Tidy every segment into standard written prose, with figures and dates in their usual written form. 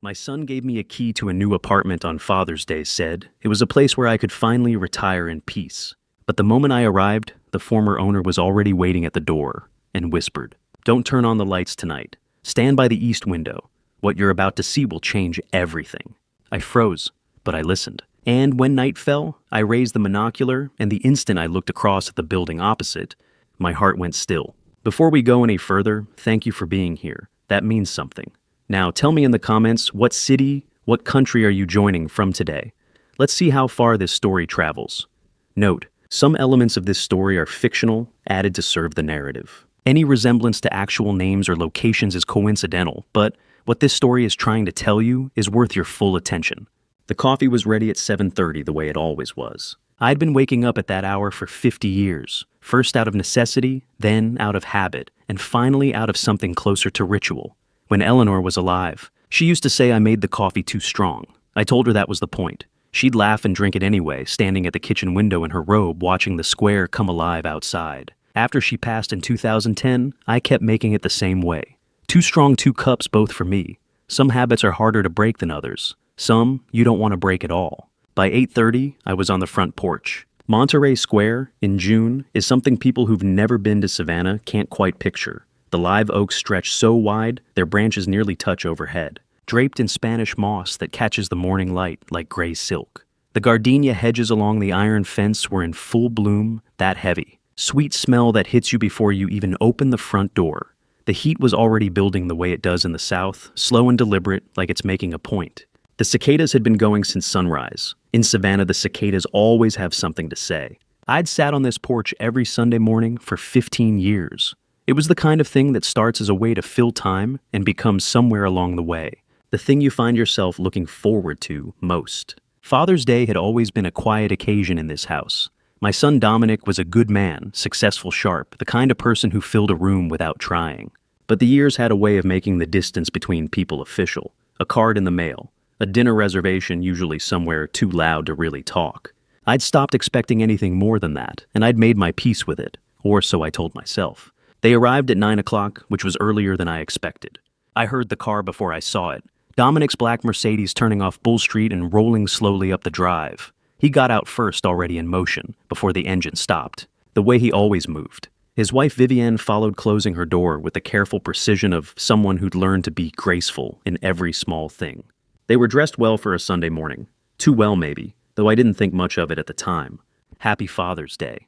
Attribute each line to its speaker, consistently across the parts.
Speaker 1: My son gave me a key to a new apartment on Father's Day, said it was a place where I could finally retire in peace. But the moment I arrived, the former owner was already waiting at the door and whispered, "Don't turn on the lights tonight. Stand by the east window. What you're about to see will change everything." I froze, but I listened. And when night fell, I raised the monocular, and the instant I looked across at the building opposite, my heart went still. Before we go any further, thank you for being here. That means something. Now tell me in the comments, what city, what country are you joining from today? Let's see how far this story travels. Note, some elements of this story are fictional, added to serve the narrative. Any resemblance to actual names or locations is coincidental, but what this story is trying to tell you is worth your full attention. The coffee was ready at 7:30 the way it always was. I'd been waking up at that hour for 50 years, first out of necessity, then out of habit, and finally out of something closer to ritual. When Eleanor was alive, she used to say I made the coffee too strong. I told her that was the point. She'd laugh and drink it anyway, standing at the kitchen window in her robe watching the square come alive outside. After she passed in 2010, I kept making it the same way. Too strong, 2 cups both for me. Some habits are harder to break than others. Some you don't want to break at all. By 8:30, I was on the front porch. Monterey Square, in June, is something people who've never been to Savannah can't quite picture. The live oaks stretch so wide, their branches nearly touch overhead, draped in Spanish moss that catches the morning light like gray silk. The gardenia hedges along the iron fence were in full bloom, that heavy. Sweet smell that hits you before you even open the front door. The heat was already building the way it does in the south, slow and deliberate, like it's making a point. The cicadas had been going since sunrise. In Savannah, the cicadas always have something to say. I'd sat on this porch every Sunday morning for 15 years. It was the kind of thing that starts as a way to fill time and becomes somewhere along the way, the thing you find yourself looking forward to most. Father's Day had always been a quiet occasion in this house. My son Dominic was a good man, successful, sharp, the kind of person who filled a room without trying. But the years had a way of making the distance between people official. A card in the mail, a dinner reservation usually somewhere too loud to really talk. I'd stopped expecting anything more than that, and I'd made my peace with it, or so I told myself. They arrived at 9 o'clock, which was earlier than I expected. I heard the car before I saw it. Dominic's black Mercedes turning off Bull Street and rolling slowly up the drive. He got out first, already in motion, before the engine stopped, the way he always moved. His wife Vivienne followed, closing her door with the careful precision of someone who'd learned to be graceful in every small thing. They were dressed well for a Sunday morning. Too well, maybe, though I didn't think much of it at the time. Happy Father's Day.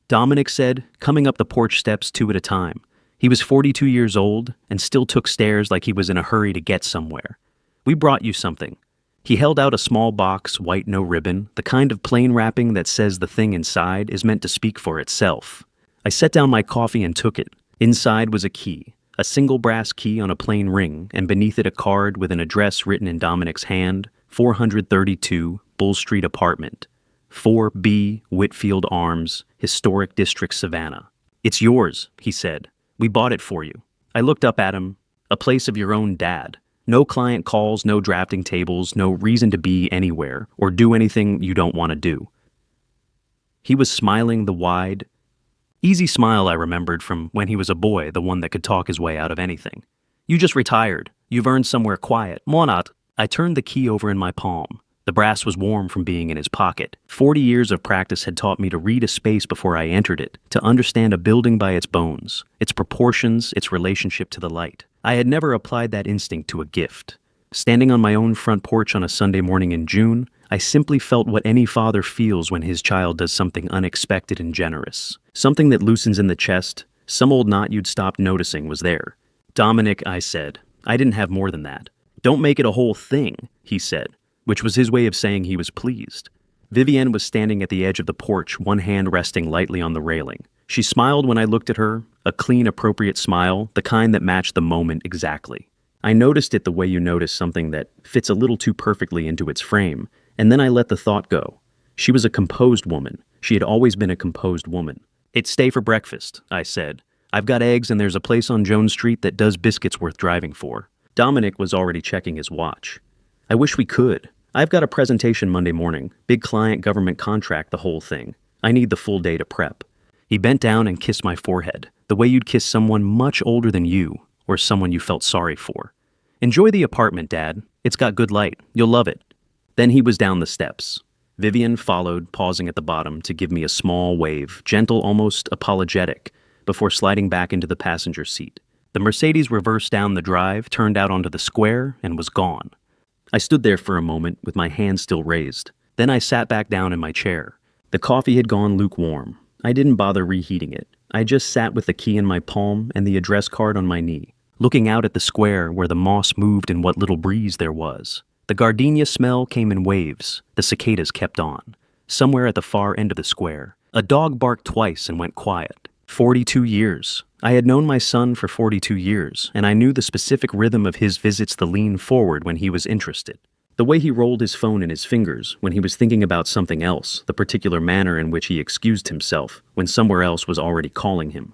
Speaker 1: Dominic said, coming up the porch steps 2 at a time. He was 42 years old and still took stairs like he was in a hurry to get somewhere. "We brought you something." He held out a small box, white, no ribbon, the kind of plain wrapping that says the thing inside is meant to speak for itself. I set down my coffee and took it. Inside was a key, a single brass key on a plain ring, and beneath it a card with an address written in Dominic's hand, 432 Bull Street Apartment, 4B Whitfield Arms, Historic District, Savannah. "It's yours," he said. "We bought it for you." I looked up at him. "A place of your own, Dad. No client calls, no drafting tables, no reason to be anywhere or do anything you don't want to do." He was smiling, the wide, easy smile I remembered from when he was a boy, the one that could talk his way out of anything. "You just retired. You've earned somewhere quiet. Monat." I turned the key over in my palm. The brass was warm from being in his pocket. 40 years of practice had taught me to read a space before I entered it, to understand a building by its bones, its proportions, its relationship to the light. I had never applied that instinct to a gift. Standing on my own front porch on a Sunday morning in June, I simply felt what any father feels when his child does something unexpected and generous. Something that loosens in the chest. Some old knot you'd stopped noticing was there. "Dominic," I said. I didn't have more than that. "Don't make it a whole thing," he said, which was his way of saying he was pleased. Vivienne was standing at the edge of the porch, one hand resting lightly on the railing. She smiled when I looked at her, a clean, appropriate smile, the kind that matched the moment exactly. I noticed it the way you notice something that fits a little too perfectly into its frame, and then I let the thought go. She was a composed woman. She had always been a composed woman. "It's stay for breakfast," I said. "I've got eggs and there's a place on Jones Street that does biscuits worth driving for." Dominic was already checking his watch. "I wish we could. I've got a presentation Monday morning, big client, government contract, the whole thing. I need the full day to prep." He bent down and kissed my forehead, the way you'd kiss someone much older than you, or someone you felt sorry for. "Enjoy the apartment, Dad. It's got good light. You'll love it." Then he was down the steps. Vivian followed, pausing at the bottom to give me a small wave, gentle, almost apologetic, before sliding back into the passenger seat. The Mercedes reversed down the drive, turned out onto the square, and was gone. I stood there for a moment with my hand still raised. Then I sat back down in my chair. The coffee had gone lukewarm. I didn't bother reheating it. I just sat with the key in my palm and the address card on my knee, looking out at the square where the moss moved in what little breeze there was. The gardenia smell came in waves. The cicadas kept on. Somewhere at the far end of the square, a dog barked twice and went quiet. 42 years. I had known my son for 42 years, and I knew the specific rhythm of his visits, the lean forward when he was interested, the way he rolled his phone in his fingers when he was thinking about something else, the particular manner in which he excused himself when somewhere else was already calling him.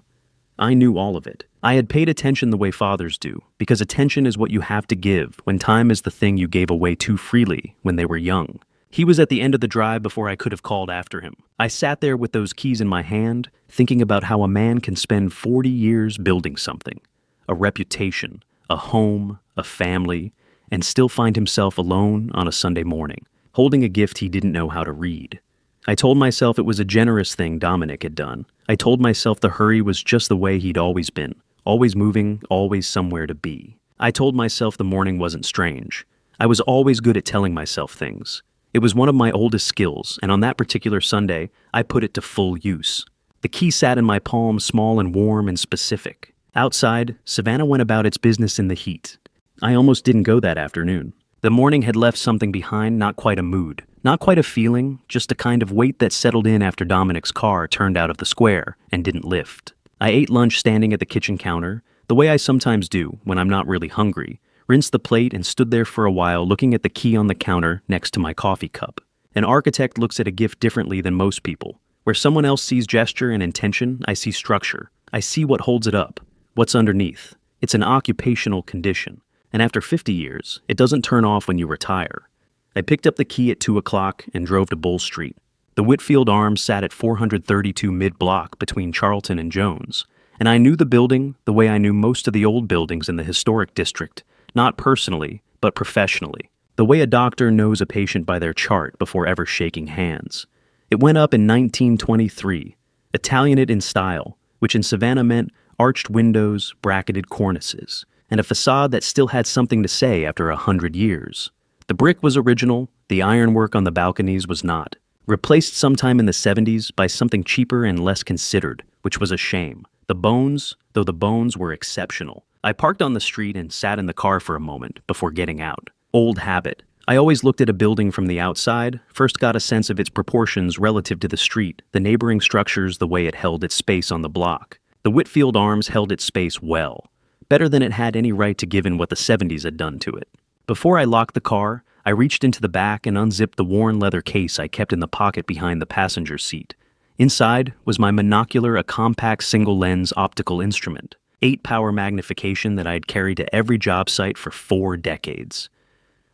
Speaker 1: I knew all of it. I had paid attention the way fathers do, because attention is what you have to give when time is the thing you gave away too freely when they were young. He was at the end of the drive before I could have called after him. I sat there with those keys in my hand, thinking about how a man can spend 40 years building something, a reputation, a home, a family, and still find himself alone on a Sunday morning, holding a gift he didn't know how to read. I told myself it was a generous thing Dominic had done. I told myself the hurry was just the way he'd always been, always moving, always somewhere to be. I told myself the morning wasn't strange. I was always good at telling myself things. It was one of my oldest skills, and on that particular Sunday, I put it to full use. The key sat in my palm, small and warm and specific. Outside, Savannah went about its business in the heat. I almost didn't go that afternoon. The morning had left something behind, not quite a mood, not quite a feeling, just a kind of weight that settled in after Dominic's car turned out of the square and didn't lift. I ate lunch standing at the kitchen counter, the way I sometimes do when I'm not really hungry, rinsed the plate and stood there for a while looking at the key on the counter next to my coffee cup. An architect looks at a gift differently than most people. Where someone else sees gesture and intention, I see structure. I see what holds it up, what's underneath. It's an occupational condition. And after 50 years, it doesn't turn off when you retire. I picked up the key at 2 o'clock and drove to Bull Street. The Whitfield Arms sat at 432 mid-block between Charlton and Jones, and I knew the building the way I knew most of the old buildings in the historic district, not personally, but professionally, the way a doctor knows a patient by their chart before ever shaking hands. It went up in 1923, Italianate in style, which in Savannah meant arched windows, bracketed cornices, and a facade that still had something to say after 100 years. The brick was original, the ironwork on the balconies was not. Replaced sometime in the 70s by something cheaper and less considered, which was a shame. The bones, though the bones were exceptional. I parked on the street and sat in the car for a moment before getting out. Old habit. I always looked at a building from the outside, first got a sense of its proportions relative to the street, the neighboring structures, the way it held its space on the block. The Whitfield Arms held its space well, better than it had any right to given what the 70s had done to it. Before I locked the car, I reached into the back and unzipped the worn leather case I kept in the pocket behind the passenger seat. Inside was my monocular, a compact single-lens optical instrument, 8-power magnification that I had carried to every job site for 4 decades.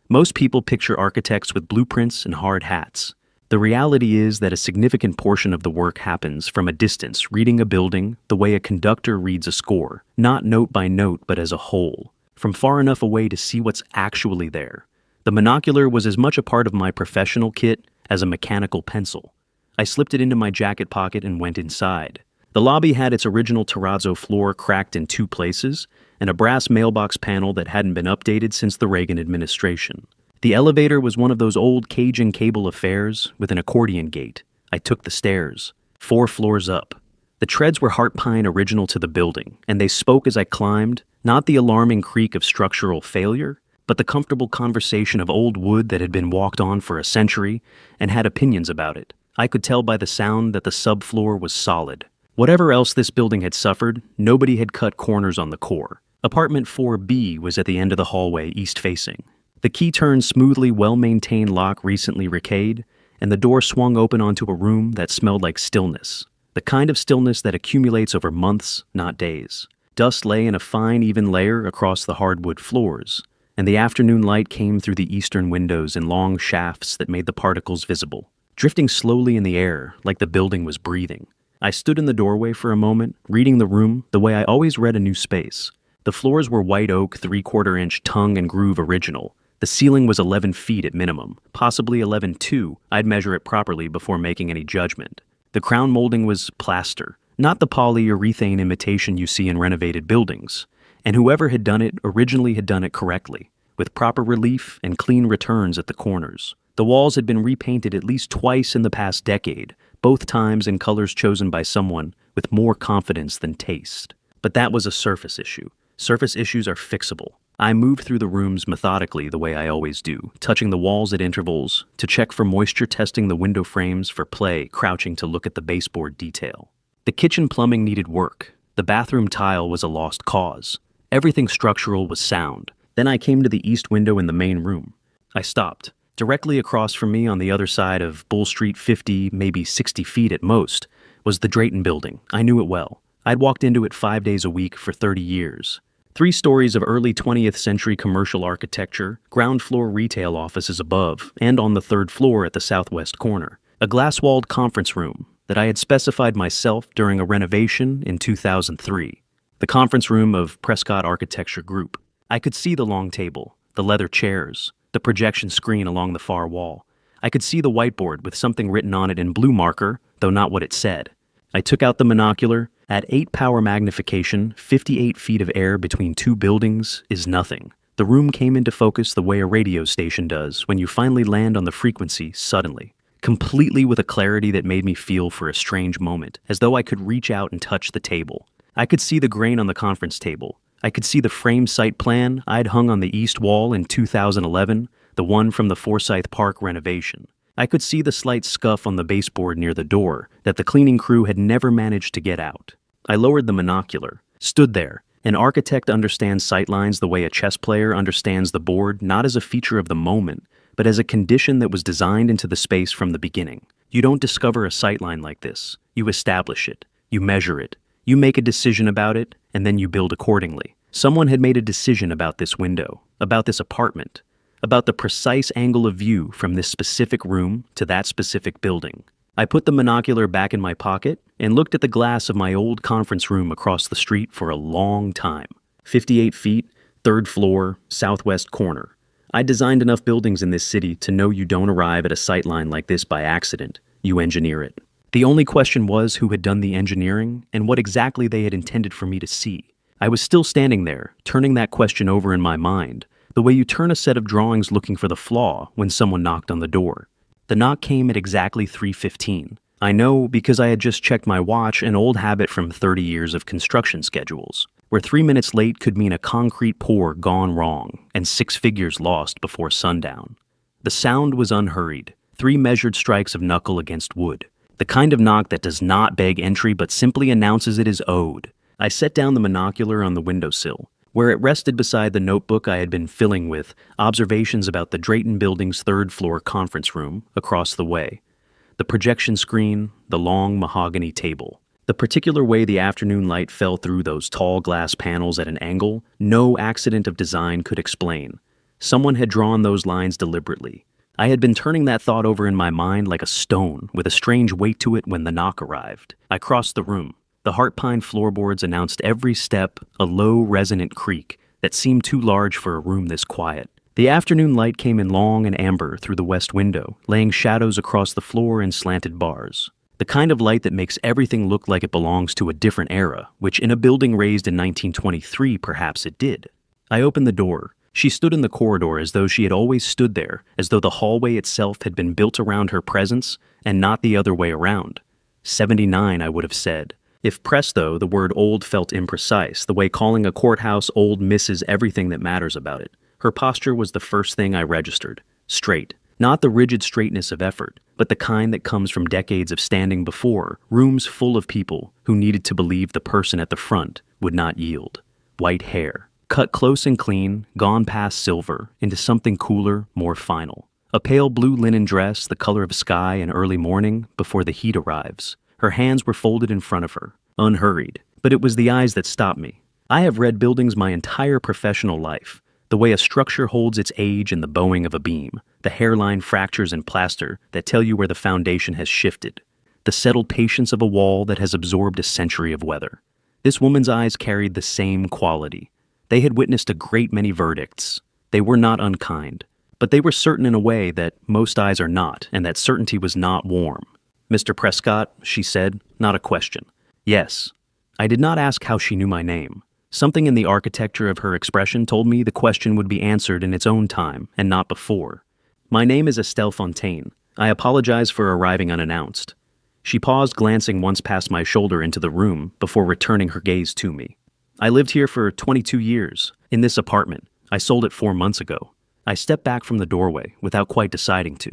Speaker 1: Most people picture architects with blueprints and hard hats. The reality is that a significant portion of the work happens from a distance, reading a building the way a conductor reads a score, not note by note but as a whole, from far enough away to see what's actually there. The monocular was as much a part of my professional kit as a mechanical pencil. I slipped it into my jacket pocket and went inside. The lobby had its original terrazzo floor cracked in 2 places, and a brass mailbox panel that hadn't been updated since the Reagan administration. The elevator was one of those old cage and cable affairs with an accordion gate. I took the stairs, 4 floors up. The treads were heart pine original to the building, and they spoke as I climbed, not the alarming creak of structural failure, but the comfortable conversation of old wood that had been walked on for a century and had opinions about it. I could tell by the sound that the subfloor was solid. Whatever else this building had suffered, nobody had cut corners on the core. Apartment 4B was at the end of the hallway, east-facing. The key turned smoothly, well-maintained lock recently recayed, and the door swung open onto a room that smelled like stillness, the kind of stillness that accumulates over months, not days. Dust lay in a fine, even layer across the hardwood floors, and the afternoon light came through the eastern windows in long shafts that made the particles visible, drifting slowly in the air like the building was breathing. I stood in the doorway for a moment, reading the room the way I always read a new space, The floors were white oak 3/4 inch tongue and groove original. The ceiling was 11 feet at minimum, possibly 11.2. I'd measure it properly before making any judgment. The crown molding was plaster, not the polyurethane imitation you see in renovated buildings. And whoever had done it originally had done it correctly, with proper relief and clean returns at the corners. The walls had been repainted at least twice in the past decade, both times in colors chosen by someone with more confidence than taste. But that was a surface issue. Surface issues are fixable. I moved through the rooms methodically the way I always do, touching the walls at intervals, to check for moisture, testing the window frames for play, crouching to look at the baseboard detail. The kitchen plumbing needed work. The bathroom tile was a lost cause. Everything structural was sound. Then I came to the east window in the main room. I stopped. Directly across from me on the other side of Bull Street, 50, maybe 60 feet at most, was the Drayton Building. I knew it well. I'd walked into it 5 days a week for 30 years. 3 stories of early 20th century commercial architecture, ground floor retail offices above, and on the 3rd floor at the southwest corner. A glass-walled conference room that I had specified myself during a renovation in 2003. The conference room of Prescott Architecture Group. I could see the long table, the leather chairs, the projection screen along the far wall. I could see the whiteboard with something written on it in blue marker, though not what it said. I took out the monocular. At 8 power magnification, 58 feet of air between 2 buildings is nothing. The room came into focus the way a radio station does when you finally land on the frequency suddenly, completely with a clarity that made me feel for a strange moment, as though I could reach out and touch the table. I could see the grain on the conference table. I could see the frame site plan I'd hung on the east wall in 2011, the one from the Forsyth Park renovation. I could see the slight scuff on the baseboard near the door that the cleaning crew had never managed to get out. I lowered the monocular, stood there. An architect understands sightlines the way a chess player understands the board, not as a feature of the moment, but as a condition that was designed into the space from the beginning. You don't discover a sightline like this. You establish it. You measure it. You make a decision about it, and then you build accordingly. Someone had made a decision about this window, about this apartment, about the precise angle of view from this specific room to that specific building. I put the monocular back in my pocket and looked at the glass of my old conference room across the street for a long time. 58 feet, 3rd floor, southwest corner. I designed enough buildings in this city to know you don't arrive at a sightline like this by accident. You engineer it. The only question was who had done the engineering and what exactly they had intended for me to see. I was still standing there, turning that question over in my mind, the way you turn a set of drawings looking for the flaw when someone knocked on the door. The knock came at exactly 3:15. I know because I had just checked my watch, an old habit from 30 years of construction schedules, where 3 minutes late could mean a concrete pour gone wrong and 6 figures lost before sundown. The sound was unhurried, 3 measured strikes of knuckle against wood, the kind of knock that does not beg entry but simply announces it is owed. I set down the monocular on the windowsill, where it rested beside the notebook I had been filling with observations about the Drayton Building's 3rd floor conference room across the way. The projection screen, the long mahogany table. The particular way the afternoon light fell through those tall glass panels at an angle, no accident of design could explain. Someone had drawn those lines deliberately. I had been turning that thought over in my mind like a stone, with a strange weight to it when the knock arrived. I crossed the room. The heart pine floorboards announced every step a low, resonant creak that seemed too large for a room this quiet. The afternoon light came in long and amber through the west window, laying shadows across the floor and slanted bars. The kind of light that makes everything look like it belongs to a different era, which in a building raised in 1923 perhaps it did. I opened the door. She stood in the corridor as though she had always stood there, as though the hallway itself had been built around her presence and not the other way around. 79, I would have said. If pressed, though, the word old felt imprecise, the way calling a courthouse old misses everything that matters about it. Her posture was the first thing I registered. Straight. Not the rigid straightness of effort, but the kind that comes from decades of standing before rooms full of people who needed to believe the person at the front would not yield. White hair. Cut close and clean, gone past silver, into something cooler, more final. A pale blue linen dress, the color of sky in early morning before the heat arrives. Her hands were folded in front of her, unhurried, but it was the eyes that stopped me. I have read buildings my entire professional life, the way a structure holds its age in the bowing of a beam, the hairline fractures in plaster that tell you where the foundation has shifted, the settled patience of a wall that has absorbed a century of weather. This woman's eyes carried the same quality. They had witnessed a great many verdicts. They were not unkind, but they were certain in a way that most eyes are not, and that certainty was not warm. "Mr. Prescott," she said, not a question. "Yes." I did not ask how she knew my name. Something in the architecture of her expression told me the question would be answered in its own time, and not before. "My name is Estelle Fontaine. I apologize for arriving unannounced." She paused, glancing once past my shoulder into the room before returning her gaze to me. "I lived here for 22 years, in this apartment. I sold it 4 months ago." I stepped back from the doorway without quite deciding to.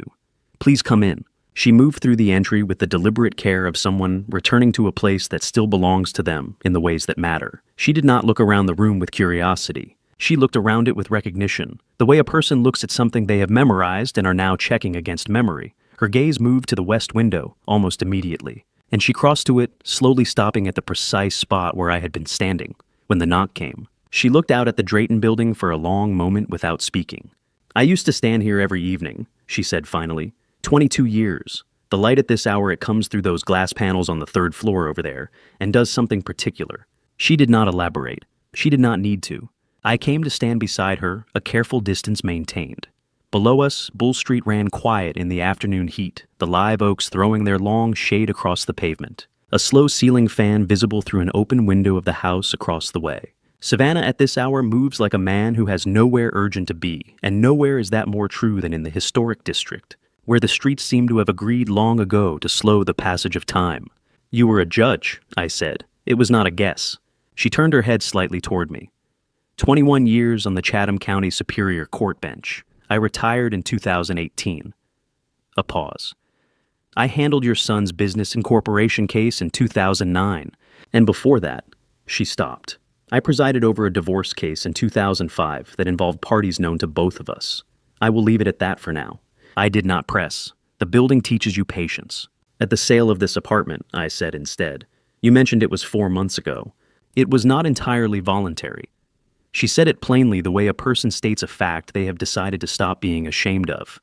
Speaker 1: "Please come in." She moved through the entry with the deliberate care of someone returning to a place that still belongs to them in the ways that matter. She did not look around the room with curiosity. She looked around it with recognition, the way a person looks at something they have memorized and are now checking against memory. Her gaze moved to the west window almost immediately, and she crossed to it, slowly stopping at the precise spot where I had been standing when the knock came. She looked out at the Drayton Building for a long moment without speaking. "I used to stand here every evening," she said finally. 22 years. The light at this hour, it comes through those glass panels on the 3rd floor over there, and does something particular." She did not elaborate. She did not need to. I came to stand beside her, a careful distance maintained. Below us, Bull Street ran quiet in the afternoon heat, the live oaks throwing their long shade across the pavement. A slow ceiling fan visible through an open window of the house across the way. Savannah at this hour moves like a man who has nowhere urgent to be, and nowhere is that more true than in the historic district, where the streets seem to have agreed long ago to slow the passage of time. "You were a judge," I said. It was not a guess. She turned her head slightly toward me. 21 years on the Chatham County Superior Court bench. I retired in 2018. A pause. "I handled your son's business incorporation case in 2009, and before that," she stopped. "I presided over a divorce case in 2005 that involved parties known to both of us. I will leave it at that for now." I did not press. "The building teaches you patience." "At the sale of this apartment," I said instead. "You mentioned it was 4 months ago. It was not entirely voluntary." She said it plainly, the way a person states a fact they have decided to stop being ashamed of.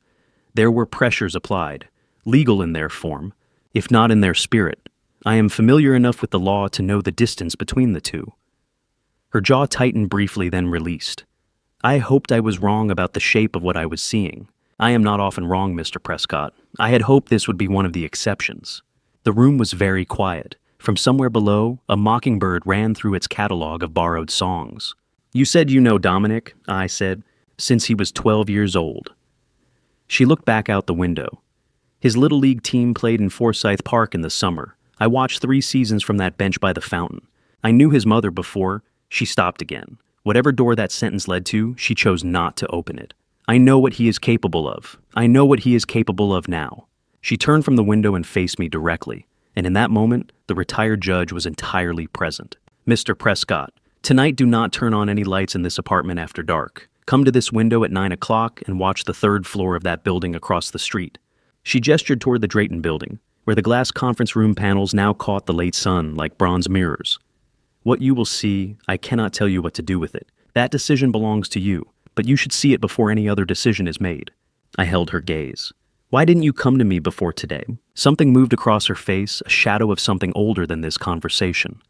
Speaker 1: "There were pressures applied, legal in their form, if not in their spirit. I am familiar enough with the law to know the distance between the two." Her jaw tightened briefly, then released. I hoped I was wrong about the shape of what I was seeing. I am not often wrong, Mr. Prescott. I had hoped this would be one of the exceptions. The room was very quiet. From somewhere below, a mockingbird ran through its catalog of borrowed songs. "You said you know Dominic," I said, "since he was 12 years old." She looked back out the window. "His Little League team played in Forsyth Park in the summer. I watched 3 seasons from that bench by the fountain. I knew his mother before." She stopped again. Whatever door that sentence led to, she chose not to open it. "I know what he is capable of. I know what he is capable of now." She turned from the window and faced me directly, and in that moment, the retired judge was entirely present. "Mr. Prescott, tonight do not turn on any lights in this apartment after dark. Come to this window at 9 o'clock and watch the 3rd floor of that building across the street." She gestured toward the Drayton Building, where the glass conference room panels now caught the late sun like bronze mirrors. "What you will see, I cannot tell you what to do with it. That decision belongs to you, but you should see it before any other decision is made." I held her gaze. "Why didn't you come to me before today?" Something moved across her face, a shadow of something older than this conversation.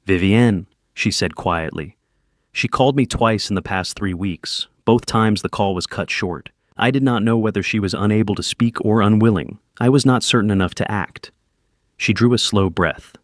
Speaker 1: "Vivienne," she said quietly. "She called me twice in the past 3 weeks. Both times the call was cut short. I did not know whether she was unable to speak or unwilling. I was not certain enough to act." She drew a slow breath.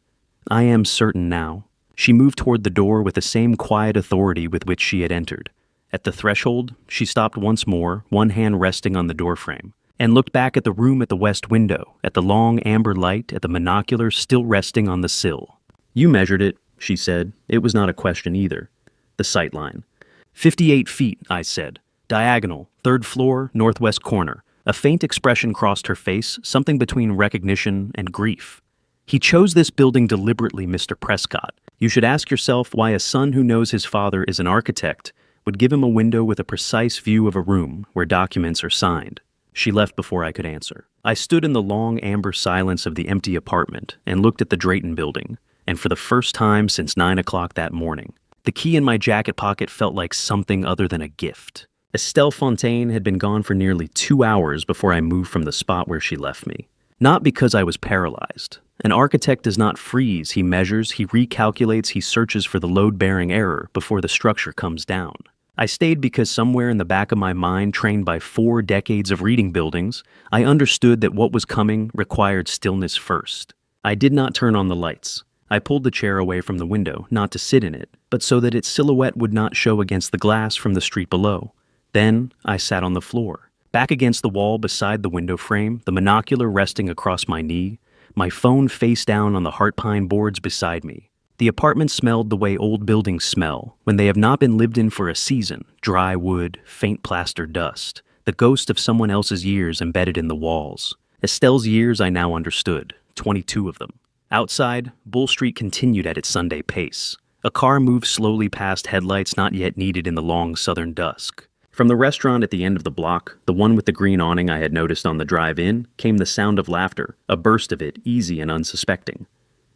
Speaker 1: "I am certain now." She moved toward the door with the same quiet authority with which she had entered. At the threshold, she stopped once more, one hand resting on the doorframe, and looked back at the room at the west window, at the long amber light, at the monocular still resting on the sill. "You measured it," she said. It was not a question either. "The sight line." 58 feet, I said. "Diagonal, 3rd floor, northwest corner." A faint expression crossed her face, something between recognition and grief. "He chose this building deliberately, Mr. Prescott. You should ask yourself why a son who knows his father is an architect would give him a window with a precise view of a room where documents are signed." She left before I could answer. I stood in the long amber silence of the empty apartment and looked at the Drayton Building, and for the first time since 9 o'clock that morning, the key in my jacket pocket felt like something other than a gift. Estelle Fontaine had been gone for nearly 2 hours before I moved from the spot where she left me. Not because I was paralyzed, An architect does not freeze, he measures, he recalculates, he searches for the load-bearing error before the structure comes down. I stayed because somewhere in the back of my mind, trained by 4 decades of reading buildings, I understood that what was coming required stillness first. I did not turn on the lights. I pulled the chair away from the window, not to sit in it, but so that its silhouette would not show against the glass from the street below. Then I sat on the floor, back against the wall beside the window frame, the monocular resting across my knee, my phone face down on the heart pine boards beside me. The apartment smelled the way old buildings smell when they have not been lived in for a season: dry wood, faint plaster dust, the ghost of someone else's years embedded in the walls. Estelle's years I now understood, 22 of them. Outside, Bull Street continued at its Sunday pace. A car moved slowly past headlights not yet needed in the long southern dusk. From the restaurant at the end of the block, the one with the green awning I had noticed on the drive-in, came the sound of laughter, a burst of it, easy and unsuspecting.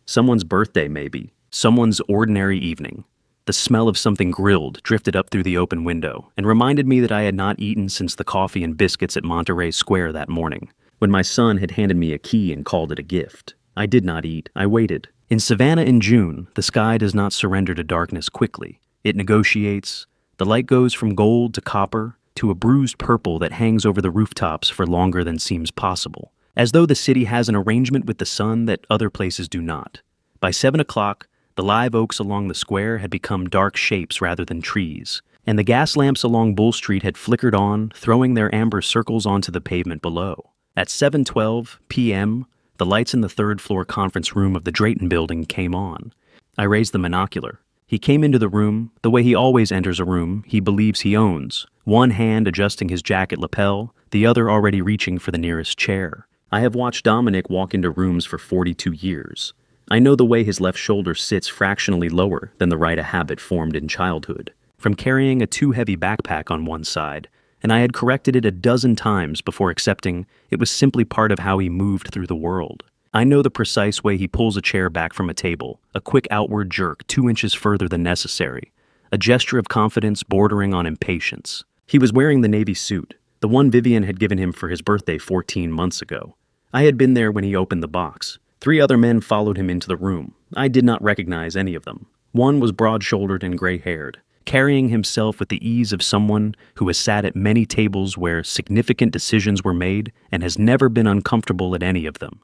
Speaker 1: Someone's birthday, maybe. Someone's ordinary evening. The smell of something grilled drifted up through the open window and reminded me that I had not eaten since the coffee and biscuits at Monterey Square that morning, when my son had handed me a key and called it a gift. I did not eat. I waited. In Savannah in June, the sky does not surrender to darkness quickly. It negotiates. The light goes from gold to copper to a bruised purple that hangs over the rooftops for longer than seems possible, as though the city has an arrangement with the sun that other places do not. By 7 o'clock, the live oaks along the square had become dark shapes rather than trees, and the gas lamps along Bull Street had flickered on, throwing their amber circles onto the pavement below. At 7:12 p.m., the lights in the third-floor conference room of the Drayton Building came on. I raised the monocular. He came into the room, the way he always enters a room he believes he owns, one hand adjusting his jacket lapel, the other already reaching for the nearest chair. I have watched Dominic walk into rooms for 42 years. I know the way his left shoulder sits fractionally lower than the right, a habit formed in childhood, from carrying a too heavy backpack on one side, and I had corrected it a dozen times before accepting it was simply part of how he moved through the world. I know the precise way he pulls a chair back from a table, a quick outward jerk 2 inches further than necessary, a gesture of confidence bordering on impatience. He was wearing the navy suit, the one Vivian had given him for his birthday 14 months ago. I had been there when he opened the box. 3 other men followed him into the room. I did not recognize any of them. One was broad-shouldered and gray-haired, carrying himself with the ease of someone who has sat at many tables where significant decisions were made and has never been uncomfortable at any of them.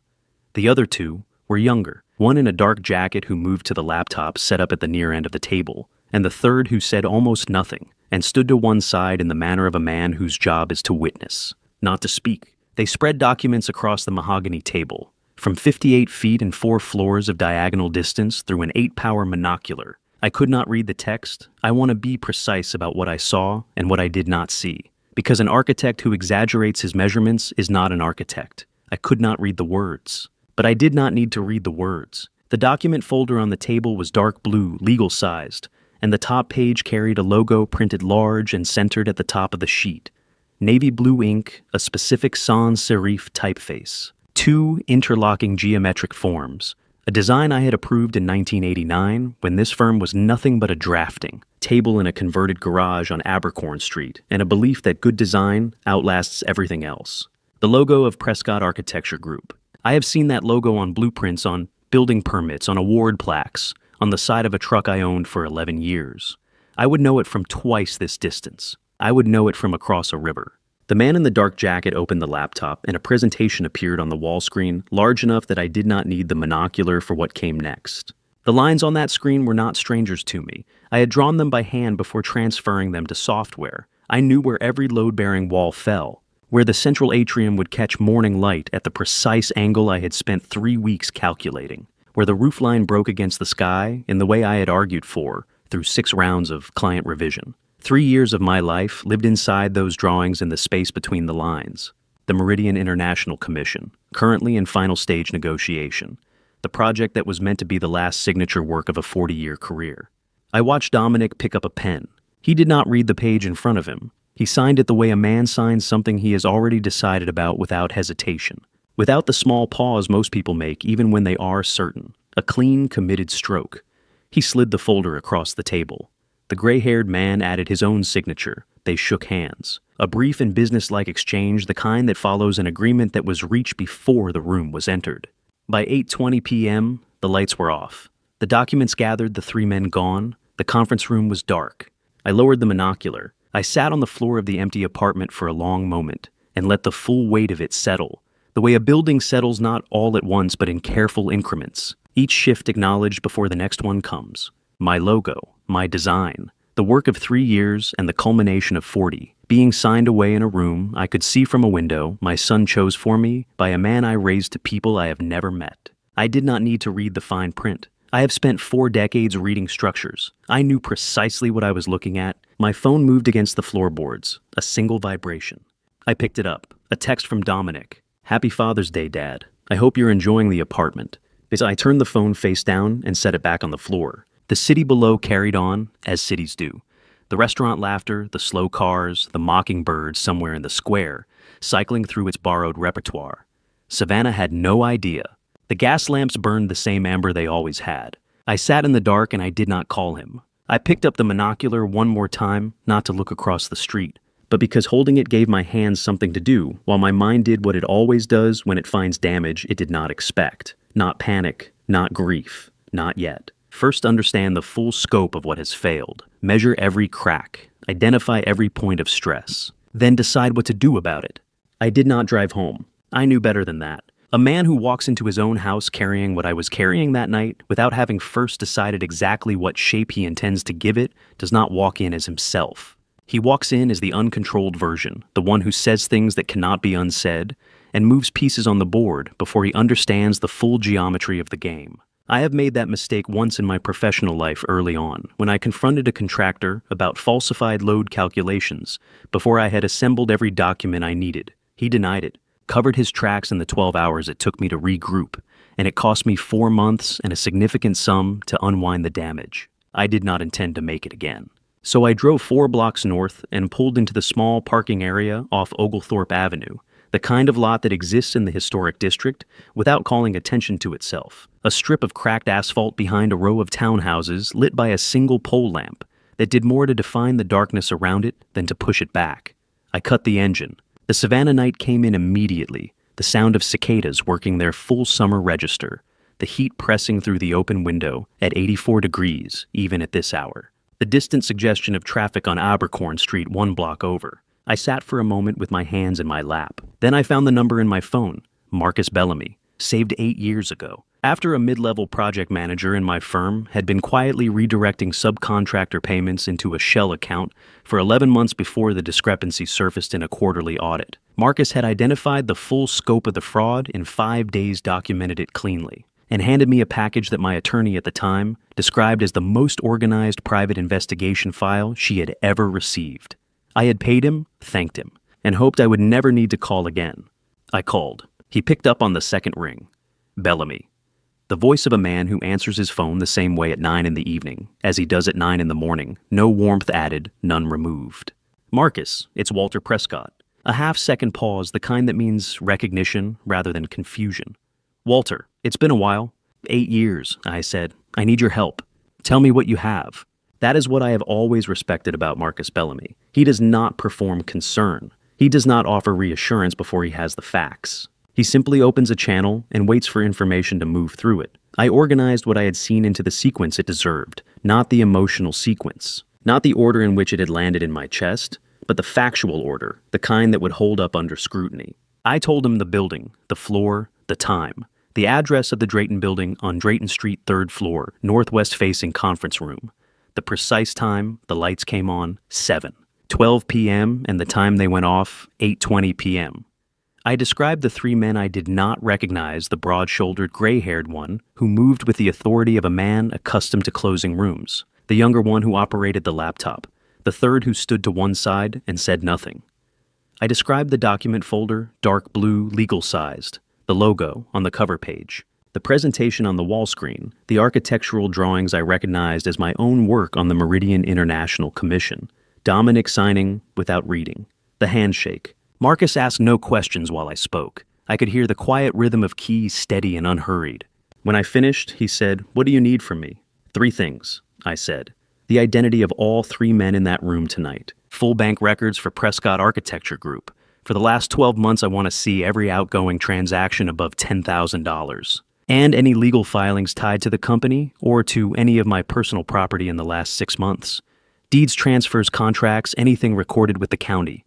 Speaker 1: The other 2 were younger, one in a dark jacket who moved to the laptop set up at the near end of the table, and the third who said almost nothing and stood to one side in the manner of a man whose job is to witness, not to speak. They spread documents across the mahogany table, from 58 feet and 4 floors of diagonal distance through an 8-power monocular. I could not read the text. I want to be precise about what I saw and what I did not see, because an architect who exaggerates his measurements is not an architect. I could not read the words. But I did not need to read the words. The document folder on the table was dark blue, legal-sized, and the top page carried a logo printed large and centered at the top of the sheet. Navy blue ink, a specific sans serif typeface. 2 interlocking geometric forms, a design I had approved in 1989 when this firm was nothing but a drafting table in a converted garage on Abercorn Street, and a belief that good design outlasts everything else. The logo of Prescott Architecture Group. I have seen that logo on blueprints, on building permits, on award plaques, on the side of a truck I owned for 11 years. I would know it from twice this distance. I would know it from across a river. The man in the dark jacket opened the laptop, and a presentation appeared on the wall screen, large enough that I did not need the monocular for what came next. The lines on that screen were not strangers to me. I had drawn them by hand before transferring them to software. I knew where every load-bearing wall fell, where the central atrium would catch morning light at the precise angle I had spent 3 weeks calculating, where the roofline broke against the sky in the way I had argued for through 6 rounds of client revision. 3 years of my life lived inside those drawings in the space between the lines. The Meridian International Commission, currently in final stage negotiation, the project that was meant to be the last signature work of a 40-year career. I watched Dominic pick up a pen. He did not read the page in front of him. He signed it the way a man signs something he has already decided about without hesitation, without the small pause most people make even when they are certain, a clean, committed stroke. He slid the folder across the table. The gray-haired man added his own signature. They shook hands. A brief and businesslike exchange, the kind that follows an agreement that was reached before the room was entered. By 8:20 p.m., the lights were off. The documents gathered, the three men gone. The conference room was dark. I lowered the monocular. I sat on the floor of the empty apartment for a long moment and let the full weight of it settle, the way a building settles not all at once but in careful increments, each shift acknowledged before the next one comes. My logo, my design, the work of 3 years and the culmination of 40, being signed away in a room I could see from a window my son chose for me by a man I raised to people I have never met. I did not need to read the fine print. I have spent 4 decades reading structures. I knew precisely what I was looking at. My phone moved against the floorboards, a single vibration. I picked it up, a text from Dominic. "Happy Father's Day, Dad. I hope you're enjoying the apartment." As I turned the phone face down and set it back on the floor, the city below carried on, as cities do. The restaurant laughter, the slow cars, the mockingbird somewhere in the square, cycling through its borrowed repertoire. Savannah had no idea. The gas lamps burned the same amber they always had. I sat in the dark and I did not call him. I picked up the monocular one more time, not to look across the street, but because holding it gave my hands something to do, while my mind did what it always does when it finds damage it did not expect. Not panic, not grief, not yet. First understand the full scope of what has failed. Measure every crack. Identify every point of stress. Then decide what to do about it. I did not drive home. I knew better than that. A man who walks into his own house carrying what I was carrying that night without having first decided exactly what shape he intends to give it does not walk in as himself. He walks in as the uncontrolled version, the one who says things that cannot be unsaid, and moves pieces on the board before he understands the full geometry of the game. I have made that mistake once in my professional life early on, when I confronted a contractor about falsified load calculations before I had assembled every document I needed. He denied it, covered his tracks in the 12 hours it took me to regroup, and it cost me 4 months and a significant sum to unwind the damage. I did not intend to make it again. So I drove 4 blocks north and pulled into the small parking area off Oglethorpe Avenue, the kind of lot that exists in the historic district without calling attention to itself. A strip of cracked asphalt behind a row of townhouses lit by a single pole lamp that did more to define the darkness around it than to push it back. I cut the engine. The Savannah night came in immediately, the sound of cicadas working their full summer register, the heat pressing through the open window at 84 degrees, even at this hour. The distant suggestion of traffic on Abercorn Street 1 block over. I sat for a moment with my hands in my lap. Then I found the number in my phone, Marcus Bellamy, saved 8 years ago. After a mid-level project manager in my firm had been quietly redirecting subcontractor payments into a shell account for 11 months before the discrepancy surfaced in a quarterly audit, Marcus had identified the full scope of the fraud in 5 days, documented it cleanly, and handed me a package that my attorney at the time described as the most organized private investigation file she had ever received. I had paid him, thanked him, and hoped I would never need to call again. I called. He picked up on the second ring. Bellamy. The voice of a man who answers his phone the same way at 9 in the evening as he does at 9 in the morning, no warmth added, none removed. Marcus, it's Walter Prescott. A half-second pause, the kind that means recognition rather than confusion. Walter, it's been a while. 8 years, I said. I need your help. Tell me what you have. That is what I have always respected about Marcus Bellamy. He does not perform concern. He does not offer reassurance before he has the facts. He simply opens a channel and waits for information to move through it. I organized what I had seen into the sequence it deserved, not the emotional sequence, not the order in which it had landed in my chest, but the factual order, the kind that would hold up under scrutiny. I told him the building, the floor, the time, the address of the Drayton Building on Drayton Street, 3rd floor, northwest-facing conference room. The precise time the lights came on, 7. 12 p.m., and the time they went off, 8:20 p.m. I described the 3 men I did not recognize, the broad-shouldered, gray-haired one who moved with the authority of a man accustomed to closing rooms, the younger one who operated the laptop, the third who stood to one side and said nothing. I described the document folder, dark blue, legal-sized, the logo on the cover page, the presentation on the wall screen, the architectural drawings I recognized as my own work on the Meridian International Commission, Dominic signing without reading, the handshake. Marcus asked no questions while I spoke. I could hear the quiet rhythm of keys, steady and unhurried. When I finished, he said, "What do you need from me?" 3 things, I said. The identity of all 3 men in that room tonight. Full bank records for Prescott Architecture Group. For the last 12 months, I want to see every outgoing transaction above $10,000. and any legal filings tied to the company or to any of my personal property in the last 6 months. Deeds, transfers, contracts, anything recorded with the county.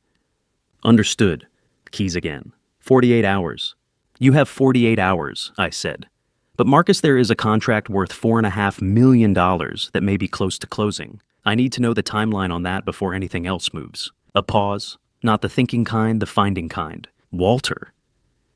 Speaker 1: Understood. Keys again. 48 hours. You have 48 hours, I said. But Marcus, there is a contract worth $4.5 million that may be close to closing. I need to know the timeline on that before anything else moves. A pause. Not the thinking kind, the finding kind. Walter.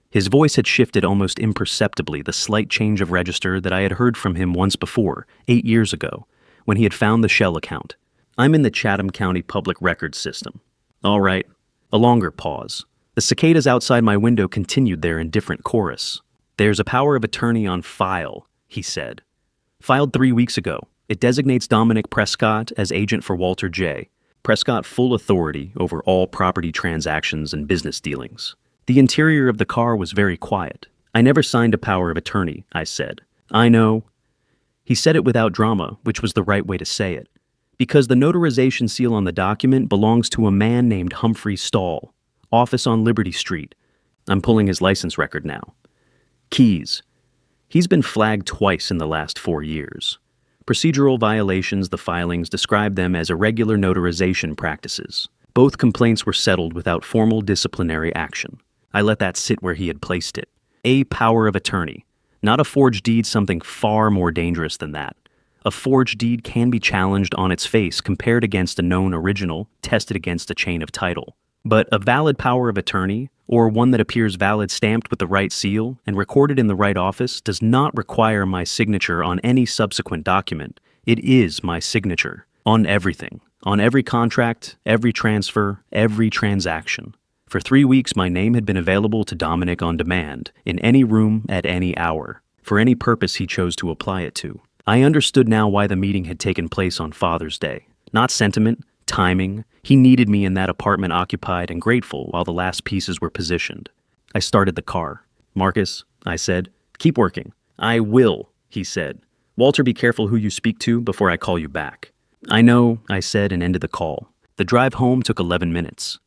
Speaker 1: His voice had shifted almost imperceptibly, the slight change of register that I had heard from him once before, 8 years ago, when he had found the Shell account. I'm in the Chatham County Public Records System. All right. A longer pause. The cicadas outside my window continued their indifferent chorus. There's a power of attorney on file, he said. Filed 3 weeks ago. It designates Dominic Prescott as agent for Walter J. Prescott full authority over all property transactions and business dealings. The interior of the car was very quiet. I never signed a power of attorney, I said. I know. He said it without drama, which was the right way to say it. Because the notarization seal on the document belongs to a man named Humphrey Stahl, office on Liberty Street. I'm pulling his license record now. Keys. He's been flagged twice in the last 4 years. Procedural violations, the filings describe them as irregular notarization practices. Both complaints were settled without formal disciplinary action. I let that sit where he had placed it. A power of attorney. Not a forged deed, something far more dangerous than that. A forged deed can be challenged on its face, compared against a known original, tested against a chain of title. But a valid power of attorney, or one that appears valid stamped with the right seal and recorded in the right office, does not require my signature on any subsequent document. It is my signature. On everything. On every contract, every transfer, every transaction. For 3 weeks, my name had been available to Dominic on demand, in any room, at any hour, for any purpose he chose to apply it to. I understood now why the meeting had taken place on Father's Day. Not sentiment, timing. He needed me in that apartment occupied and grateful while the last pieces were positioned. I started the car. Marcus, I said, keep working. I will, he said. Walter, be careful who you speak to before I call you back. I know, I said, and ended the call. The drive home took 11 minutes.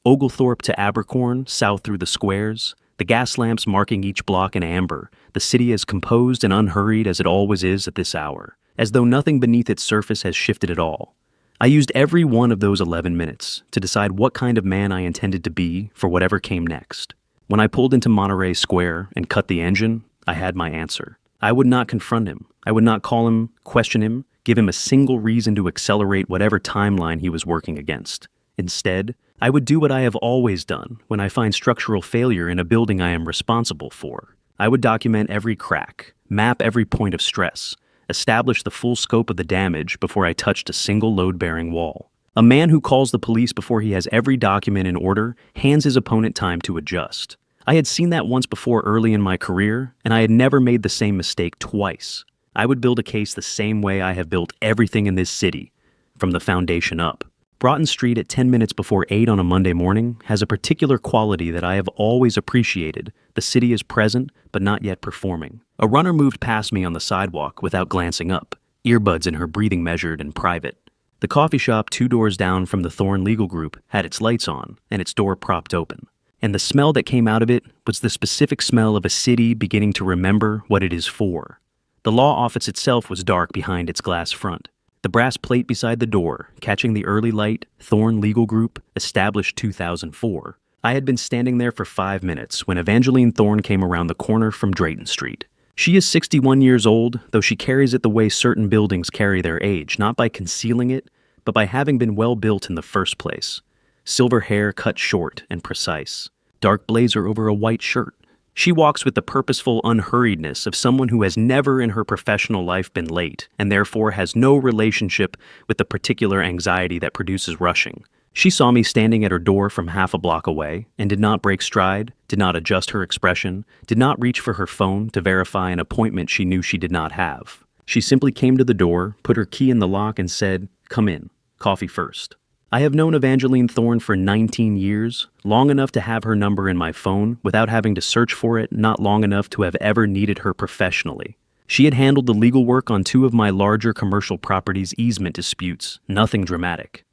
Speaker 1: Oglethorpe to Abercorn, south through the squares, the gas lamps marking each block in amber, the city as composed and unhurried as it always is at this hour, as though nothing beneath its surface has shifted at all. I used every one of those 11 minutes to decide what kind of man I intended to be for whatever came next. When I pulled into Monterey Square and cut the engine, I had my answer. I would not confront him. I would not call him, question him, give him a single reason to accelerate whatever timeline he was working against. Instead, I would do what I have always done when I find structural failure in a building I am responsible for. I would document every crack, map every point of stress, establish the full scope of the damage before I touched a single load-bearing wall. A man who calls the police before he has every document in order hands his opponent time to adjust. I had seen that once before early in my career, and I had never made the same mistake twice. I would build a case the same way I have built everything in this city, from the foundation up. Broughton Street at 10 minutes before 8 on a Monday morning has a particular quality that I have always appreciated. The city is present, but not yet performing. A runner moved past me on the sidewalk without glancing up, earbuds in her breathing measured and private. The coffee shop 2 doors down from the Thorn Legal Group had its lights on and its door propped open. And the smell that came out of it was the specific smell of a city beginning to remember what it is for. The law office itself was dark behind its glass front. The brass plate beside the door, catching the early light, Thorn Legal Group, established 2004. I had been standing there for 5 minutes when Evangeline Thorn came around the corner from Drayton Street. She is 61 years old, though she carries it the way certain buildings carry their age, not by concealing it, but by having been well built in the first place. Silver hair cut short and precise. Dark blazer over a white shirt. She walks with the purposeful unhurriedness of someone who has never in her professional life been late, and therefore has no relationship with the particular anxiety that produces rushing. She saw me standing at her door from half a block away, and did not break stride, did not adjust her expression, did not reach for her phone to verify an appointment she knew she did not have. She simply came to the door, put her key in the lock, and said, "Come in. Coffee first." I have known Evangeline Thorn for 19 years, long enough to have her number in my phone without having to search for it, not long enough to have ever needed her professionally. She had handled the legal work on 2 of my larger commercial properties' easement disputes, nothing dramatic.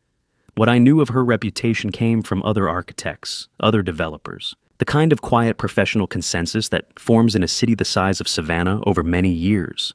Speaker 1: What I knew of her reputation came from other architects, other developers. The kind of quiet professional consensus that forms in a city the size of Savannah over many years.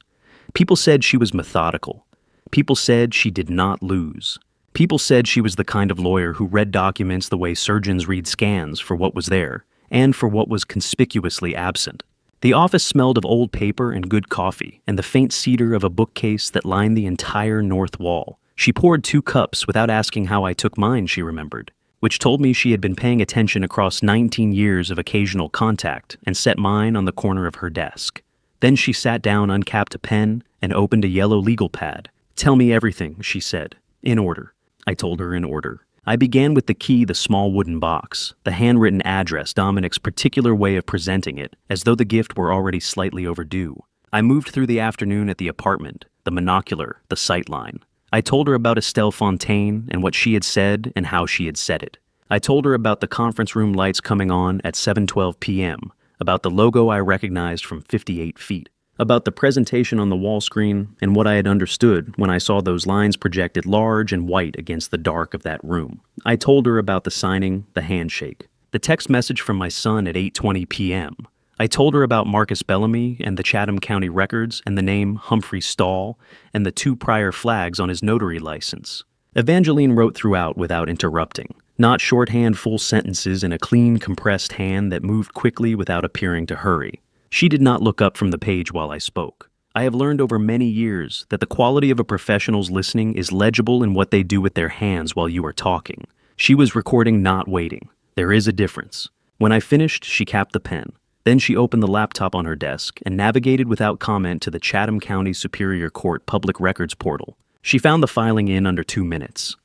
Speaker 1: People said she was methodical. People said she did not lose. People said she was the kind of lawyer who read documents the way surgeons read scans for what was there, and for what was conspicuously absent. The office smelled of old paper and good coffee, and the faint cedar of a bookcase that lined the entire north wall. She poured 2 cups without asking how I took mine, she remembered, which told me she had been paying attention across 19 years of occasional contact and set mine on the corner of her desk. Then she sat down, uncapped a pen, and opened a yellow legal pad. "Tell me everything," she said. "In order." I told her in order. I began with the key, the small wooden box, the handwritten address, Dominic's particular way of presenting it, as though the gift were already slightly overdue. I moved through the afternoon at the apartment, the monocular, the sightline. I told her about Estelle Fontaine and what she had said and how she had said it. I told her about the conference room lights coming on at 7:12 p.m., about the logo I recognized from 58 feet, about the presentation on the wall screen and what I had understood when I saw those lines projected large and white against the dark of that room. I told her about the signing, the handshake, the text message from my son at 8:20 p.m. I told her about Marcus Bellamy and the Chatham County records and the name Humphrey Stahl and the 2 prior flags on his notary license. Evangeline wrote throughout without interrupting, not shorthand full sentences in a clean, compressed hand that moved quickly without appearing to hurry. She did not look up from the page while I spoke. I have learned over many years that the quality of a professional's listening is legible in what they do with their hands while you are talking. She was recording, not waiting. There is a difference. When I finished, she capped the pen. Then she opened the laptop on her desk and navigated without comment to the Chatham County Superior Court Public Records portal. She found the filing in under 2 minutes.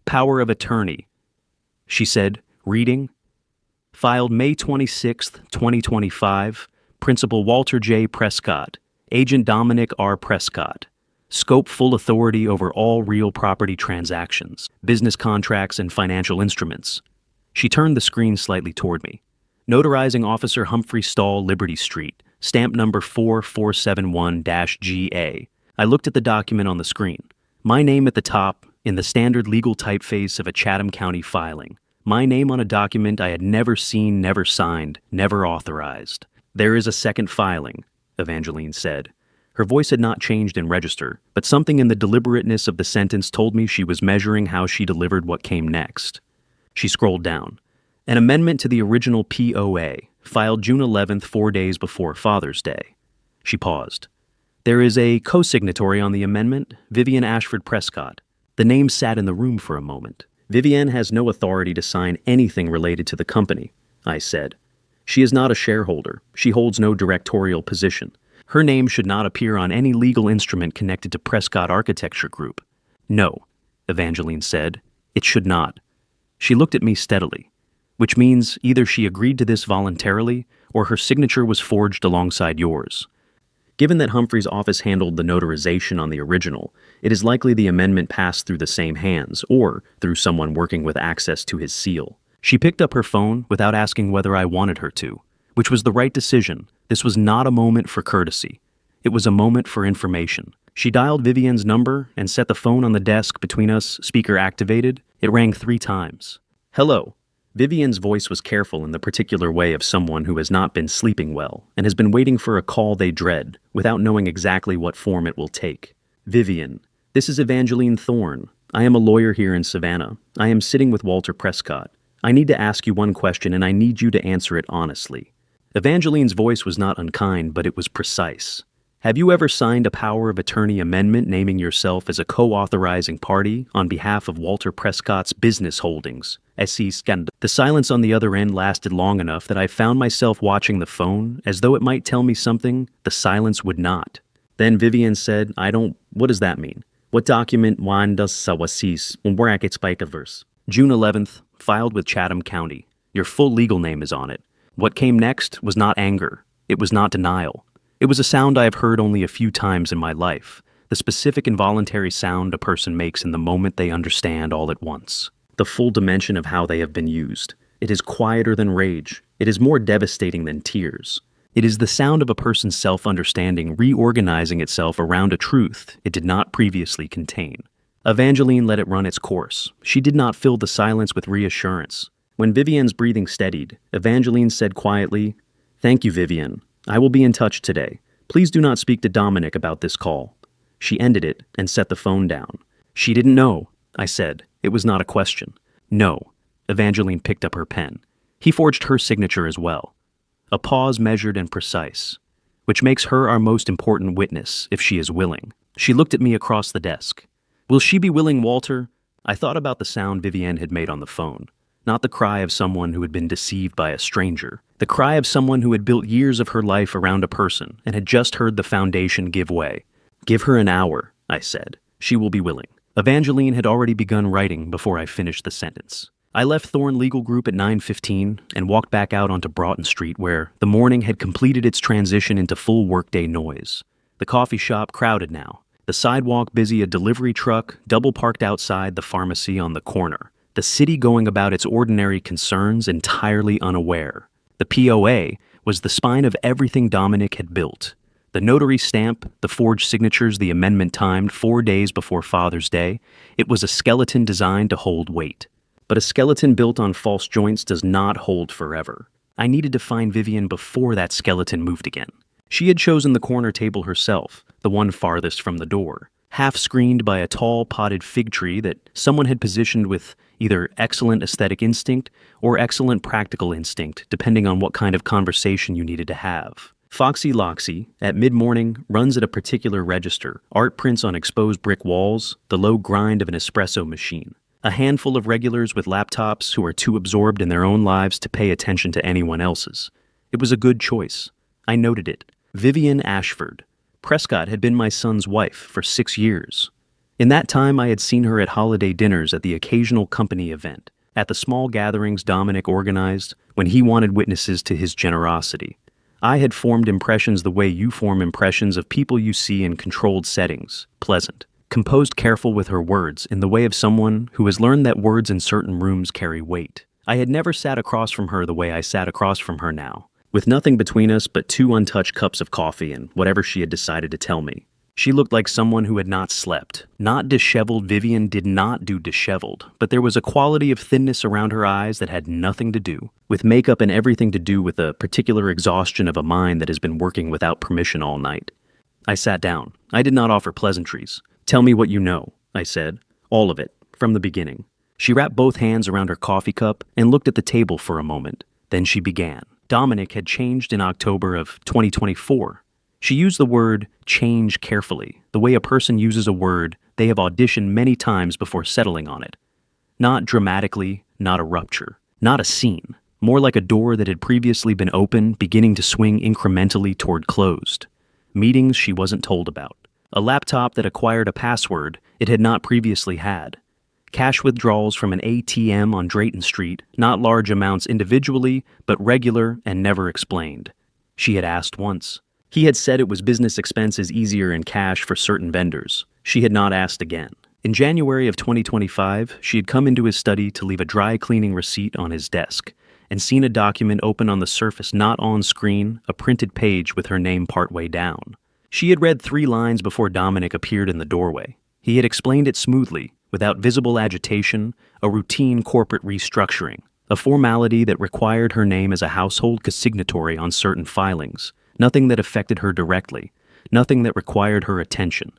Speaker 1: Power of attorney, she said, reading. Filed May 26, 2025, Principal Walter J. Prescott, Agent Dominic R. Prescott. Scope full authority over all real property transactions, business contracts, and financial instruments. She turned the screen slightly toward me. Notarizing Officer Humphrey Stahl, Liberty Street, stamp number 4471-GA. I looked at the document on the screen. My name at the top, in the standard legal typeface of a Chatham County filing. My name on a document I had never seen, never signed, never authorized. "There is a second filing," Evangeline said. Her voice had not changed in register, but something in the deliberateness of the sentence told me she was measuring how she delivered what came next. She scrolled down. An amendment to the original POA, filed June 11th, 4 days before Father's Day. She paused. "There is a co-signatory on the amendment, Vivian Ashford Prescott." The name sat in the room for a moment. "Vivian has no authority to sign anything related to the company," I said. "She is not a shareholder. She holds no directorial position. Her name should not appear on any legal instrument connected to Prescott Architecture Group." "No," Evangeline said. "It should not." She looked at me steadily, which means either she agreed to this voluntarily or her signature was forged alongside yours. Given that Humphrey's office handled the notarization on the original, it is likely the amendment passed through the same hands, or through someone working with access to his seal. She picked up her phone without asking whether I wanted her to, which was the right decision. This was not a moment for courtesy. It was a moment for information. She dialed Vivian's number and set the phone on the desk between us, speaker activated. It rang 3 times. "Hello." Vivian's voice was careful in the particular way of someone who has not been sleeping well and has been waiting for a call they dread without knowing exactly what form it will take. "Vivian, this is Evangeline Thorne. I am a lawyer here in Savannah. I am sitting with Walter Prescott. I need to ask you one question and I need you to answer it honestly." Evangeline's voice was not unkind, but it was precise. "Have you ever signed a power of attorney amendment naming yourself as a co-authorizing party on behalf of Walter Prescott's business holdings, SC Scand?" The silence on the other end lasted long enough that I found myself watching the phone as though it might tell me something the silence would not. Then Vivian said, what does that mean? What document wandas sawasis brackets verse? June 11th, filed with Chatham County. Your full legal name is on it. What came next was not anger. It was not denial. It was a sound I have heard only a few times in my life, the specific involuntary sound a person makes in the moment they understand all at once, the full dimension of how they have been used. It is quieter than rage. It is more devastating than tears. It is the sound of a person's self-understanding reorganizing itself around a truth it did not previously contain. Evangeline let it run its course. She did not fill the silence with reassurance. When Vivienne's breathing steadied, Evangeline said quietly, "Thank you, Vivienne. I will be in touch today. Please do not speak to Dominic about this call." She ended it and set the phone down. "She didn't know," I said. It was not a question. "No." Evangeline picked up her pen. "He forged her signature as well." A pause measured and precise, which makes her our most important witness if she is willing. She looked at me across the desk. "Will she be willing, Walter?" I thought about the sound Vivienne had made on the phone. Not the cry of someone who had been deceived by a stranger. The cry of someone who had built years of her life around a person and had just heard the foundation give way. "Give her an hour," I said. "She will be willing." Evangeline had already begun writing before I finished the sentence. I left Thorne Legal Group at 9:15 and walked back out onto Broughton Street where the morning had completed its transition into full workday noise. The coffee shop crowded now. The sidewalk busy, a delivery truck double parked outside the pharmacy on the corner. The city going about its ordinary concerns entirely unaware. The POA was the spine of everything Dominic had built. The notary stamp, the forged signatures, the amendment timed 4 days before Father's Day. It was a skeleton designed to hold weight. But a skeleton built on false joints does not hold forever. I needed to find Vivienne before that skeleton moved again. She had chosen the corner table herself, the one farthest from the door, half screened by a tall potted fig tree that someone had positioned with either excellent aesthetic instinct or excellent practical instinct, depending on what kind of conversation you needed to have. Foxy Loxy, at mid-morning, runs at a particular register, art prints on exposed brick walls, the low grind of an espresso machine. A handful of regulars with laptops who are too absorbed in their own lives to pay attention to anyone else's. It was a good choice. I noted it. Vivienne Ashford. Prescott had been my son's wife for 6 years. In that time, I had seen her at holiday dinners, at the occasional company event, at the small gatherings Dominic organized when he wanted witnesses to his generosity. I had formed impressions the way you form impressions of people you see in controlled settings, pleasant, composed, careful with her words, in the way of someone who has learned that words in certain rooms carry weight. I had never sat across from her the way I sat across from her now, with nothing between us but 2 untouched cups of coffee and whatever she had decided to tell me. She looked like someone who had not slept. Not disheveled. Vivienne did not do disheveled, but there was a quality of thinness around her eyes that had nothing to do with makeup and everything to do with a particular exhaustion of a mind that has been working without permission all night. I sat down. I did not offer pleasantries. "Tell me what you know," I said. "All of it, from the beginning." She wrapped both hands around her coffee cup and looked at the table for a moment. Then she began. Dominic had changed in October of 2024. She used the word change carefully, the way a person uses a word they have auditioned many times before settling on it. Not dramatically, not a rupture, not a scene, more like a door that had previously been open, beginning to swing incrementally toward closed. Meetings she wasn't told about. A laptop that acquired a password it had not previously had. Cash withdrawals from an ATM on Drayton Street, not large amounts individually, but regular and never explained. She had asked once. He had said it was business expenses easier in cash for certain vendors. She had not asked again. In January of 2025, she had come into his study to leave a dry cleaning receipt on his desk and seen a document open on the surface, not on screen, a printed page with her name partway down. She had read 3 lines before Dominic appeared in the doorway. He had explained it smoothly, without visible agitation, a routine corporate restructuring, a formality that required her name as a household consignatory on certain filings. Nothing that affected her directly, nothing that required her attention.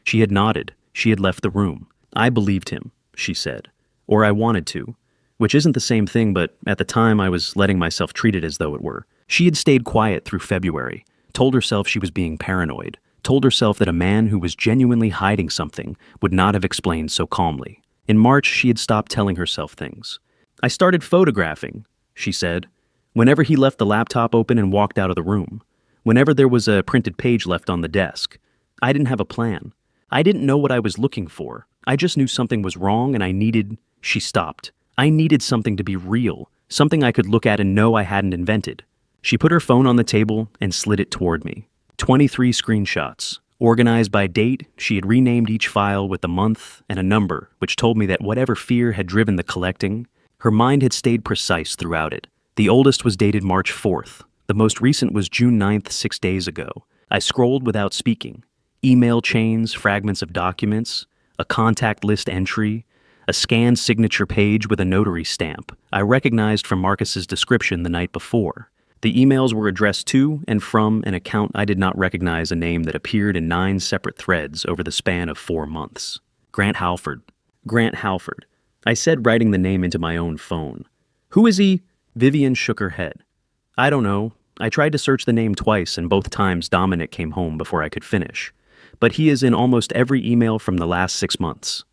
Speaker 1: She had nodded. She had left the room. "I believed him," she said. "Or I wanted to," which isn't the same thing, but at the time I was letting myself treat it as though it were. She had stayed quiet through February, told herself she was being paranoid, told herself that a man who was genuinely hiding something would not have explained so calmly. In March, she had stopped telling herself things. "I started photographing," she said, "whenever he left the laptop open and walked out of the room. Whenever there was a printed page left on the desk. I didn't have a plan. I didn't know what I was looking for. I just knew something was wrong and I needed..." She stopped. "I needed something to be real, something I could look at and know I hadn't invented." She put her phone on the table and slid it toward me. 23 screenshots. Organized by date, she had renamed each file with a month and a number, which told me that whatever fear had driven the collecting, her mind had stayed precise throughout it. The oldest was dated March 4th. The most recent was June 9th, 6 days ago. I scrolled without speaking. Email chains, fragments of documents, a contact list entry, a scanned signature page with a notary stamp I recognized from Marcus's description the night before. The emails were addressed to and from an account I did not recognize, a name that appeared in 9 separate threads over the span of 4 months. Grant Halford. Grant Halford. I said, writing the name into my own phone. Who is he? Vivian shook her head. I don't know. I tried to search the name twice, and both times Dominic came home before I could finish. But he is in almost every email from the last 6 months.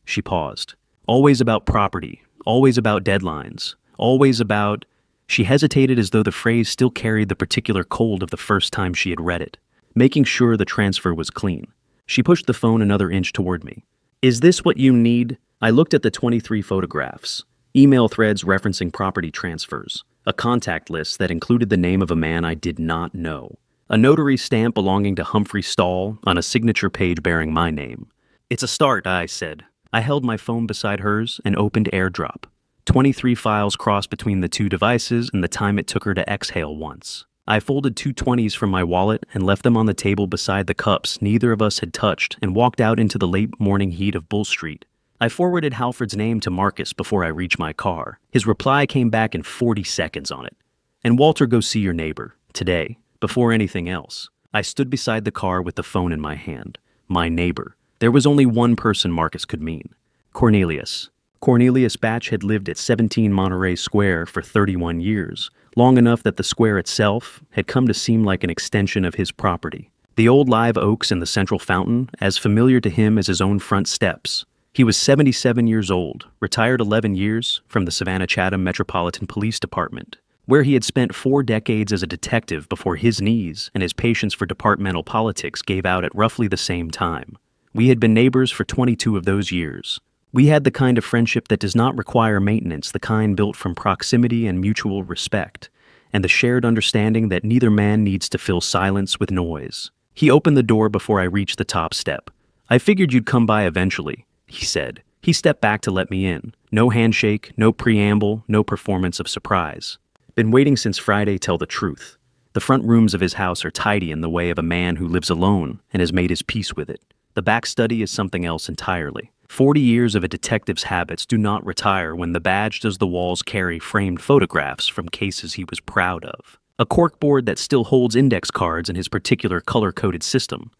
Speaker 1: She paused. Always about property. Always about deadlines. Always about... She hesitated as though the phrase still carried the particular cold of the first time she had read it, making sure the transfer was clean. She pushed the phone another inch toward me. Is this what you need? I looked at the 23 photographs, email threads referencing property transfers, a contact list that included the name of a man I did not know, a notary stamp belonging to Humphrey Stahl on a signature page bearing my name. It's a start, I said. I held my phone beside hers and opened AirDrop. 23 files crossed between the 2 devices in the time it took her to exhale once. I folded 2 20s from my wallet and left them on the table beside the cups neither of us had touched and walked out into the late morning heat of Bull Street. I forwarded Halford's name to Marcus before I reached my car. His reply came back in 40 seconds on it. And Walter, go see your neighbor. Today. Before anything else. I stood beside the car with the phone in my hand. My neighbor. There was only one person Marcus could mean. Cornelius. Cornelius Batch had lived at 17 Monterey Square for 31 years, long enough that the square itself had come to seem like an extension of his property. The old live oaks and the central fountain, as familiar to him as his own front steps. He was 77 years old, retired 11 years from the Savannah-Chatham Metropolitan Police Department, where he had spent 4 decades as a detective before his knees and his patience for departmental politics gave out at roughly the same time. We had been neighbors for 22 of those years. We had the kind of friendship that does not require maintenance, the kind built from proximity and mutual respect, and the shared understanding that neither man needs to fill silence with noise. He opened the door before I reached the top step. I figured you'd come by eventually, he said. He stepped back to let me in. No handshake, no preamble, no performance of surprise. Been waiting since Friday, tell the truth. The front rooms of his house are tidy in the way of a man who lives alone and has made his peace with it. The back study is something else entirely. 40 years of a detective's habits do not retire when the badge does the walls carry framed photographs from cases he was proud of. A corkboard that still holds index cards in his particular color-coded system.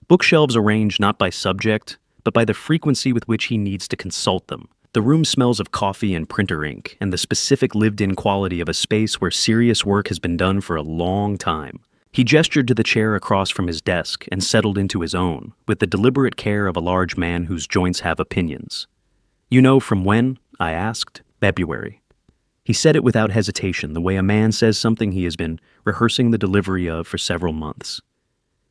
Speaker 1: Bookshelves arranged not by subject, but by the frequency with which he needs to consult them. The room smells of coffee and printer ink, and the specific lived-in quality of a space where serious work has been done for a long time. He gestured to the chair across from his desk and settled into his own, with the deliberate care of a large man whose joints have opinions. You know from when? I asked. February. He said it without hesitation, the way a man says something he has been rehearsing the delivery of for several months.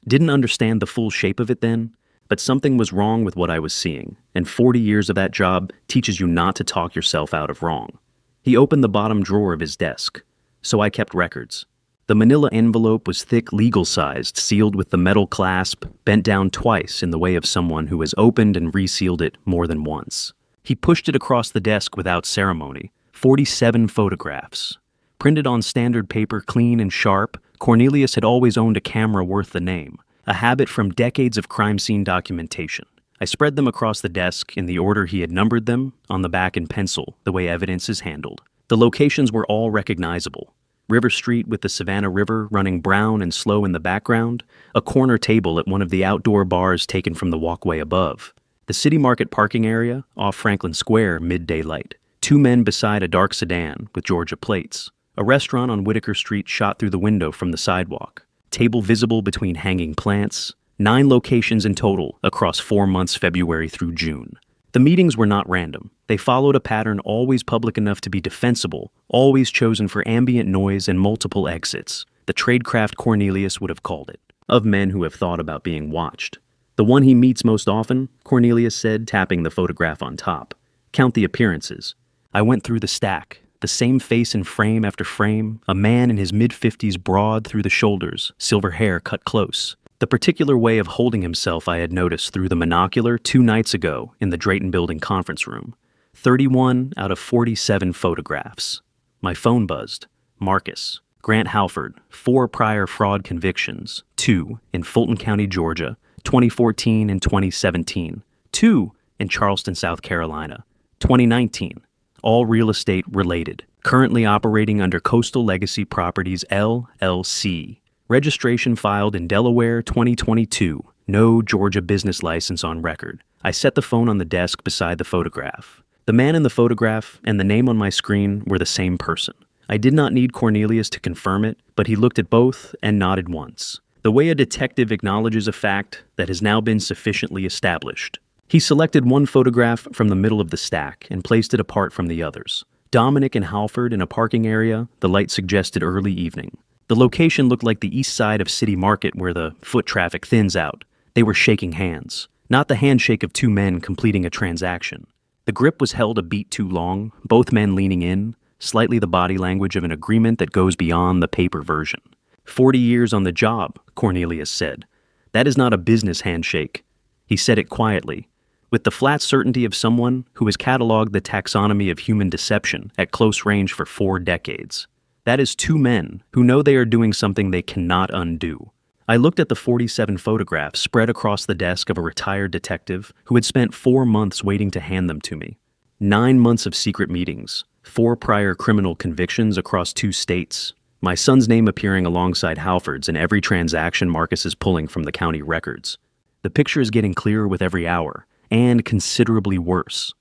Speaker 1: Didn't understand the full shape of it then, but something was wrong with what I was seeing, and 40 years of that job teaches you not to talk yourself out of wrong. He opened the bottom drawer of his desk, so I kept records. The manila envelope was thick, legal-sized, sealed with the metal clasp, bent down twice in the way of someone who has opened and resealed it more than once. He pushed it across the desk without ceremony. 47 photographs. Printed on standard paper, clean and sharp, Cornelius had always owned a camera worth the name, a habit from decades of crime scene documentation. I spread them across the desk in the order he had numbered them, on the back in pencil, the way evidence is handled. The locations were all recognizable. River Street with the Savannah River running brown and slow in the background, a corner table at one of the outdoor bars taken from the walkway above, the City Market parking area off Franklin Square midday light, 2 men beside a dark sedan with Georgia plates, a restaurant on Whitaker Street shot through the window from the sidewalk, table visible between hanging plants, 9 locations in total across 4 months February through June. The meetings were not random. They followed a pattern always public enough to be defensible, always chosen for ambient noise and multiple exits, the tradecraft Cornelius would have called it, of men who have thought about being watched. The one he meets most often, Cornelius said, tapping the photograph on top. Count the appearances. I went through the stack, the same face in frame after frame, a man in his mid-50s, broad through the shoulders, silver hair cut close. The particular way of holding himself I had noticed through the monocular 2 nights ago in the Drayton Building conference room. 31 out of 47 photographs. My phone buzzed. Marcus. Grant Halford. 4 prior fraud convictions. 2 in Fulton County, Georgia, 2014 and 2017. 2 in Charleston, South Carolina. 2019. All real estate related. Currently operating under Coastal Legacy Properties LLC. Registration filed in Delaware 2022. No Georgia business license on record. I set the phone on the desk beside the photograph. The man in the photograph and the name on my screen were the same person. I did not need Cornelius to confirm it, but he looked at both and nodded once. The way a detective acknowledges a fact that has now been sufficiently established. He selected one photograph from the middle of the stack and placed it apart from the others. Dominic and Halford in a parking area, the light suggested early evening. The location looked like the east side of City Market where the foot traffic thins out. They were shaking hands, not the handshake of two men completing a transaction. The grip was held a beat too long, both men leaning in, slightly the body language of an agreement that goes beyond the paper version. 40 years on the job, Cornelius said. That is not a business handshake. He said it quietly, with the flat certainty of someone who has cataloged the taxonomy of human deception at close range for 4 decades. That is two men who know they are doing something they cannot undo. I looked at the 47 photographs spread across the desk of a retired detective who had spent 4 months waiting to hand them to me. 9 months of secret meetings, 4 prior criminal convictions across 2 states, my son's name appearing alongside Halford's in every transaction Marcus is pulling from the county records. The picture is getting clearer with every hour, and considerably worse.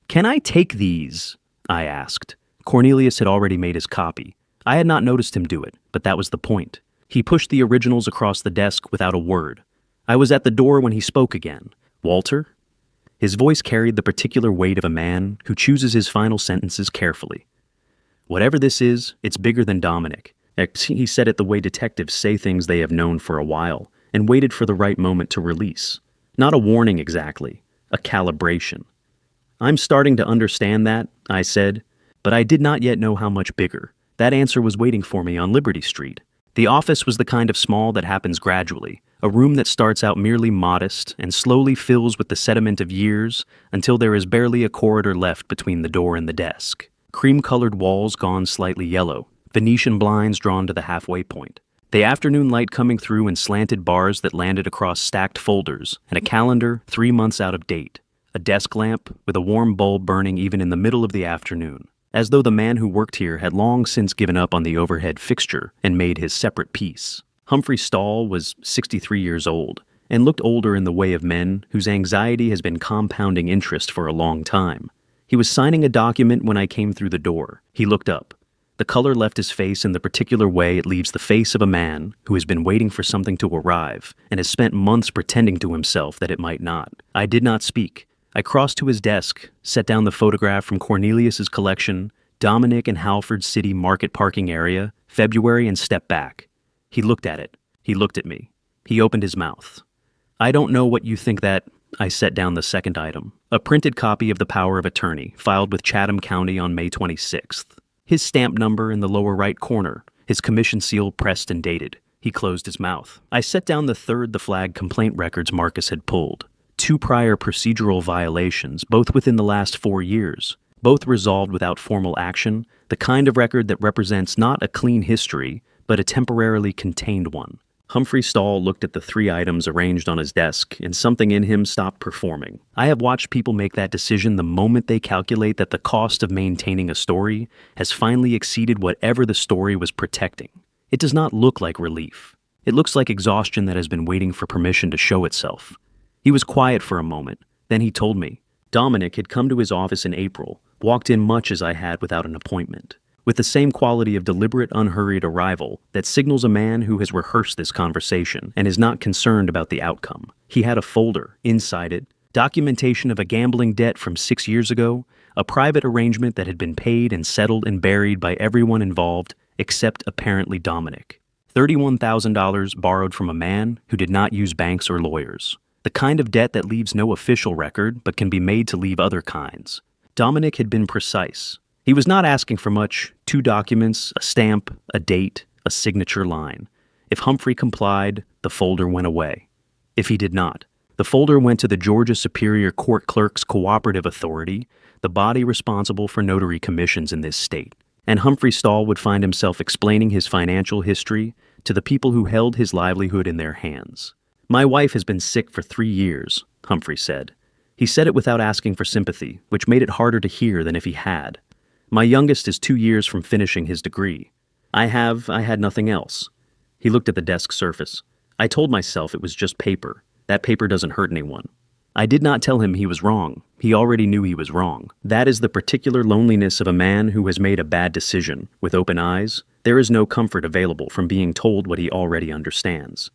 Speaker 1: "Can I take these?" I asked. Cornelius had already made his copy. I had not noticed him do it, but that was the point. He pushed the originals across the desk without a word. I was at the door when he spoke again. "Walter?" His voice carried the particular weight of a man who chooses his final sentences carefully. "Whatever this is, it's bigger than Dominic." He said it the way detectives say things they have known for a while, and waited for the right moment to release. Not a warning exactly, a calibration. "I'm starting to understand that," I said, but I did not yet know how much bigger. That answer was waiting for me on Liberty Street. The office was the kind of small that happens gradually, a room that starts out merely modest and slowly fills with the sediment of years until there is barely a corridor left between the door and the desk. Cream-colored walls gone slightly yellow, Venetian blinds drawn to the halfway point. The afternoon light coming through in slanted bars that landed across stacked folders, and a calendar 3 months out of date. A desk lamp with a warm bulb burning even in the middle of the afternoon, as though the man who worked here had long since given up on the overhead fixture and made his separate piece. Humphrey Stahl was 63 years old, and looked older in the way of men whose anxiety has been compounding interest for a long time. He was signing a document when I came through the door. He looked up. The color left his face in the particular way it leaves the face of a man who has been waiting for something to arrive and has spent months pretending to himself that it might not. I did not speak. I crossed to his desk, set down the photograph from Cornelius's collection, Dominic and Halford City Market parking area, February, and stepped back. He looked at it. He looked at me. He opened his mouth. "I don't know what you think that—" I set down the second item, a printed copy of the power of attorney, filed with Chatham County on May 26th. His stamp number in the lower right corner, his commission seal pressed and dated. He closed his mouth. I set down the third the flag complaint records Marcus had pulled. 2 prior procedural violations, both within the last 4 years, both resolved without formal action, the kind of record that represents not a clean history, but a temporarily contained one. Humphrey Stahl looked at the 3 items arranged on his desk, and something in him stopped performing. I have watched people make that decision the moment they calculate that the cost of maintaining a story has finally exceeded whatever the story was protecting. It does not look like relief. It looks like exhaustion that has been waiting for permission to show itself. He was quiet for a moment. Then he told me. Dominic had come to his office in April, walked in much as I had without an appointment, with the same quality of deliberate, unhurried arrival that signals a man who has rehearsed this conversation and is not concerned about the outcome. He had a folder, inside it, documentation of a gambling debt from 6 years ago, a private arrangement that had been paid and settled and buried by everyone involved except apparently Dominic. $31,000 borrowed from a man who did not use banks or lawyers. The kind of debt that leaves no official record but can be made to leave other kinds. Dominic had been precise. He was not asking for much: 2 documents, a stamp, a date, a signature line. If Humphrey complied, the folder went away. If he did not, the folder went to the Georgia Superior Court Clerks Cooperative Authority, the body responsible for notary commissions in this state. And Humphrey Stahl would find himself explaining his financial history to the people who held his livelihood in their hands. "My wife has been sick for 3 years," Humphrey said. He said it without asking for sympathy, which made it harder to hear than if he had. My youngest is 2 years from finishing his degree. I had nothing else. He looked at the desk surface. I told myself it was just paper. That paper doesn't hurt anyone. I did not tell him he was wrong. He already knew he was wrong. That is the particular loneliness of a man who has made a bad decision. With open eyes, there is no comfort available from being told what he already understands.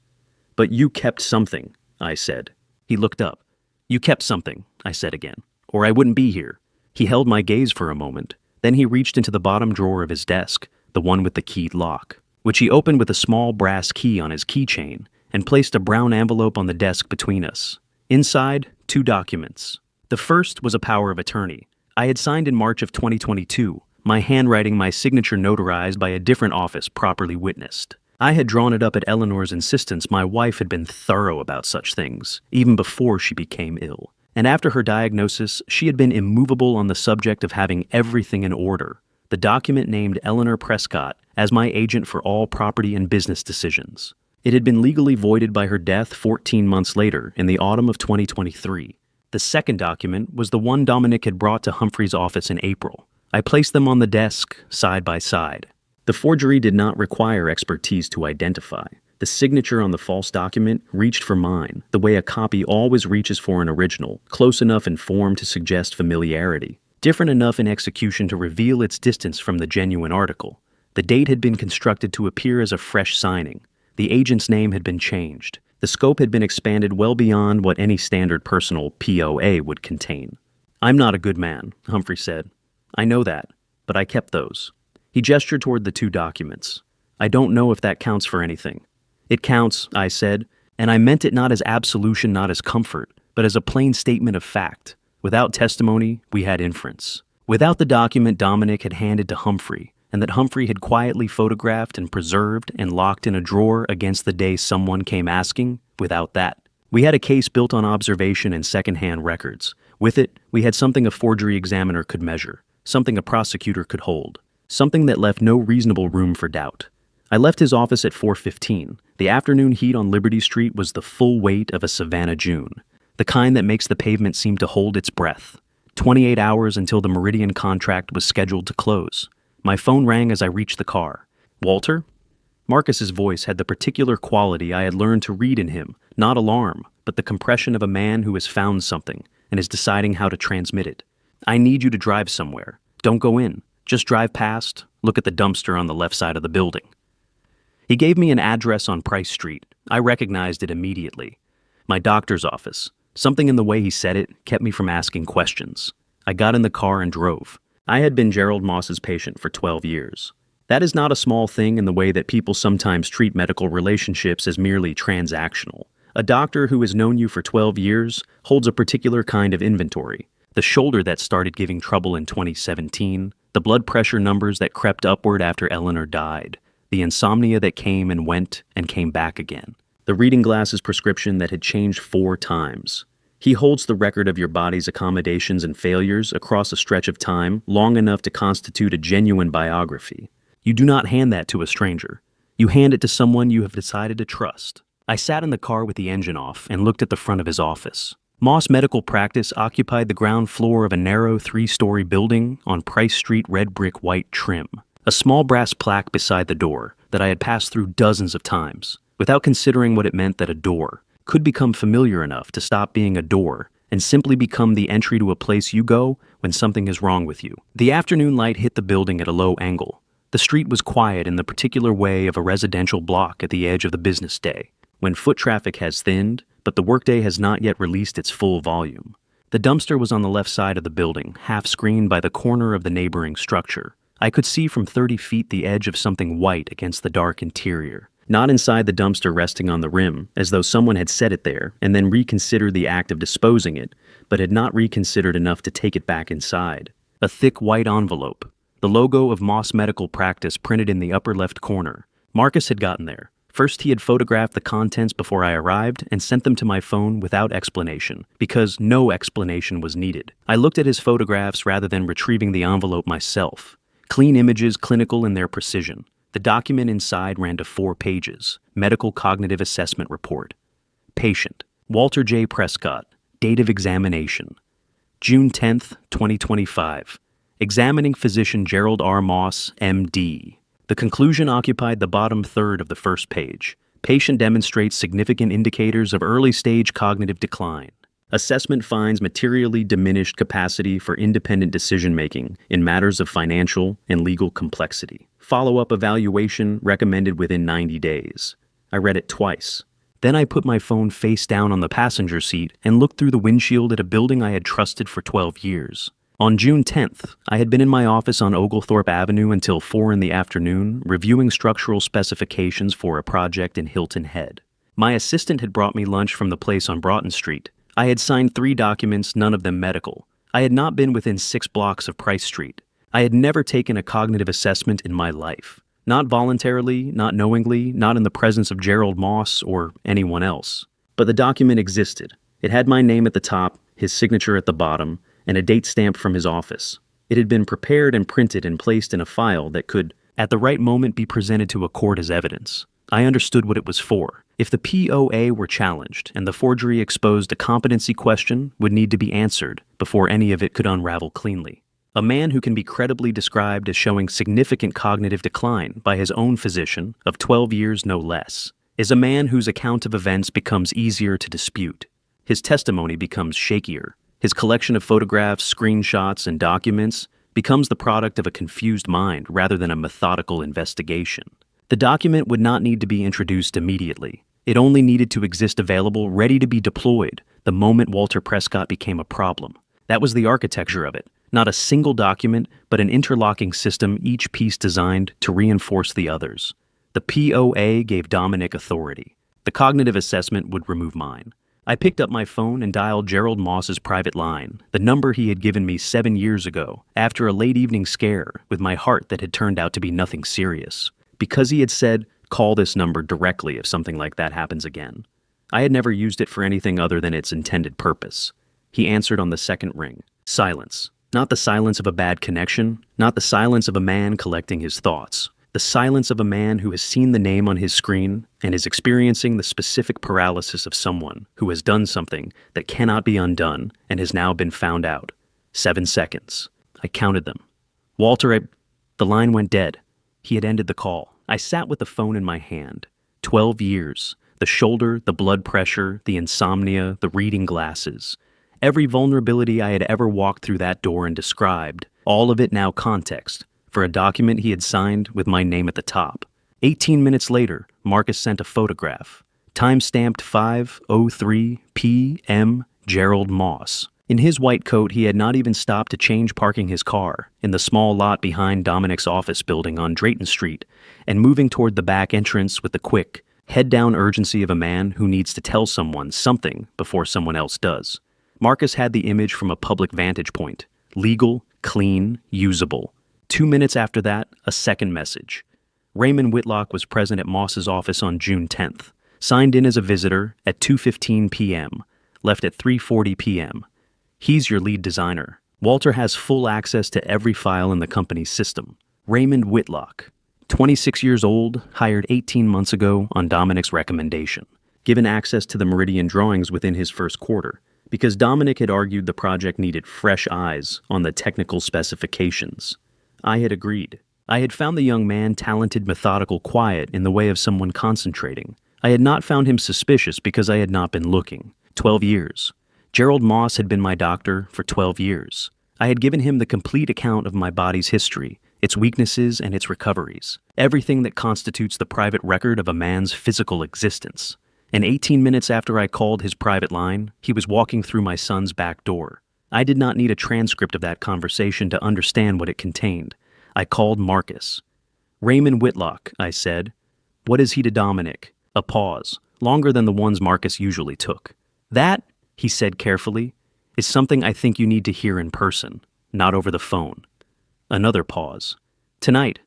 Speaker 1: But you kept something, I said. He looked up. You kept something, I said again, or I wouldn't be here. He held my gaze for a moment. Then he reached into the bottom drawer of his desk, the one with the keyed lock, which he opened with a small brass key on his keychain, and placed a brown envelope on the desk between us. Inside, 2 documents. The first was a power of attorney. I had signed in March of 2022, my handwriting, my signature notarized by a different office properly witnessed. I had drawn it up at Eleanor's insistence. My wife had been thorough about such things, even before she became ill. And after her diagnosis, she had been immovable on the subject of having everything in order. The document named Eleanor Prescott as my agent for all property and business decisions. It had been legally voided by her death 14 months later, in the autumn of 2023. The second document was the one Dominic had brought to Humphrey's office in April. I placed them on the desk, side by side. The forgery did not require expertise to identify. The signature on the false document reached for mine, the way a copy always reaches for an original, close enough in form to suggest familiarity, different enough in execution to reveal its distance from the genuine article. The date had been constructed to appear as a fresh signing. The agent's name had been changed. The scope had been expanded well beyond what any standard personal POA would contain. I'm not a good man, Humphrey said. I know that, but I kept those. He gestured toward the 2 documents. I don't know if that counts for anything. It counts, I said, and I meant it not as absolution, not as comfort, but as a plain statement of fact. Without testimony, we had inference. Without the document Dominic had handed to Humphrey, and that Humphrey had quietly photographed and preserved and locked in a drawer against the day someone came asking, without that, we had a case built on observation and second-hand records. With it, we had something a forgery examiner could measure, something a prosecutor could hold. Something that left no reasonable room for doubt. I left his office at 4:15. The afternoon heat on Liberty Street was the full weight of a Savannah June, the kind that makes the pavement seem to hold its breath. 28 hours until the Meridian contract was scheduled to close. My phone rang as I reached the car. Walter? Marcus's voice had the particular quality I had learned to read in him, not alarm, but the compression of a man who has found something and is deciding how to transmit it. I need you to drive somewhere. Don't go in. Just drive past, look at the dumpster on the left side of the building. He gave me an address on Price Street. I recognized it immediately. My doctor's office. Something in the way he said it kept me from asking questions. I got in the car and drove. I had been Gerald Moss's patient for 12 years. That is not a small thing in the way that people sometimes treat medical relationships as merely transactional. A doctor who has known you for 12 years holds a particular kind of inventory. The shoulder that started giving trouble in 2017, the blood pressure numbers that crept upward after Eleanor died, the insomnia that came and went and came back again, the reading glasses prescription that had changed 4 times. He holds the record of your body's accommodations and failures across a stretch of time long enough to constitute a genuine biography. You do not hand that to a stranger. You hand it to someone you have decided to trust. I sat in the car with the engine off and looked at the front of his office. Moss Medical Practice occupied the ground floor of a narrow 3-story building on Price Street, red brick white trim. A small brass plaque beside the door that I had passed through dozens of times, without considering what it meant that a door could become familiar enough to stop being a door and simply become the entry to a place you go when something is wrong with you. The afternoon light hit the building at a low angle. The street was quiet in the particular way of a residential block at the edge of the business day, when foot traffic has thinned, but the workday has not yet released its full volume. The dumpster was on the left side of the building, half screened by the corner of the neighboring structure. I could see from 30 feet the edge of something white against the dark interior. Not inside the dumpster resting on the rim, as though someone had set it there and then reconsidered the act of disposing it, but had not reconsidered enough to take it back inside. A thick white envelope. The logo of Moss Medical Practice printed in the upper left corner. Marcus had gotten there. First, he had photographed the contents before I arrived and sent them to my phone without explanation, because no explanation was needed. I looked at his photographs rather than retrieving the envelope myself. Clean images, clinical in their precision. The document inside ran to 4 pages. Medical Cognitive Assessment Report. Patient: Walter J. Prescott, Date of examination: June 10th, 2025. Examining physician Gerald R. Moss, M.D. The conclusion occupied the bottom third of the first page. Patient demonstrates significant indicators of early-stage cognitive decline. Assessment finds materially diminished capacity for independent decision-making in matters of financial and legal complexity. Follow-up evaluation recommended within 90 days. I read it twice. Then I put my phone face down on the passenger seat and looked through the windshield at a building I had trusted for 12 years. On June 10th, I had been in my office on Oglethorpe Avenue until 4 in the afternoon, reviewing structural specifications for a project in Hilton Head. My assistant had brought me lunch from the place on Broughton Street. I had signed 3 documents, none of them medical. I had not been within 6 blocks of Price Street. I had never taken a cognitive assessment in my life. Not voluntarily, not knowingly, not in the presence of Gerald Moss or anyone else. But the document existed. It had my name at the top, his signature at the bottom, and a date stamp from his office. It had been prepared and printed and placed in a file that could, at the right moment, be presented to a court as evidence. I understood what it was for. If the POA were challenged and the forgery exposed, a competency question would need to be answered before any of it could unravel cleanly. A man who can be credibly described as showing significant cognitive decline by his own physician, of 12 years no less, is a man whose account of events becomes easier to dispute. His testimony becomes shakier. His collection of photographs, screenshots, and documents becomes the product of a confused mind rather than a methodical investigation. The document would not need to be introduced immediately. It only needed to exist available, ready to be deployed, the moment Walter Prescott became a problem. That was the architecture of it. Not a single document, but an interlocking system, each piece designed to reinforce the others. The POA gave Dominic authority. The cognitive assessment would remove mine. I picked up my phone and dialed Gerald Moss's private line, the number he had given me 7 years ago, after a late evening scare with my heart that had turned out to be nothing serious. Because he had said, "Call this number directly if something like that happens again." I had never used it for anything other than its intended purpose. He answered on the second ring. Silence. Not the silence of a bad connection, not the silence of a man collecting his thoughts. The silence of a man who has seen the name on his screen and is experiencing the specific paralysis of someone who has done something that cannot be undone and has now been found out. 7 seconds. I counted them. Walter, The line went dead. He had ended the call. I sat with the phone in my hand. 12 years. The shoulder, the blood pressure, the insomnia, the reading glasses. Every vulnerability I had ever walked through that door and described, all of it now context, for a document he had signed with my name at the top. 18 minutes later, Marcus sent a photograph. Time-stamped 5:03 p.m. Gerald Moss. In his white coat, he had not even stopped to change, parking his car in the small lot behind Dominic's office building on Drayton Street and moving toward the back entrance with the quick, head-down urgency of a man who needs to tell someone something before someone else does. Marcus had the image from a public vantage point. Legal, clean, usable. 2 minutes after that, a second message. Raymond Whitlock was present at Moss's office on June 10th. Signed in as a visitor at 2:15 p.m. Left at 3:40 p.m. He's your lead designer. Walter has full access to every file in the company's system. Raymond Whitlock. 26 years old, hired 18 months ago on Dominic's recommendation. Given access to the Meridian drawings within his first quarter, because Dominic had argued the project needed fresh eyes on the technical specifications. I had agreed. I had found the young man talented, methodical, quiet in the way of someone concentrating. I had not found him suspicious because I had not been looking. 12 years. Gerald Moss had been my doctor for 12 years. I had given him the complete account of my body's history, its weaknesses and its recoveries, everything that constitutes the private record of a man's physical existence. And 18 minutes after I called his private line, he was walking through my son's back door. I did not need a transcript of that conversation to understand what it contained. I called Marcus. "Raymond Whitlock," I said. "What is he to Dominic?" A pause, longer than the ones Marcus usually took. "That," he said carefully, "is something I think you need to hear in person, not over the phone." Another pause. "Tonight,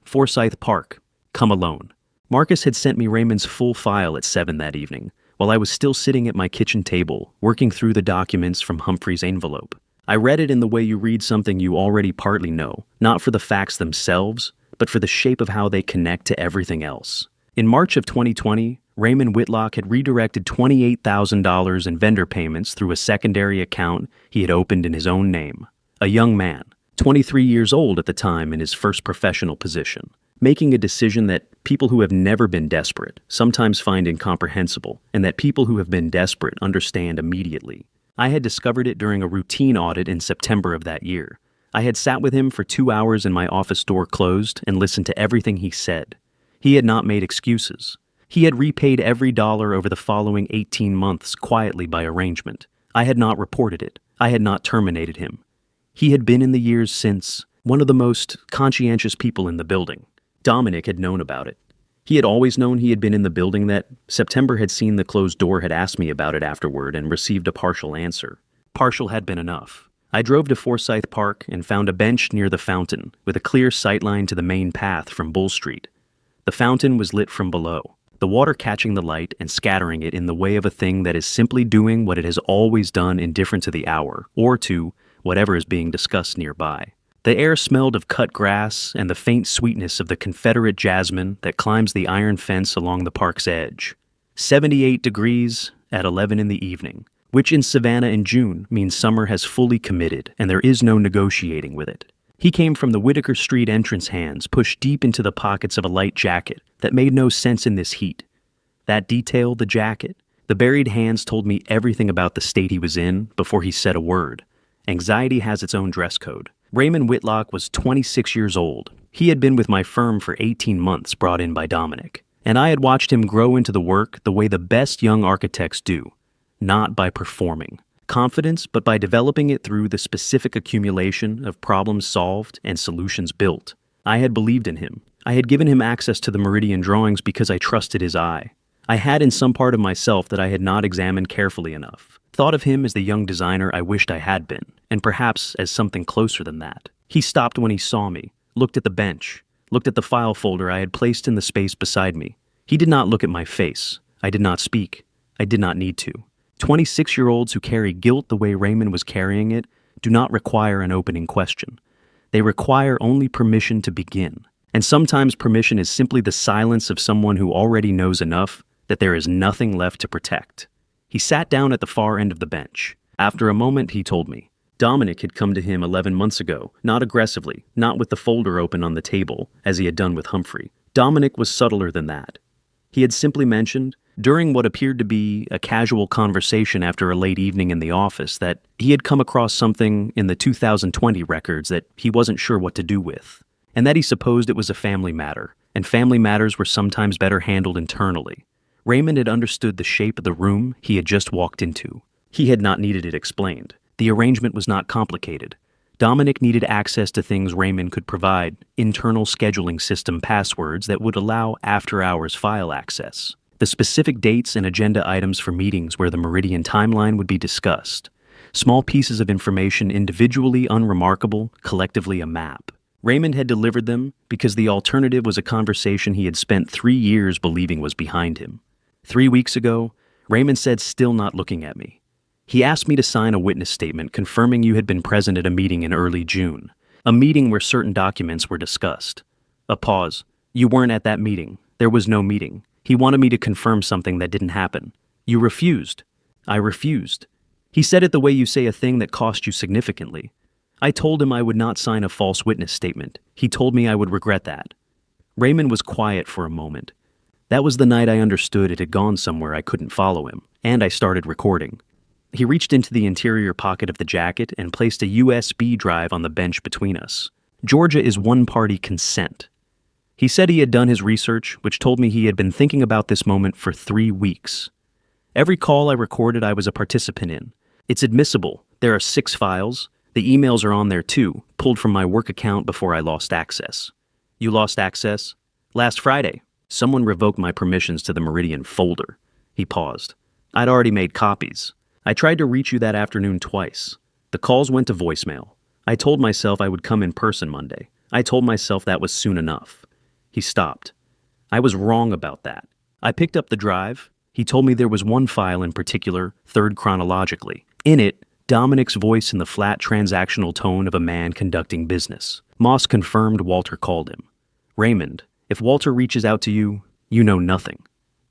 Speaker 1: Forsyth Park. Come alone." Marcus had sent me Raymond's full file at 7 that evening, while I was still sitting at my kitchen table, working through the documents from Humphrey's envelope. I read it in the way you read something you already partly know, not for the facts themselves, but for the shape of how they connect to everything else. In March of 2020, Raymond Whitlock had redirected $28,000 in vendor payments through a secondary account he had opened in his own name. A young man, 23 years old at the time in his first professional position, making a decision that people who have never been desperate sometimes find incomprehensible, and that people who have been desperate understand immediately. I had discovered it during a routine audit in September of that year. I had sat with him for 2 hours in my office door closed and listened to everything he said. He had not made excuses. He had repaid every dollar over the following 18 months quietly by arrangement. I had not reported it. I had not terminated him. He had been in the years since one of the most conscientious people in the building. Dominic had known about it. He had always known he had been in the building. That September had seen the closed door, had asked me about it afterward and received a partial answer. Partial had been enough. I drove to Forsyth Park and found a bench near the fountain with a clear sightline to the main path from Bull Street. The fountain was lit from below, the water catching the light and scattering it in the way of a thing that is simply doing what it has always done, indifferent to the hour or to whatever is being discussed nearby. The air smelled of cut grass and the faint sweetness of the Confederate jasmine that climbs the iron fence along the park's edge. 78 degrees at 11 in the evening, which in Savannah in June means summer has fully committed and there is no negotiating with it. He came from the Whitaker Street entrance, hands pushed deep into the pockets of a light jacket that made no sense in this heat. That detail, the jacket, the buried hands told me everything about the state he was in before he said a word. Anxiety has its own dress code. Raymond Whitlock was 26 years old. He had been with my firm for 18 months, brought in by Dominic, and I had watched him grow into the work the way the best young architects do, not by performing confidence, but by developing it through the specific accumulation of problems solved and solutions built. I had believed in him. I had given him access to the Meridian drawings because I trusted his eye. I had in some part of myself that I had not examined carefully enough. Thought of him as the young designer I wished I had been, and perhaps as something closer than that. He stopped when he saw me, looked at the bench, looked at the file folder I had placed in the space beside me. He did not look at my face. I did not speak. I did not need to. 26-year-olds who carry guilt the way Raymond was carrying it do not require an opening question. They require only permission to begin. And sometimes permission is simply the silence of someone who already knows enough that there is nothing left to protect. He sat down at the far end of the bench. After a moment, he told me. Dominic had come to him 11 months ago, not aggressively, not with the folder open on the table, as he had done with Humphrey. Dominic was subtler than that. He had simply mentioned, during what appeared to be a casual conversation after a late evening in the office, that he had come across something in the 2020 records that he wasn't sure what to do with, and that he supposed it was a family matter, and family matters were sometimes better handled internally. Raymond had understood the shape of the room he had just walked into. He had not needed it explained. The arrangement was not complicated. Dominic needed access to things Raymond could provide, internal scheduling system passwords that would allow after-hours file access, the specific dates and agenda items for meetings where the Meridian timeline would be discussed, small pieces of information individually unremarkable, collectively a map. Raymond had delivered them because the alternative was a conversation he had spent 3 years believing was behind him. 3 weeks ago, Raymond said, still not looking at me. He asked me to sign a witness statement confirming you had been present at a meeting in early June, a meeting where certain documents were discussed. A pause. You weren't at that meeting. There was no meeting. He wanted me to confirm something that didn't happen. You refused. I refused. He said it the way you say a thing that cost you significantly. I told him I would not sign a false witness statement. He told me I would regret that. Raymond was quiet for a moment. That was the night I understood it had gone somewhere I couldn't follow him, and I started recording. He reached into the interior pocket of the jacket and placed a USB drive on the bench between us. Georgia is one-party consent. He said he had done his research, which told me he had been thinking about this moment for 3 weeks. Every call I recorded I was a participant in. It's admissible. There are 6 files. The emails are on there too, pulled from my work account before I lost access. You lost access? Last Friday. Someone revoked my permissions to the Meridian folder. He paused. I'd already made copies. I tried to reach you that afternoon twice. The calls went to voicemail. I told myself I would come in person Monday. I told myself that was soon enough. He stopped. I was wrong about that. I picked up the drive. He told me there was one file in particular, third chronologically. In it, Dominic's voice in the flat transactional tone of a man conducting business. Moss confirmed Walter called him. Raymond, if Walter reaches out to you, you know nothing.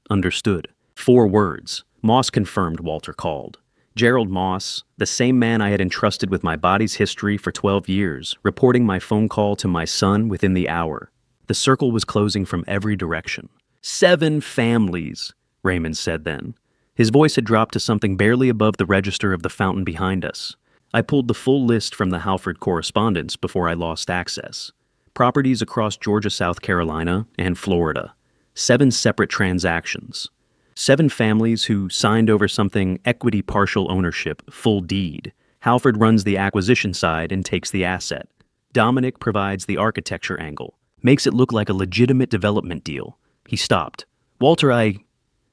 Speaker 1: understood. 4 words. Moss confirmed Walter called. Gerald Moss, the same man I had entrusted with my body's history for 12 years, reporting my phone call to my son within the hour. The circle was closing from every direction. 7 families, Raymond said then. His voice had dropped to something barely above the register of the fountain behind us. I pulled the full list from the Halford correspondence before I lost access. Properties across Georgia, South Carolina, and Florida. 7 separate transactions. 7 families who signed over something equity partial ownership, full deed. Halford runs the acquisition side and takes the asset. Dominic provides the architecture angle. Makes it look like a legitimate development deal. He stopped. Walter,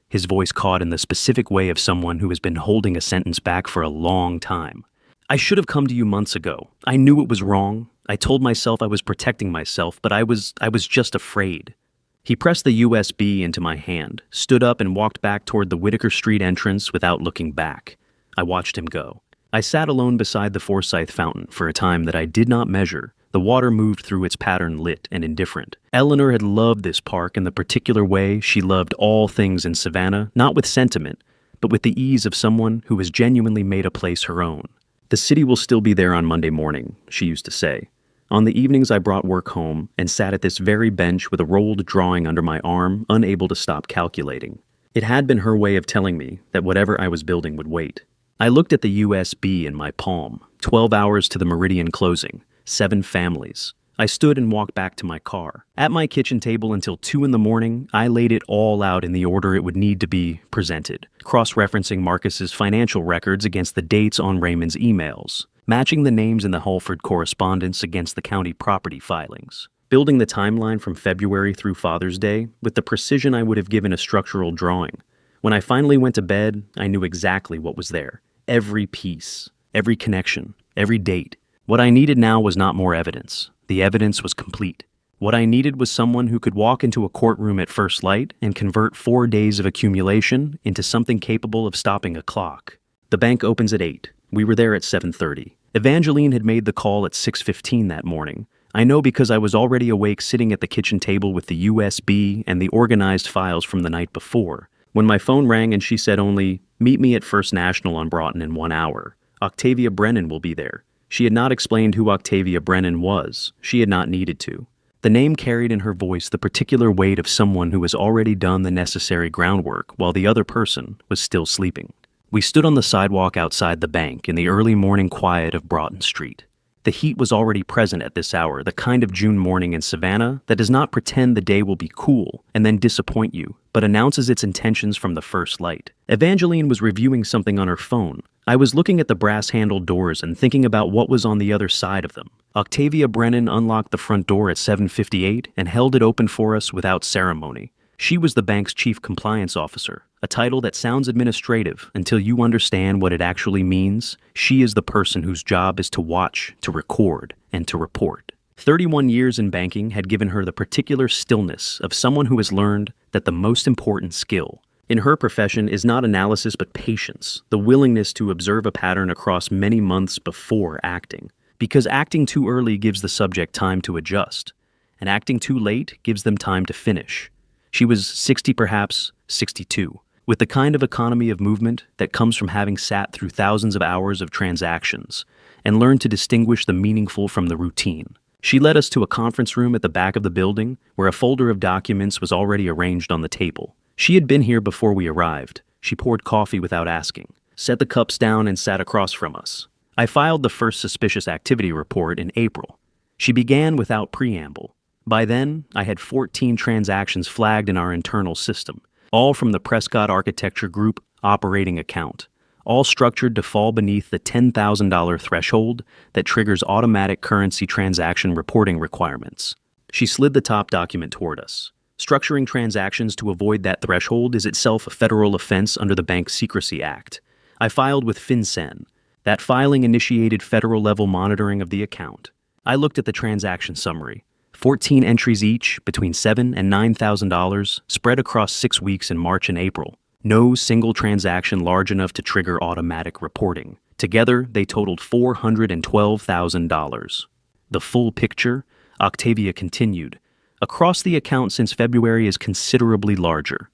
Speaker 1: His voice caught in the specific way of someone who has been holding a sentence back for a long time. I should have come to you months ago. I knew it was wrong. I told myself I was protecting myself, but I was just afraid. He pressed the USB into my hand, stood up and walked back toward the Whitaker Street entrance without looking back. I watched him go. I sat alone beside the Forsyth fountain for a time that I did not measure. The water moved through its pattern lit and indifferent. Eleanor had loved this park in the particular way she loved all things in Savannah, not with sentiment, but with the ease of someone who has genuinely made a place her own. The city will still be there on Monday morning, she used to say. On the evenings I brought work home and sat at this very bench with a rolled drawing under my arm, unable to stop calculating. It had been her way of telling me that whatever I was building would wait. I looked at the USB in my palm. 12 hours to the meridian closing. 7 families. I stood and walked back to my car. At my kitchen table until 2 a.m, I laid it all out in the order it would need to be presented, cross-referencing Marcus's financial records against the dates on Raymond's emails, matching the names in the Halford correspondence against the county property filings, building the timeline from February through Father's Day with the precision I would have given a structural drawing. When I finally went to bed, I knew exactly what was there. Every piece, every connection, every date. What I needed now was not more evidence. The evidence was complete. What I needed was someone who could walk into a courtroom at first light and convert 4 days of accumulation into something capable of stopping a clock. The bank opens at 8. We were there at 7:30. Evangeline had made the call at 6:15 that morning. I know because I was already awake sitting at the kitchen table with the USB and the organized files from the night before. When my phone rang and she said only, "Meet me at First National on Broughton in 1 hour. Octavia Brennan will be there." She had not explained who Octavia Brennan was. She had not needed to. The name carried in her voice the particular weight of someone who has already done the necessary groundwork while the other person was still sleeping. We stood on the sidewalk outside the bank in the early morning quiet of Broughton Street. The heat was already present at this hour, the kind of June morning in Savannah that does not pretend the day will be cool and then disappoint you, but announces its intentions from the first light. Evangeline was reviewing something on her phone. I was looking at the brass-handled doors and thinking about what was on the other side of them. Octavia Brennan unlocked the front door at 7:58 and held it open for us without ceremony. She was the bank's chief compliance officer, a title that sounds administrative until you understand what it actually means. She is the person whose job is to watch, to record, and to report. 31 years in banking had given her the particular stillness of someone who has learned that the most important skill in her profession is not analysis but patience, the willingness to observe a pattern across many months before acting. Because acting too early gives the subject time to adjust, and acting too late gives them time to finish. She was 60, perhaps 62, with the kind of economy of movement that comes from having sat through thousands of hours of transactions and learned to distinguish the meaningful from the routine. She led us to a conference room at the back of the building where a folder of documents was already arranged on the table. She had been here before we arrived. She poured coffee without asking, set the cups down and sat across from us. I filed the first suspicious activity report in April. She began without preamble. By then, I had 14 transactions flagged in our internal system, all from the Prescott Architecture Group operating account, all structured to fall beneath the $10,000 threshold that triggers automatic currency transaction reporting requirements. She slid the top document toward us. Structuring transactions to avoid that threshold is itself a federal offense under the Bank Secrecy Act. I filed with FinCEN. That filing initiated federal-level monitoring of the account. I looked at the transaction summary. 14 entries each, between $7,000 and $9,000, spread across 6 weeks in March and April. No single transaction large enough to trigger automatic reporting. Together, they totaled $412,000. The full picture, Octavia continued. Across the account since February is considerably larger.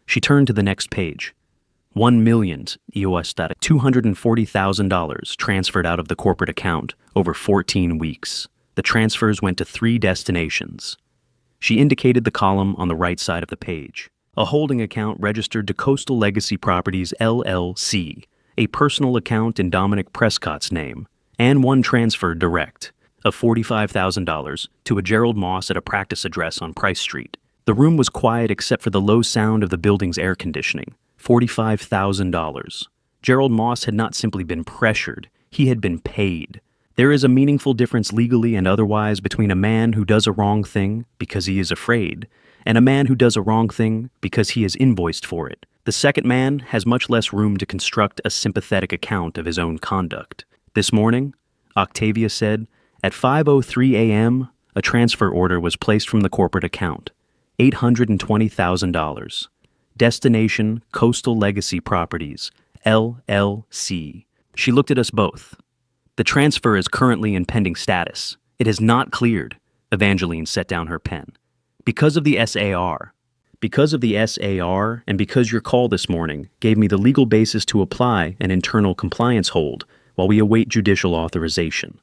Speaker 1: She turned to the next page. 1 million $240,000 transferred out of the corporate account over 14 weeks. The transfers went to 3 destinations. She indicated the column on the right side of the page. A holding account registered to Coastal Legacy Properties LLC, a personal account in Dominic Prescott's name, and one transfer direct of $45,000 to a Gerald Moss at a practice address on Price Street. The room was quiet except for the low sound of the building's air conditioning. $45,000. Gerald Moss had not simply been pressured, he had been paid. There is a meaningful difference legally and otherwise between a man who does a wrong thing because he is afraid and a man who does a wrong thing because he is invoiced for it. The second man has much less room to construct a sympathetic account of his own conduct. This morning, Octavia said, at 5:03 a.m., a transfer order was placed from the corporate account. $820,000. Destination Coastal Legacy Properties, LLC. She looked at us both. The transfer is currently in pending status. It has not cleared. Evangeline set down her pen. Because of the SAR. Because of the SAR and because your call this morning gave me the legal basis to apply an internal compliance hold while we await judicial authorization.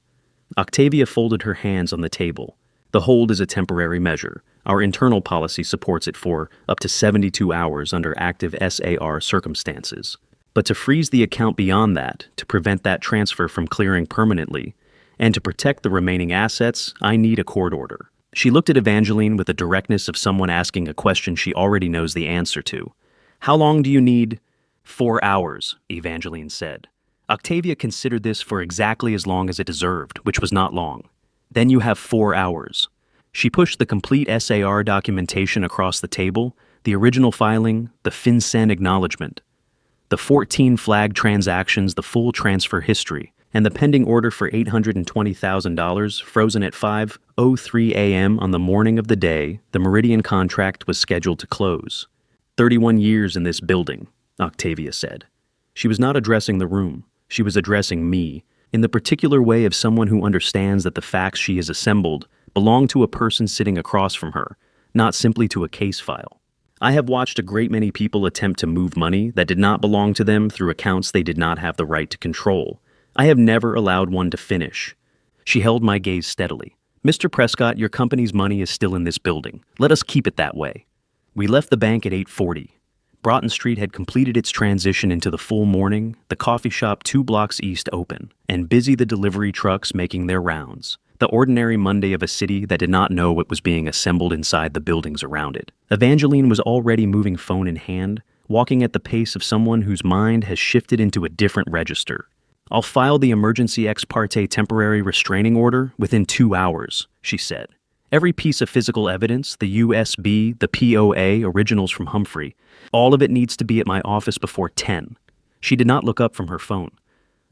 Speaker 1: Octavia folded her hands on the table. The hold is a temporary measure. Our internal policy supports it for up to 72 hours under active SAR circumstances. But to freeze the account beyond that, to prevent that transfer from clearing permanently, and to protect the remaining assets, I need a court order. She looked at Evangeline with the directness of someone asking a question she already knows the answer to. How long do you need? 4 hours, Evangeline said. Octavia considered this for exactly as long as it deserved, which was not long. Then you have 4 hours. She pushed the complete SAR documentation across the table, the original filing, the FinCEN acknowledgement, the 14 flagged transactions, the full transfer history, and the pending order for $820,000 frozen at 5:03 a.m. on the morning of the day the Meridian contract was scheduled to close. 31 years in this building, Octavia said. She was not addressing the room. She was addressing me, in the particular way of someone who understands that the facts she has assembled belong to a person sitting across from her, not simply to a case file. I have watched a great many people attempt to move money that did not belong to them through accounts they did not have the right to control. I have never allowed one to finish. She held my gaze steadily. Mr. Prescott, your company's money is still in this building. Let us keep it that way. We left the bank at 8:40. Broughton Street had completed its transition into the full morning, the coffee shop 2 blocks east open, and busy the delivery trucks making their rounds. The ordinary Monday of a city that did not know what was being assembled inside the buildings around it. Evangeline was already moving phone in hand, walking at the pace of someone whose mind has shifted into a different register. I'll file the emergency ex parte temporary restraining order within 2 hours, she said. Every piece of physical evidence, the USB, the POA, originals from Humphrey, all of it needs to be at my office before 10. She did not look up from her phone.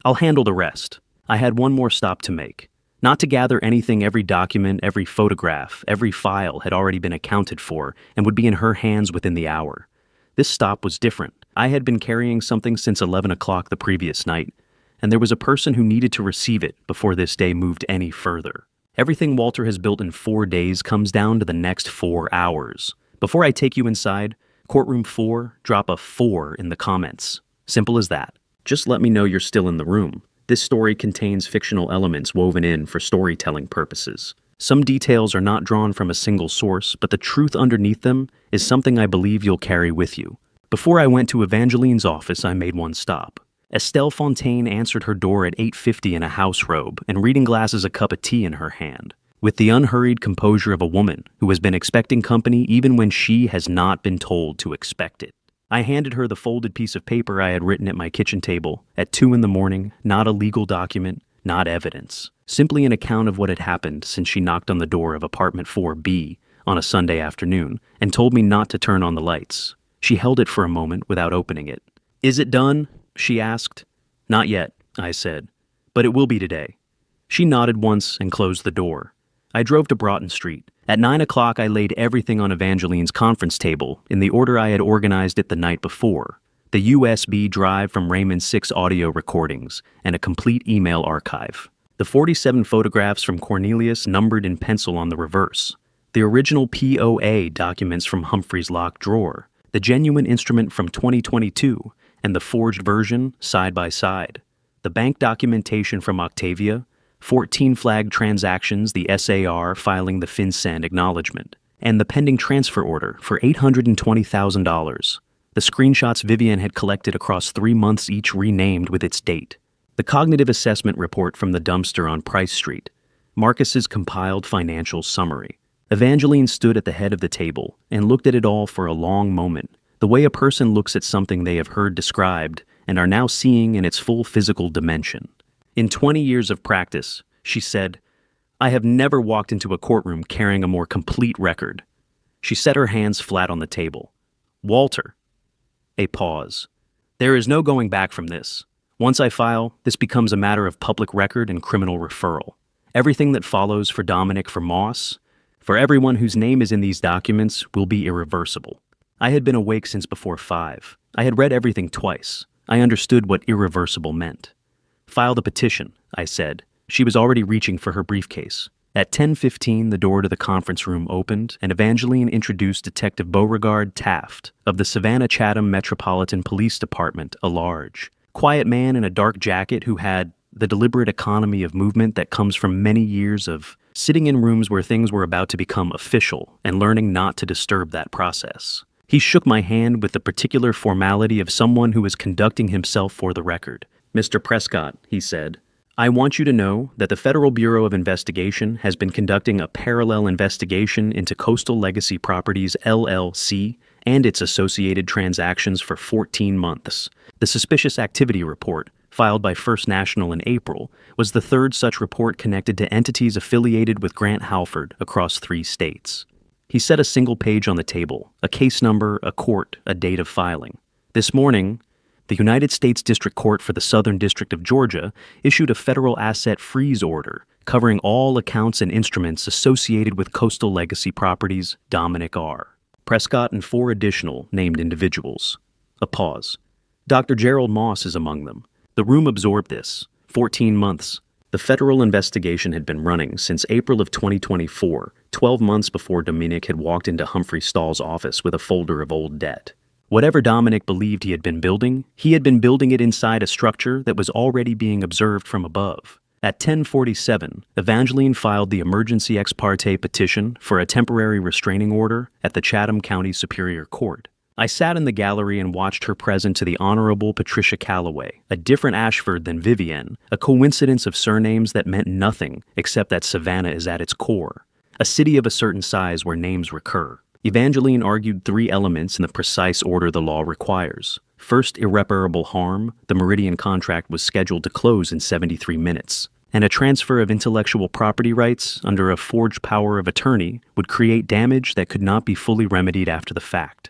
Speaker 1: I'll handle the rest. I had one more stop to make. Not to gather anything, every document, every photograph, every file had already been accounted for and would be in her hands within the hour. This stop was different. I had been carrying something since 11 o'clock the previous night, and there was a person who needed to receive it before this day moved any further. Everything Walter has built in 4 days comes down to the next 4 hours. Before I take you inside, courtroom 4, drop a 4 in the comments. Simple as that. Just let me know you're still in the room. This story contains fictional elements woven in for storytelling purposes. Some details are not drawn from a single source, but the truth underneath them is something I believe you'll carry with you. Before I went to Evangeline's office, I made one stop. Estelle Fontaine answered her door at 8:50 in a house robe and reading glasses, a cup of tea in her hand, with the unhurried composure of a woman who has been expecting company even when she has not been told to expect it. I handed her the folded piece of paper I had written at my kitchen table at 2 in the morning, not a legal document, not evidence, simply an account of what had happened since she knocked on the door of apartment 4B on a Sunday afternoon and told me not to turn on the lights. She held it for a moment without opening it. Is it done? She asked. Not yet, I said, but it will be today. She nodded once and closed the door. I drove to Broughton Street. At 9 o'clock, I laid everything on Evangeline's conference table in the order I had organized it the night before. The USB drive from Raymond's 6 audio recordings and a complete email archive. The 47 photographs from Cornelius numbered in pencil on the reverse. The original POA documents from Humphrey's locked drawer. the genuine instrument from 2022 and the forged version side by side, the bank documentation from Octavia, 14 flagged transactions, the SAR filing the FinCEN acknowledgement, and the pending transfer order for $820,000. The screenshots Vivian had collected across 3 months, each renamed with its date. The cognitive assessment report from the dumpster on Price Street. Marcus's compiled financial summary. Evangeline stood at the head of the table and looked at it all for a long moment, the way a person looks at something they have heard described and are now seeing in its full physical dimension. In 20 years of practice, she said, "I have never walked into a courtroom carrying a more complete record." She set her hands flat on the table. "Walter." A pause. "There is no going back from this. Once I file, this becomes a matter of public record and criminal referral. Everything that follows for Dominic, for Moss, for everyone whose name is in these documents will be irreversible." I had been awake since before 5. I had read everything twice. I understood what irreversible meant. "File the petition," I said. She was already reaching for her briefcase. At 10:15, the door to the conference room opened, and Evangeline introduced Detective Beauregard Taft of the Savannah-Chatham Metropolitan Police Department, a large, quiet man in a dark jacket who had the deliberate economy of movement that comes from many years of sitting in rooms where things were about to become official and learning not to disturb that process. He shook my hand with the particular formality of someone who is conducting himself for the record. "Mr. Prescott," he said, "I want you to know that the Federal Bureau of Investigation has been conducting a parallel investigation into Coastal Legacy Properties, LLC, and its associated transactions for 14 months. The suspicious activity report, filed by First National in April, was the third such report connected to entities affiliated with Grant Halford across 3 states. He set a single page on the table, a case number, a court, a date of filing. This morning, the United States District Court for the Southern District of Georgia issued a federal asset freeze order covering all accounts and instruments associated with Coastal Legacy Properties, Dominic R. Prescott and 4 additional named individuals. A pause. Dr. Gerald Moss is among them. The room absorbed this. 14 months. The federal investigation had been running since April of 2024, 12 months before Dominic had walked into Humphrey Stahl's office with a folder of old debt. Whatever Dominic believed he had been building it inside a structure that was already being observed from above. At 10:47, Evangeline filed the emergency ex parte petition for a temporary restraining order at the Chatham County Superior Court. I sat in the gallery and watched her present to the Honorable Patricia Calloway, a different Ashford than Vivian, a coincidence of surnames that meant nothing except that Savannah is at its core, a city of a certain size where names recur. Evangeline argued 3 elements in the precise order the law requires. First, irreparable harm. The Meridian contract was scheduled to close in 73 minutes, and a transfer of intellectual property rights under a forged power of attorney would create damage that could not be fully remedied after the fact.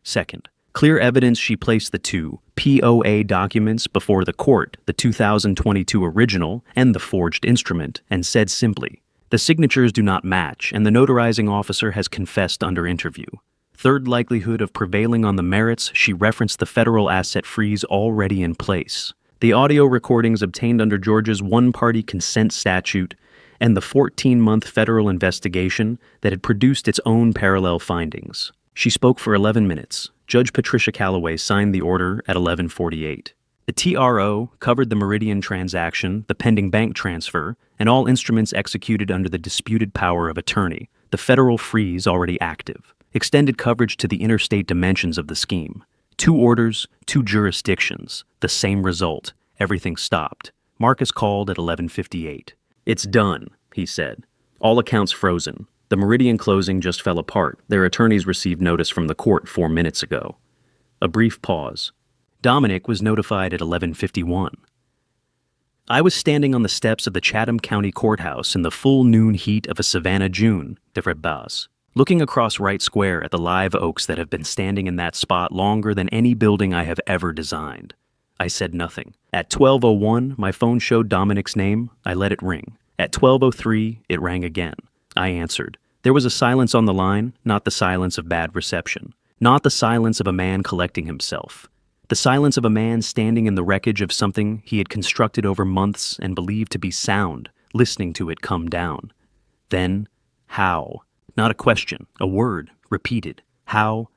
Speaker 1: Second, clear evidence she placed the 2 POA documents before the court, the 2022 original and the forged instrument, and said simply, "The signatures do not match, and the notarizing officer has confessed under interview." Third likelihood of prevailing on the merits, she referenced the federal asset freeze already in place, the audio recordings obtained under Georgia's one-party consent statute, and the 14-month federal investigation that had produced its own parallel findings. She spoke for 11 minutes. Judge Patricia Calloway signed the order at 11:48. The TRO covered the Meridian transaction, the pending bank transfer, and all instruments executed under the disputed power of attorney, the federal freeze already active, extended coverage to the interstate dimensions of the scheme. 2 orders, 2 jurisdictions, the same result. Everything stopped. Marcus called at 11:58. "It's done," he said. "All accounts frozen. The Meridian closing just fell apart. Their attorneys received notice from the court 4 minutes ago." A brief pause. Dominic was notified at 11:51. I was standing on the steps of the Chatham County Courthouse in the full noon heat of a Savannah June, de Rebas, looking across Wright Square at the live oaks that have been standing in that spot longer than any building I have ever designed. I said nothing. At 12:01, my phone showed Dominic's name. I let it ring. At 12:03, it rang again. I answered. There was a silence on the line, not the silence of bad reception, not the silence of a man collecting himself, the silence of a man standing in the wreckage of something he had constructed over months and believed to be sound, listening to it come down. Then, how? Not a question, a word, repeated. How?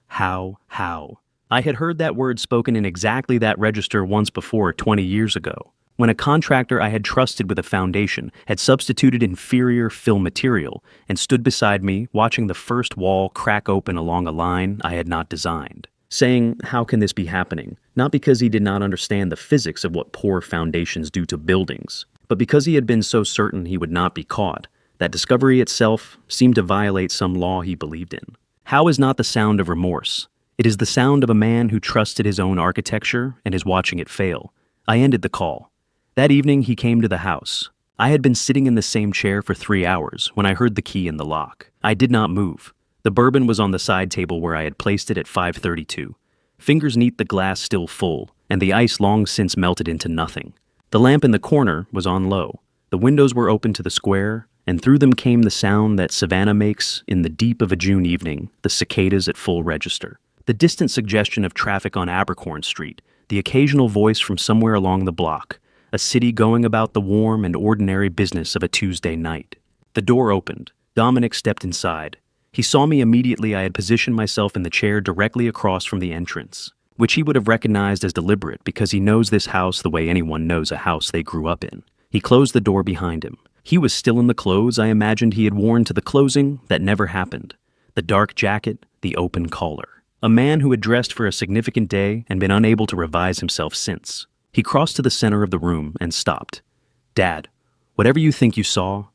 Speaker 1: I had heard that word spoken in exactly that register once before 20 years ago, when a contractor I had trusted with a foundation had substituted inferior fill material and stood beside me watching the first wall crack open along a line I had not designed, saying, "How can this be happening?" Not because he did not understand the physics of what poor foundations do to buildings, but because he had been so certain he would not be caught. That discovery itself seemed to violate some law he believed in. How is not the sound of remorse. It is the sound of a man who trusted his own architecture and is watching it fail. I ended the call. That evening he came to the house. I had been sitting in the same chair for 3 hours when I heard the key in the lock. I did not move. The bourbon was on the side table where I had placed it at 5:32. Fingers neath the glass still full, and the ice long since melted into nothing. The lamp in the corner was on low. The windows were open to the square, and through them came the sound that Savannah makes in the deep of a June evening, the cicadas at full register. The distant suggestion of traffic on Abercorn Street, the occasional voice from somewhere along the block, a city going about the warm and ordinary business of a Tuesday night. The door opened. Dominic stepped inside. He saw me immediately. I had positioned myself in the chair directly across from the entrance, which he would have recognized as deliberate because he knows this house the way anyone knows a house they grew up in. He closed the door behind him. He was still in the clothes I imagined he had worn to the closing that never happened. The dark jacket, the open collar. A man who had dressed for a significant day and been unable to revise himself since. He crossed to the center of the room and stopped. "Dad, whatever you think you saw..."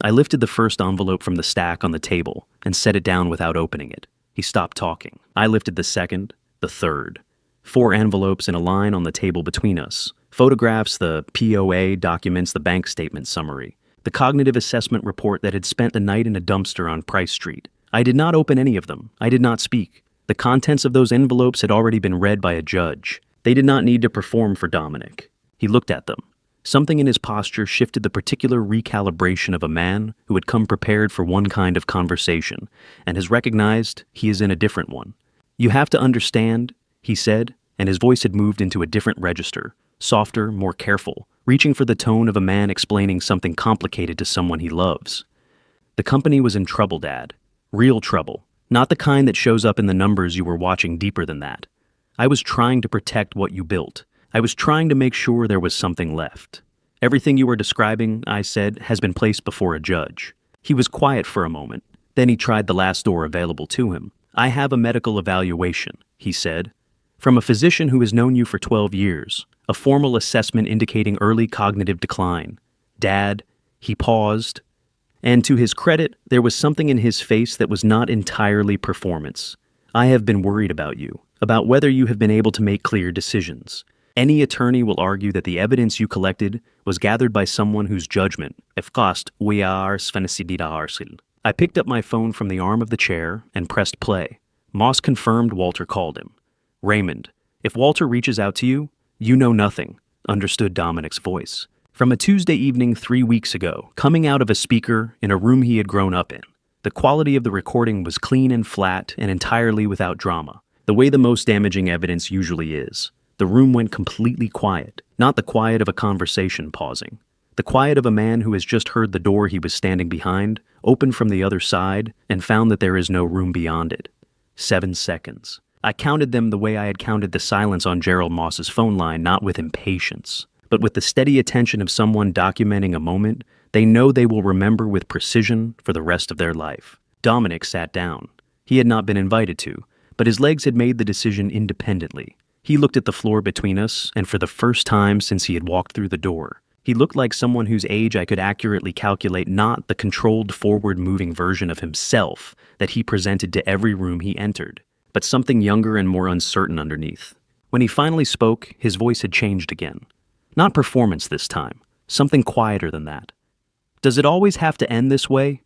Speaker 1: I lifted the first envelope from the stack on the table and set it down without opening it. He stopped talking. I lifted the second, the third. 4 envelopes in a line on the table between us. Photographs, the POA documents, the bank statement summary, the cognitive assessment report that had spent the night in a dumpster on Price Street. I did not open any of them. I did not speak. The contents of those envelopes had already been read by a judge. They did not need to perform for Dominic. He looked at them. Something in his posture shifted the particular recalibration of a man who had come prepared for one kind of conversation and has recognized he is in a different one. "You have to understand," he said, and his voice had moved into a different register, softer, more careful, reaching for the tone of a man explaining something complicated to someone he loves. "The company was in trouble, Dad. Real trouble. Not the kind that shows up in the numbers you were watching. Deeper than that. I was trying to protect what you built. I was trying to make sure there was something left. Everything you were describing," I said, "has been placed before a judge." He was quiet for a moment. Then he tried the last door available to him. "I have a medical evaluation," he said, "from a physician who has known you for 12 years. A formal assessment indicating early cognitive decline. Dad," he paused, and to his credit, there was something in his face that was not entirely performance. "I have been worried about you, about whether you have been able to make clear decisions. Any attorney will argue that the evidence you collected was gathered by someone whose judgment, efkast wear svenesididaarsil." I picked up my phone from the arm of the chair and pressed play. Moss confirmed Walter called him. "Raymond, if Walter reaches out to you, you know nothing," understood Dominic's voice. From a Tuesday evening 3 weeks ago, coming out of a speaker in a room he had grown up in. The quality of the recording was clean and flat and entirely without drama, the way the most damaging evidence usually is. The room went completely quiet, not the quiet of a conversation pausing. The quiet of a man who has just heard the door he was standing behind open from the other side and found that there is no room beyond it. 7 seconds. I counted them the way I had counted the silence on Gerald Moss's phone line, not with impatience, but with the steady attention of someone documenting a moment they know they will remember with precision for the rest of their life. Dominic sat down. He had not been invited to, but his legs had made the decision independently. He looked at the floor between us, and for the first time since he had walked through the door, he looked like someone whose age I could accurately calculate, not the controlled forward-moving version of himself that he presented to every room he entered, but something younger and more uncertain underneath. When he finally spoke, his voice had changed again. Not performance this time, something quieter than that. "Does it always have to end this way?"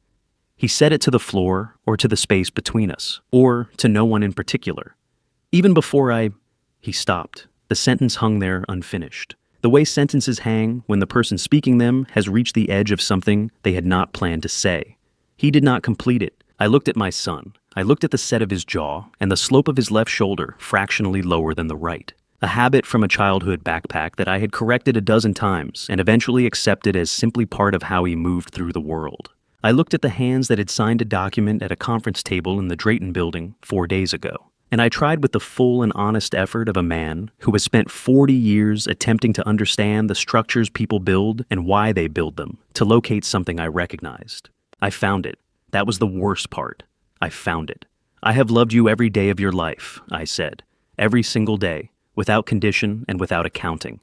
Speaker 1: He said it to the floor, or to the space between us, or to no one in particular. Even before He stopped. The sentence hung there unfinished. The way sentences hang when the person speaking them has reached the edge of something they had not planned to say. He did not complete it. I looked at my son. I looked at the set of his jaw and the slope of his left shoulder fractionally lower than the right. A habit from a childhood backpack that I had corrected a dozen times and eventually accepted as simply part of how he moved through the world. I looked at the hands that had signed a document at a conference table in the Drayton Building 4 days ago, and I tried with the full and honest effort of a man who has spent 40 years attempting to understand the structures people build and why they build them, to locate something I recognized. I found it. That was the worst part. I found it. I have loved you every day of your life, I said. Every single day, without condition and without accounting.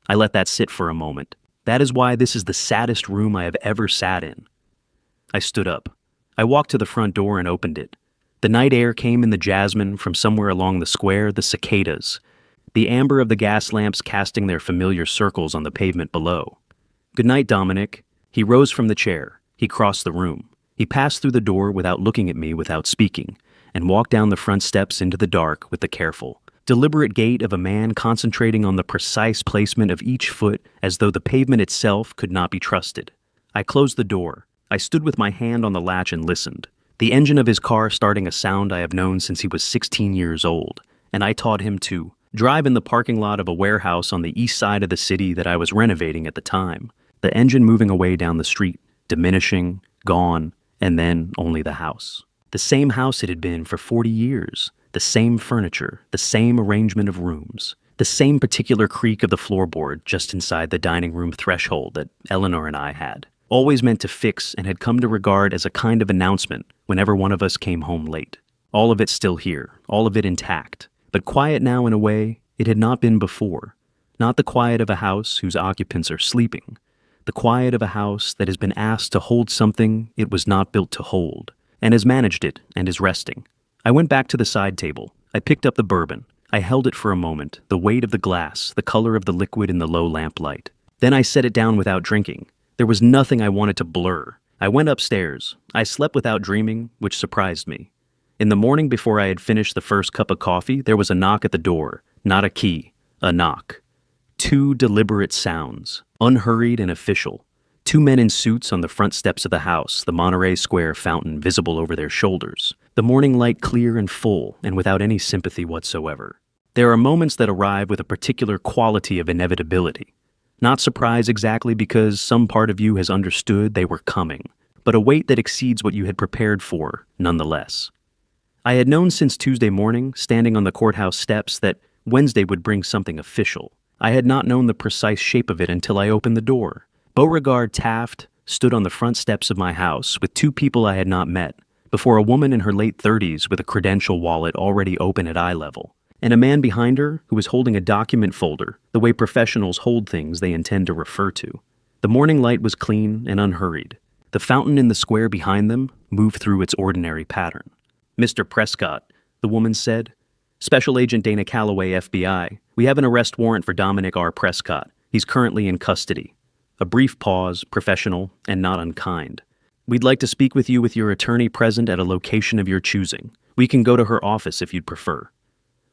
Speaker 1: I let that sit for a moment. That is why this is the saddest room I have ever sat in. I stood up. I walked to the front door and opened it. The night air came in the jasmine from somewhere along the square, the cicadas, the amber of the gas lamps casting their familiar circles on the pavement below. "Good night, Dominic." He rose from the chair. He crossed the room. He passed through the door without looking at me, without speaking, and walked down the front steps into the dark with the careful, deliberate gait of a man concentrating on the precise placement of each foot as though the pavement itself could not be trusted. I closed the door. I stood with my hand on the latch and listened. The engine of his car starting a sound I have known since he was 16 years old, and I taught him to drive in the parking lot of a warehouse on the east side of the city that I was renovating at the time. The engine moving away down the street, diminishing, gone, and then only the house. The same house it had been for 40 years. The same furniture, the same arrangement of rooms, the same particular creak of the floorboard just inside the dining room threshold that Eleanor and I had, always meant to fix and had come to regard as a kind of announcement whenever one of us came home late. All of it still here, all of it intact, but quiet now in a way it had not been before. Not the quiet of a house whose occupants are sleeping, the quiet of a house that has been asked to hold something it was not built to hold, and has managed it and is resting. I went back to the side table. I picked up the bourbon. I held it for a moment, the weight of the glass, the color of the liquid in the low lamplight. Then I set it down without drinking. There was nothing I wanted to blur. I went upstairs. I slept without dreaming, which surprised me. In the morning before I had finished the first cup of coffee, there was a knock at the door. Not a key. A knock. 2 deliberate sounds, unhurried and official. 2 men in suits on the front steps of the house, the Monterey Square fountain visible over their shoulders, the morning light clear and full and without any sympathy whatsoever. There are moments that arrive with a particular quality of inevitability. Not surprise exactly because some part of you has understood they were coming, but a weight that exceeds what you had prepared for, nonetheless. I had known since Tuesday morning, standing on the courthouse steps, that Wednesday would bring something official. I had not known the precise shape of it until I opened the door. Beauregard Taft stood on the front steps of my house with 2 people I had not met, before a woman in her late 30s with a credential wallet already open at eye level, and a man behind her who was holding a document folder, the way professionals hold things they intend to refer to. The morning light was clean and unhurried. The fountain in the square behind them moved through its ordinary pattern. "Mr. Prescott," the woman said. "Special Agent Dana Calloway, FBI. We have an arrest warrant for Dominic R. Prescott. He's currently in custody." A brief pause, professional and not unkind. "We'd like to speak with you with your attorney present at a location of your choosing. We can go to her office if you'd prefer."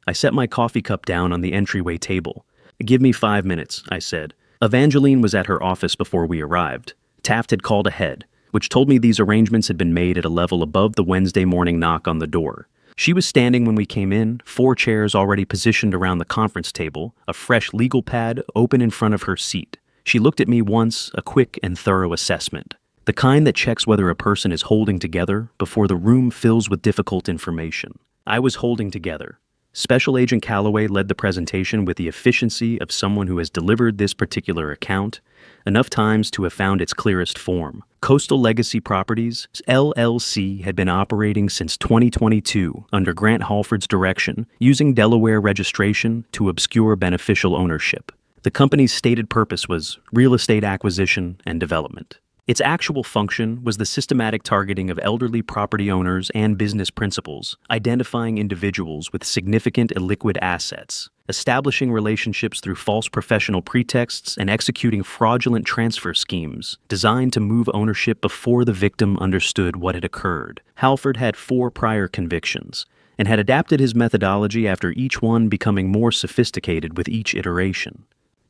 Speaker 1: I set my coffee cup down on the entryway table. "Give me 5 minutes," I said. Evangeline was at her office before we arrived. Taft had called ahead, which told me these arrangements had been made at a level above the Wednesday morning knock on the door. She was standing when we came in, 4 chairs already positioned around the conference table, a fresh legal pad open in front of her seat. She looked at me once, a quick and thorough assessment. The kind that checks whether a person is holding together before the room fills with difficult information. I was holding together. Special Agent Calloway led the presentation with the efficiency of someone who has delivered this particular account enough times to have found its clearest form. Coastal Legacy Properties, LLC, had been operating since 2022 under Grant Halford's direction, using Delaware registration to obscure beneficial ownership. The company's stated purpose was real estate acquisition and development. Its actual function was the systematic targeting of elderly property owners and business principals, identifying individuals with significant illiquid assets, establishing relationships through false professional pretexts, and executing fraudulent transfer schemes designed to move ownership before the victim understood what had occurred. Halford had 4 prior convictions and had adapted his methodology after each one becoming more sophisticated with each iteration.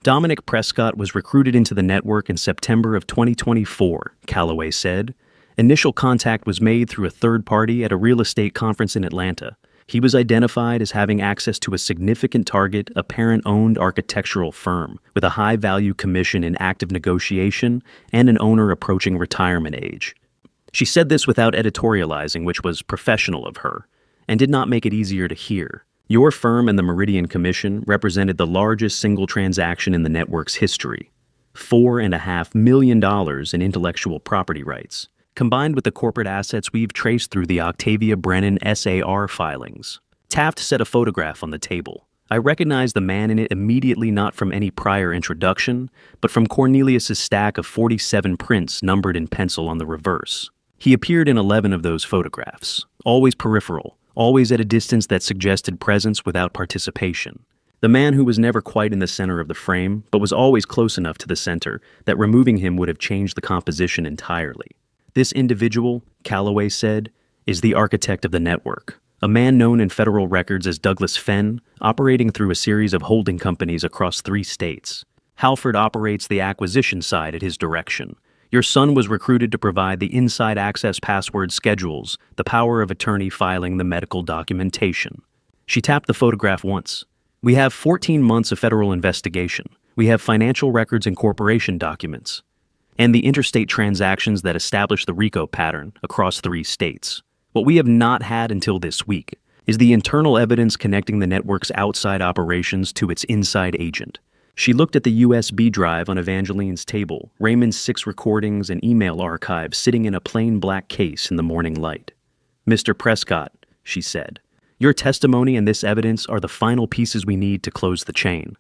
Speaker 1: Dominic Prescott was recruited into the network in September of 2024, Calloway said. Initial contact was made through a third party at a real estate conference in Atlanta. He was identified as having access to a significant target, a parent-owned architectural firm with a high-value commission in active negotiation and an owner approaching retirement age. She said this without editorializing, which was professional of her, and did not make it easier to hear. Your firm and the Meridian Commission represented the largest single transaction in the network's history. $4.5 million in intellectual property rights, combined with the corporate assets we've traced through the Octavia Brennan SAR filings. Taft set a photograph on the table. I recognized the man in it immediately, not from any prior introduction, but from Cornelius's stack of 47 prints numbered in pencil on the reverse. He appeared in 11 of those photographs, always peripheral, always at a distance that suggested presence without participation. The man who was never quite in the center of the frame, but was always close enough to the center that removing him would have changed the composition entirely. This individual, Calloway said, is the architect of the network. A man known in federal records as Douglas Fenn, operating through a series of holding companies across 3 states. Halford operates the acquisition side at his direction. Your son was recruited to provide the inside access password schedules, the power of attorney filing the medical documentation. She tapped the photograph once. We have 14 months of federal investigation. We have financial records and corporation documents, and the interstate transactions that establish the RICO pattern across 3 states. What we have not had until this week is the internal evidence connecting the network's outside operations to its inside agent. She looked at the USB drive on Evangeline's table, Raymond's 6 recordings and email archives sitting in a plain black case in the morning light. Mr. Prescott, she said, your testimony and this evidence are the final pieces we need to close the chain.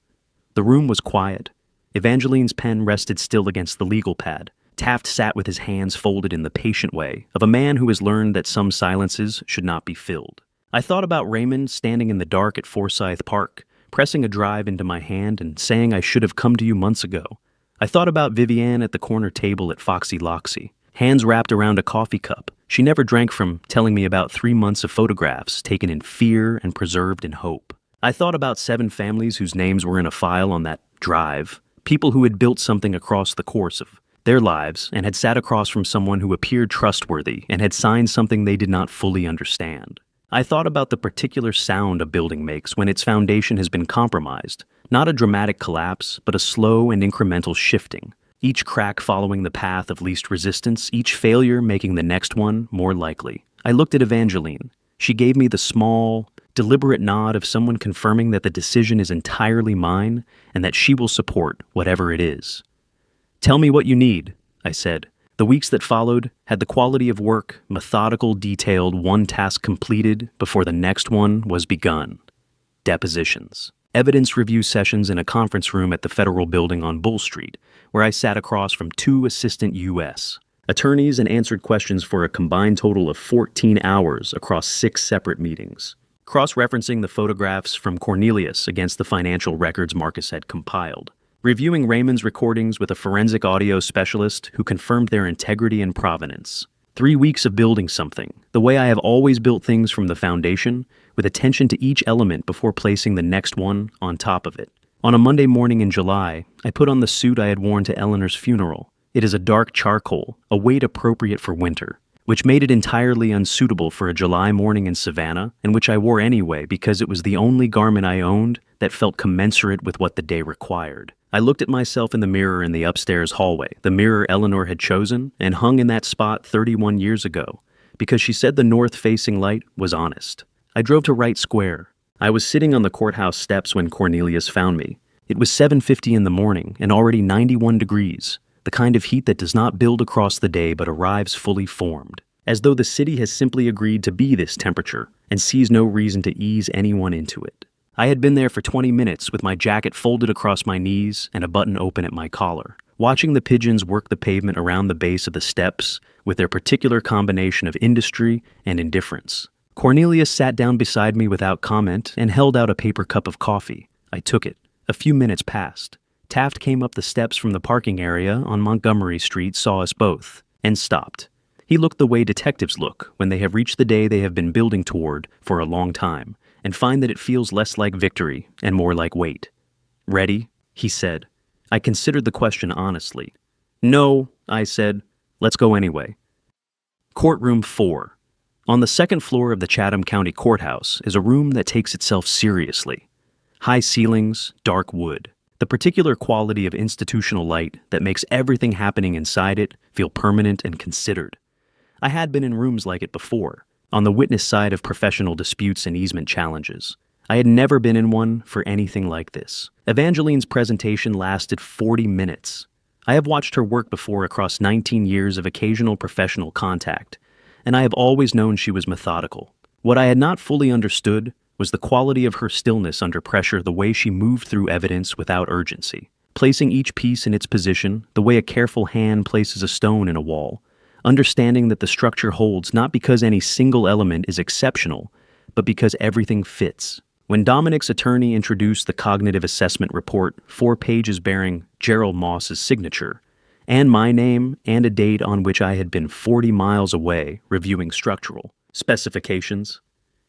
Speaker 1: The room was quiet. Evangeline's pen rested still against the legal pad. Taft sat with his hands folded in the patient way of a man who has learned that some silences should not be filled. I thought about Raymond standing in the dark at Forsyth Park, pressing a drive into my hand and saying I should have come to you months ago. I thought about Vivienne at the corner table at Foxy Loxy, hands wrapped around a coffee cup. She never drank from telling me about 3 months of photographs taken in fear and preserved in hope. I thought about 7 families whose names were in a file on that drive, people who had built something across the course of their lives and had sat across from someone who appeared trustworthy and had signed something they did not fully understand. I thought about the particular sound a building makes when its foundation has been compromised, not a dramatic collapse, but a slow and incremental shifting, each crack following the path of least resistance, each failure making the next one more likely. I looked at Evangeline. She gave me the small, deliberate nod of someone confirming that the decision is entirely mine and that she will support whatever it is. Tell me what you need, I said. The weeks that followed had the quality of work, methodical, detailed, one task completed before the next one was begun. Depositions. Evidence review sessions in a conference room at the Federal Building on Bull Street, where I sat across from 2 assistant U.S. attorneys and answered questions for a combined total of 14 hours across 6 separate meetings, cross-referencing the photographs from Cornelius against the financial records Marcus had compiled. Reviewing Raymond's recordings with a forensic audio specialist who confirmed their integrity and provenance. 3 weeks of building something, the way I have always built things from the foundation, with attention to each element before placing the next one on top of it. On a Monday morning in July, I put on the suit I had worn to Eleanor's funeral. It is a dark charcoal, a weight appropriate for winter, which made it entirely unsuitable for a July morning in Savannah, and which I wore anyway because it was the only garment I owned that felt commensurate with what the day required. I looked at myself in the mirror in the upstairs hallway, the mirror Eleanor had chosen and hung in that spot 31 years ago, because she said the north-facing light was honest. I drove to Wright Square. I was sitting on the courthouse steps when Cornelius found me. It was 7:50 in the morning and already 91 degrees, the kind of heat that does not build across the day but arrives fully formed, as though the city has simply agreed to be this temperature and sees no reason to ease anyone into it. I had been there for 20 minutes with my jacket folded across my knees and a button open at my collar, watching the pigeons work the pavement around the base of the steps with their particular combination of industry and indifference. Cornelius sat down beside me without comment and held out a paper cup of coffee. I took it. A few minutes passed. Taft came up the steps from the parking area on Montgomery Street, saw us both, and stopped. He looked the way detectives look when they have reached the day they have been building toward for a long time, and find that it feels less like victory and more like wait. Ready? He said. I considered the question honestly. No, I said. Let's go anyway. Courtroom 4. On the 2nd floor of the Chatham County Courthouse is a room that takes itself seriously. High ceilings, dark wood. The particular quality of institutional light that makes everything happening inside it feel permanent and considered. I had been in rooms like it before, on the witness side of professional disputes and easement challenges. I had never been in one for anything like this. Evangeline's presentation lasted 40 minutes. I have watched her work before across 19 years of occasional professional contact, and I have always known she was methodical. What I had not fully understood was the quality of her stillness under pressure, the way she moved through evidence without urgency, placing each piece in its position, the way a careful hand places a stone in a wall, understanding that the structure holds not because any single element is exceptional, but because everything fits. When Dominic's attorney introduced the cognitive assessment report, 4 pages bearing Gerald Moss's signature, and my name and a date on which I had been 40 miles away reviewing structural specifications,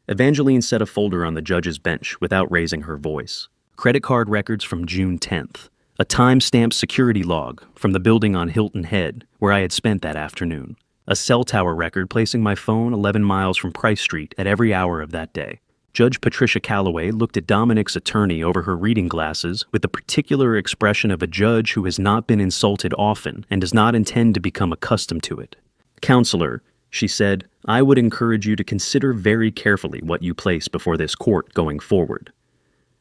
Speaker 1: Evangeline set a folder on the judge's bench without raising her voice. Credit card records from June 10th, a time-stamped security log from the building on Hilton Head where I had spent that afternoon, a cell tower record placing my phone 11 miles from Price Street at every hour of that day. Judge Patricia Calloway looked at Dominic's attorney over her reading glasses with the particular expression of a judge who has not been insulted often and does not intend to become accustomed to it. "Counselor," she said, "I would encourage you to consider very carefully what you place before this court going forward."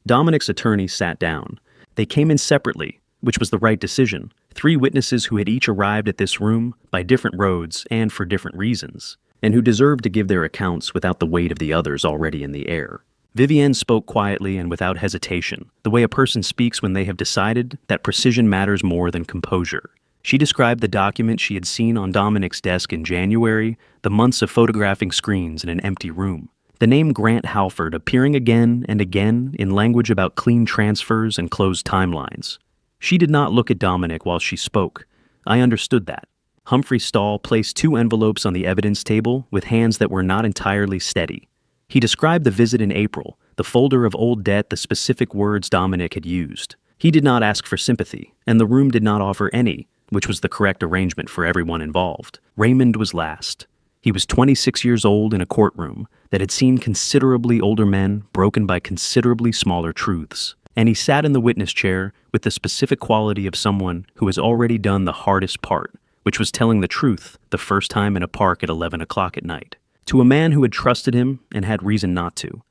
Speaker 1: Dominic's attorney sat down. They came in separately, which was the right decision. 3 witnesses who had each arrived at this room by different roads and for different reasons, and who deserved to give their accounts without the weight of the others already in the air. Vivienne spoke quietly and without hesitation, the way a person speaks when they have decided that precision matters more than composure. She described the document she had seen on Dominic's desk in January, the months of photographing screens in an empty room. The name Grant Halford appearing again and again in language about clean transfers and closed timelines. She did not look at Dominic while she spoke. I understood that. Humphrey Stahl placed 2 envelopes on the evidence table with hands that were not entirely steady. He described the visit in April, the folder of old debt, the specific words Dominic had used. He did not ask for sympathy, and the room did not offer any, which was the correct arrangement for everyone involved. Raymond was last. He was 26 years old in a courtroom that had seen considerably older men broken by considerably smaller truths. And he sat in the witness chair with the specific quality of someone who has already done the hardest part, which was telling the truth the first time in a park at 11 o'clock at night, to a man who had trusted him and had reason not to.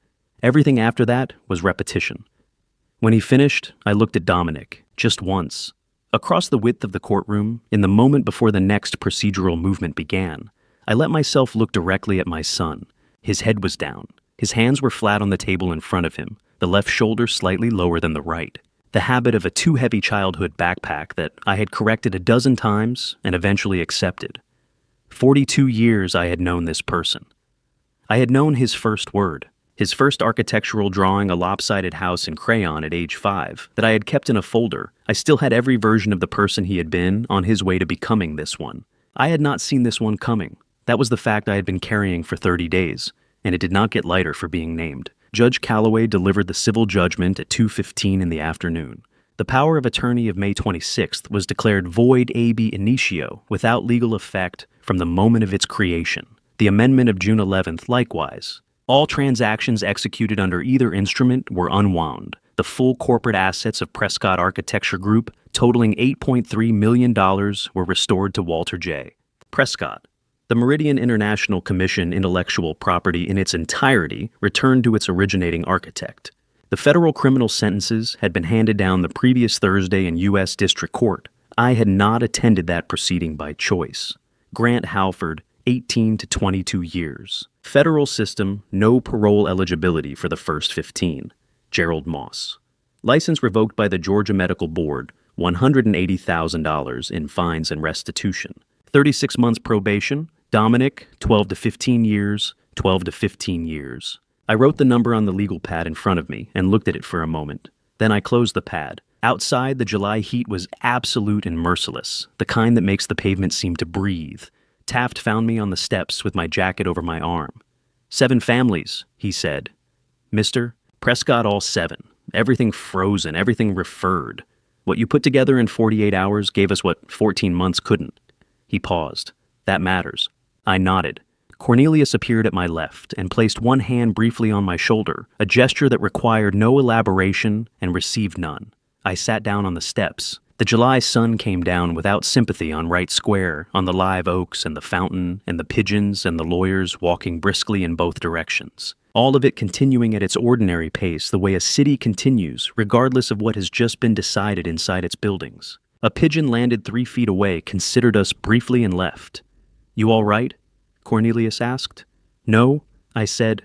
Speaker 1: Everything after that was repetition. When he finished, I looked at Dominic, just once. Across the width of the courtroom, in the moment before the next procedural movement began, I let myself look directly at my son. His head was down. His hands were flat on the table in front of him, the left shoulder slightly lower than the right. The habit of a too-heavy childhood backpack that I had corrected a dozen times and eventually accepted. 42 years I had known this person. I had known his first word, his first architectural drawing, a lopsided house in crayon at age 5, that I had kept in a folder. I still had every version of the person he had been on his way to becoming this one. I had not seen this one coming. That was the fact I had been carrying for 30 days, and it did not get lighter for being named. Judge Calloway delivered the civil judgment at 2:15 in the afternoon. The power of attorney of May 26th was declared void ab initio, without legal effect from the moment of its creation. The amendment of June 11th likewise. All transactions executed under either instrument were unwound. The full corporate assets of Prescott Architecture Group, totaling $8.3 million, were restored to Walter J. Prescott. The Meridian International Commission intellectual property in its entirety returned to its originating architect. The federal criminal sentences had been handed down the previous Thursday in U.S. District Court. I had not attended that proceeding by choice. Grant Halford, 18 to 22 years. Federal system, no parole eligibility for the first 15. Gerald Moss. License revoked by the Georgia Medical Board, $180,000 in fines and restitution. 36 months probation. Dominic, 12 to 15 years, 12 to 15 years. I wrote the number on the legal pad in front of me and looked at it for a moment. Then I closed the pad. Outside, the July heat was absolute and merciless, the kind that makes the pavement seem to breathe. Taft found me on the steps with my jacket over my arm. 7 families, he said. Mister, Prescott all 7. Everything frozen, everything referred. What you put together in 48 hours gave us what 14 months couldn't. He paused. That matters. I nodded. Cornelius appeared at my left and placed one hand briefly on my shoulder, a gesture that required no elaboration and received none. I sat down on the steps, The July sun came down without sympathy on Wright Square, on the live oaks and the fountain and the pigeons and the lawyers walking briskly in both directions. All of it continuing at its ordinary pace, the way a city continues, regardless of what has just been decided inside its buildings. A pigeon landed 3 feet away, considered us briefly, and left. "You all right?" Cornelius asked. "No," I said.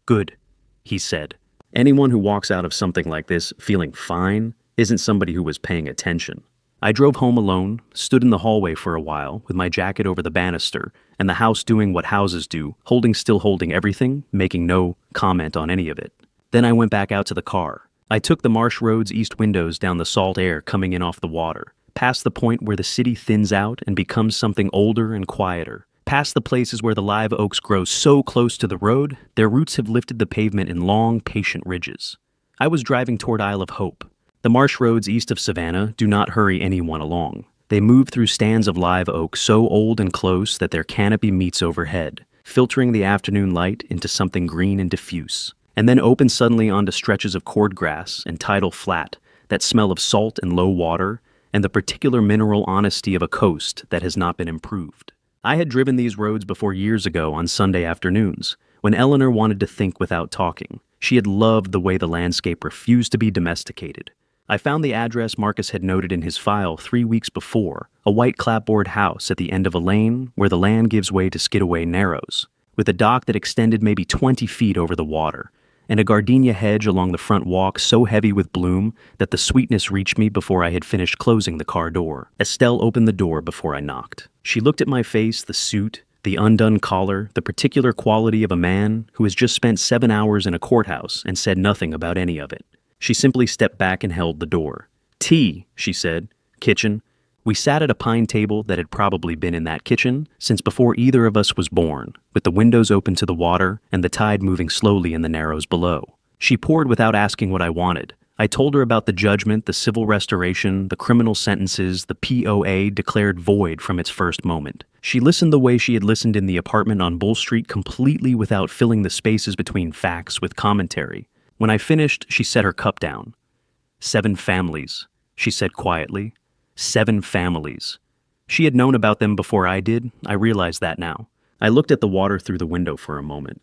Speaker 1: "Good," he said. Anyone who walks out of something like this feeling fine isn't somebody who was paying attention. I drove home alone, stood in the hallway for a while with my jacket over the banister, and the house doing what houses do, holding everything, making no comment on any of it. Then I went back out to the car. I took the Marsh Road's east windows down the salt air coming in off the water, past the point where the city thins out and becomes something older and quieter, past the places where the live oaks grow so close to the road, their roots have lifted the pavement in long, patient ridges. I was driving toward Isle of Hope. The marsh roads east of Savannah do not hurry anyone along. They move through stands of live oak so old and close that their canopy meets overhead, filtering the afternoon light into something green and diffuse, and then open suddenly onto stretches of cordgrass and tidal flat that smell of salt and low water and the particular mineral honesty of a coast that has not been improved. I had driven these roads before years ago on Sunday afternoons, when Eleanor wanted to think without talking. She had loved the way the landscape refused to be domesticated. I found the address Marcus had noted in his file 3 weeks before, a white clapboard house at the end of a lane where the land gives way to Skidaway Narrows, with a dock that extended maybe 20 feet over the water, and a gardenia hedge along the front walk so heavy with bloom that the sweetness reached me before I had finished closing the car door. Estelle opened the door before I knocked. She looked at my face, the suit, the undone collar, the particular quality of a man who has just spent 7 hours in a courthouse and said nothing about any of it. She simply stepped back and held the door. "Tea," she said. "Kitchen." We sat at a pine table that had probably been in that kitchen since before either of us was born, with the windows open to the water and the tide moving slowly in the narrows below. She poured without asking what I wanted. I told her about the judgment, the civil restoration, the criminal sentences, the POA declared void from its first moment. She listened the way she had listened in the apartment on Bull Street, completely without filling the spaces between facts with commentary. When I finished, she set her cup down. 7 families, she said quietly. 7 families. She had known about them before I did. I realized that now. I looked at the water through the window for a moment.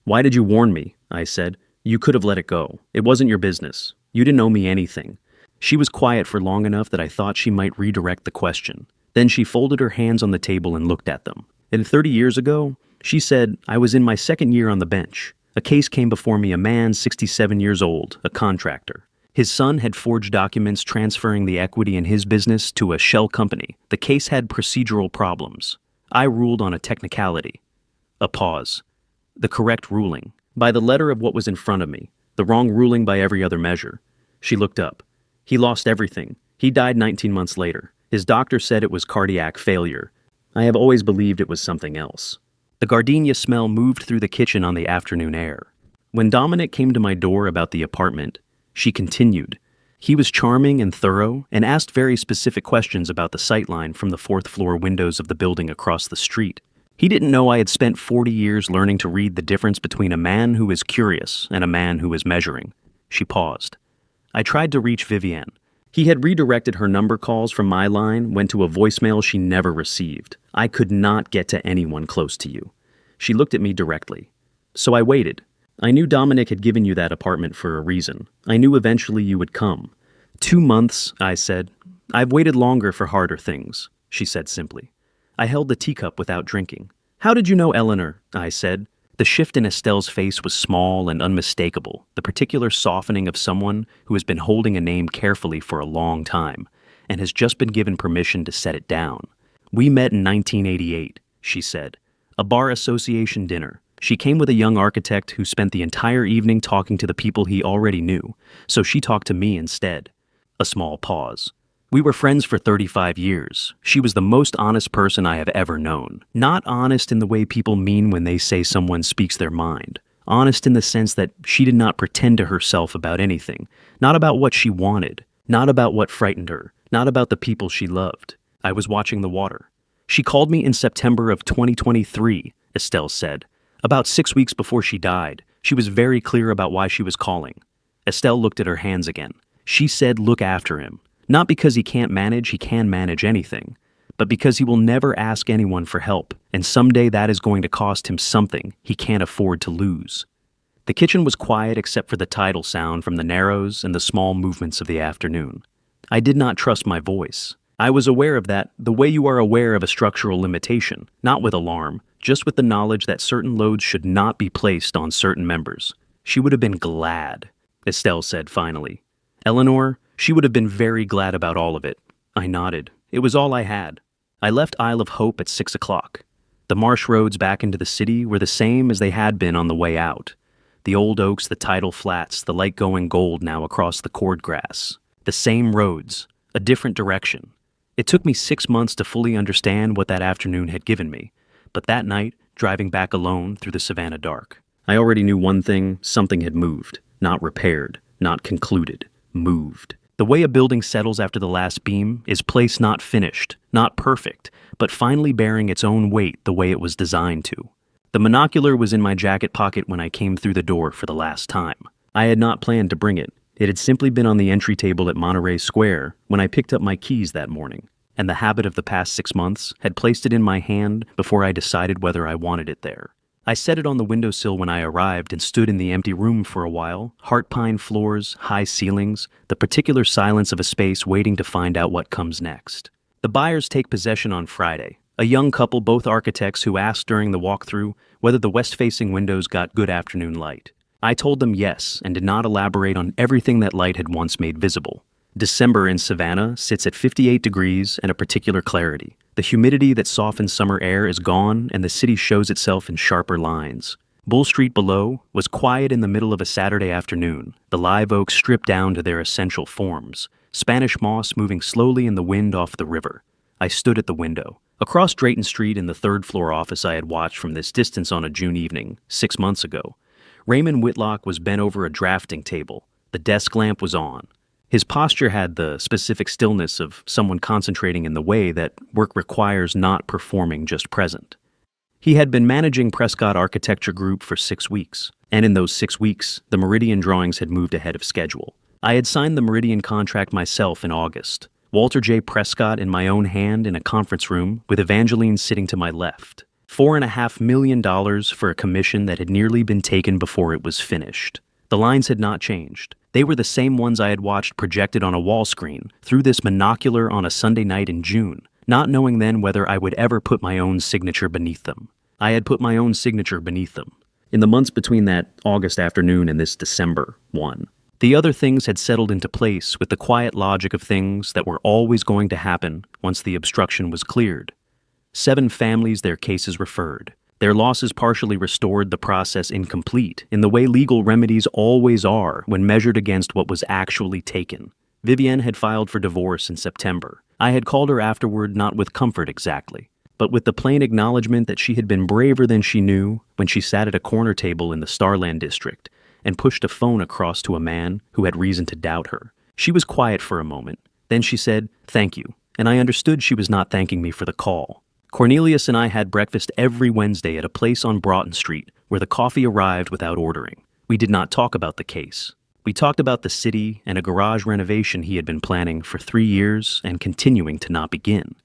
Speaker 1: "Why did you warn me?" I said. "You could have let it go. It wasn't your business. You didn't owe me anything." She was quiet for long enough that I thought she might redirect the question. Then she folded her hands on the table and looked at them. "And 30 years ago," she said, "I was in my 2nd year on the bench. A case came before me, a man 67 years old, a contractor. His son had forged documents transferring the equity in his business to a shell company. The case had procedural problems. I ruled on a technicality." A pause. "The correct ruling. By the letter of what was in front of me. The wrong ruling by every other measure." She looked up. "He lost everything. He died 19 months later. His doctor said it was cardiac failure. I have always believed it was something else." The gardenia smell moved through the kitchen on the afternoon air. When Dominic came to my door about the apartment, she continued. He was charming and thorough and asked very specific questions about the sightline from the 4th floor windows of the building across the street. He didn't know I had spent 40 years learning to read the difference between a man who is curious and a man who is measuring. She paused. I tried to reach Vivienne. He had redirected her number calls from my line, went to a voicemail she never received. I could not get to anyone close to you. She looked at me directly. So I waited. I knew Dominic had given you that apartment for a reason. I knew eventually you would come. 2 months, I said. I've waited longer for harder things, she said simply. I held the teacup without drinking. How did you know Eleanor? I said. The shift in Estelle's face was small and unmistakable, the particular softening of someone who has been holding a name carefully for a long time and has just been given permission to set it down. We met in 1988, she said. A bar association dinner. She came with a young architect who spent the entire evening talking to the people he already knew, so she talked to me instead. A small pause. We were friends for 35 years. She was the most honest person I have ever known. Not honest in the way people mean when they say someone speaks their mind. Honest in the sense that she did not pretend to herself about anything. Not about what she wanted. Not about what frightened her. Not about the people she loved. I was watching the water. She called me in September of 2023, Estelle said. About 6 weeks before she died. She was very clear about why she was calling. Estelle looked at her hands again. She said, look after him. Not because he can manage anything, but because he will never ask anyone for help, and someday that is going to cost him something he can't afford to lose. The kitchen was quiet except for the tidal sound from the Narrows and the small movements of the afternoon. I did not trust my voice. I was aware of that the way you are aware of a structural limitation, not with alarm, just with the knowledge that certain loads should not be placed on certain members. She would have been glad, Estelle said finally. Eleanor, she would have been very glad about all of it. I nodded. It was all I had. I left Isle of Hope at 6 o'clock. The marsh roads back into the city were the same as they had been on the way out. The old oaks, the tidal flats, the light going gold now across the cordgrass. The same roads, a different direction. It took me 6 months to fully understand what that afternoon had given me, but that night, driving back alone through the Savannah dark, I already knew one thing: something had moved, not repaired, not concluded, moved. The way a building settles after the last beam is place not finished, not perfect, but finally bearing its own weight the way it was designed to. The monocular was in my jacket pocket when I came through the door for the last time. I had not planned to bring it. It had simply been on the entry table at Monterey Square when I picked up my keys that morning, and the habit of the past 6 months had placed it in my hand before I decided whether I wanted it there. I set it on the windowsill when I arrived and stood in the empty room for a while, heart pine floors, high ceilings, the particular silence of a space waiting to find out what comes next. The buyers take possession on Friday, a young couple, both architects, who asked during the walkthrough whether the west-facing windows got good afternoon light. I told them yes and did not elaborate on everything that light had once made visible. December in Savannah sits at 58 degrees and a particular clarity. The humidity that softens summer air is gone and the city shows itself in sharper lines. Bull Street below was quiet in the middle of a Saturday afternoon, the live oaks stripped down to their essential forms, Spanish moss moving slowly in the wind off the river. I stood at the window. Across Drayton Street in the third-floor office I had watched from this distance on a June evening, 6 months ago, Raymond Whitlock was bent over a drafting table. The desk lamp was on. His posture had the specific stillness of someone concentrating in the way that work requires, not performing, just present. He had been managing Prescott Architecture Group for 6 weeks, and in those 6 weeks, the Meridian drawings had moved ahead of schedule. I had signed the Meridian contract myself in August. Walter J. Prescott in my own hand in a conference room with Evangeline sitting to my left. $4.5 million for a commission that had nearly been taken before it was finished. The lines had not changed. They were the same ones I had watched projected on a wall screen through this monocular on a Sunday night in June, not knowing then whether I would ever put my own signature beneath them. I had put my own signature beneath them. In the months between that August afternoon and this December one, the other things had settled into place with the quiet logic of things that were always going to happen once the obstruction was cleared. 7 families their cases referred. Their losses partially restored, the process incomplete, in the way legal remedies always are when measured against what was actually taken. Vivienne had filed for divorce in September. I had called her afterward, not with comfort exactly, but with the plain acknowledgement that she had been braver than she knew when she sat at a corner table in the Starland district and pushed a phone across to a man who had reason to doubt her. She was quiet for a moment. Then she said, "Thank you," and I understood she was not thanking me for the call. Cornelius and I had breakfast every Wednesday at a place on Broughton Street where the coffee arrived without ordering. We did not talk about the case. We talked about the city and a garage renovation he had been planning for 3 years and continuing to not begin.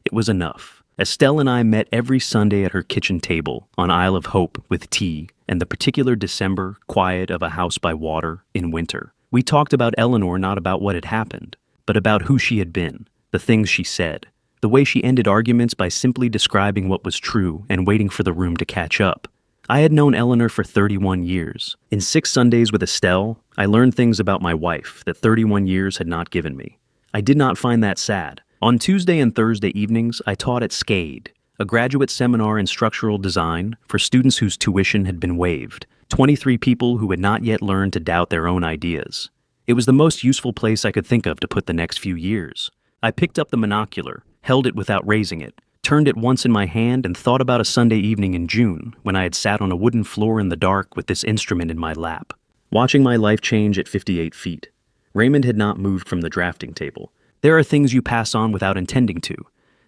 Speaker 1: It was enough. Estelle and I met every Sunday at her kitchen table on Isle of Hope with tea and the particular December quiet of a house by water in winter. We talked about Eleanor, not about what had happened, but about who she had been, the things she said, the way she ended arguments by simply describing what was true and waiting for the room to catch up. I had known Eleanor for 31 years. In 6 Sundays with Estelle, I learned things about my wife that 31 years had not given me. I did not find that sad. On Tuesday and Thursday evenings, I taught at SCADE, a graduate seminar in structural design for students whose tuition had been waived, 23 people who had not yet learned to doubt their own ideas. It was the most useful place I could think of to put the next few years. I picked up the monocular, held it without raising it, turned it once in my hand, and thought about a Sunday evening in June when I had sat on a wooden floor in the dark with this instrument in my lap, watching my life change at 58 feet. Raymond had not moved from the drafting table. There are things you pass on without intending to.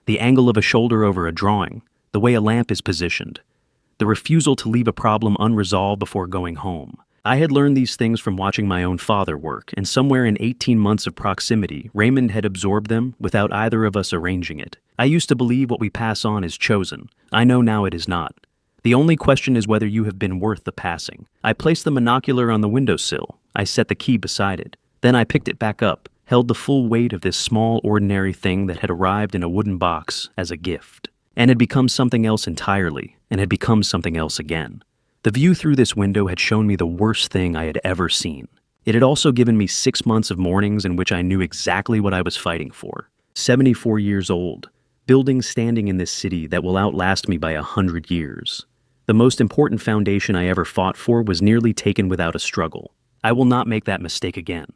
Speaker 1: The angle of a shoulder over a drawing, the way a lamp is positioned, the refusal to leave a problem unresolved before going home, I had learned these things from watching my own father work, and somewhere in 18 months of proximity, Raymond had absorbed them without either of us arranging it. I used to believe what we pass on is chosen. I know now it is not. The only question is whether you have been worth the passing. I placed the monocular on the windowsill. I set the key beside it. Then I picked it back up, held the full weight of this small, ordinary thing that had arrived in a wooden box as a gift, and had become something else entirely, and had become something else again. The view through this window had shown me the worst thing I had ever seen. It had also given me 6 months of mornings in which I knew exactly what I was fighting for. 74 years old, buildings standing in this city that will outlast me by 100 years. The most important foundation I ever fought for was nearly taken without a struggle. I will not make that mistake again.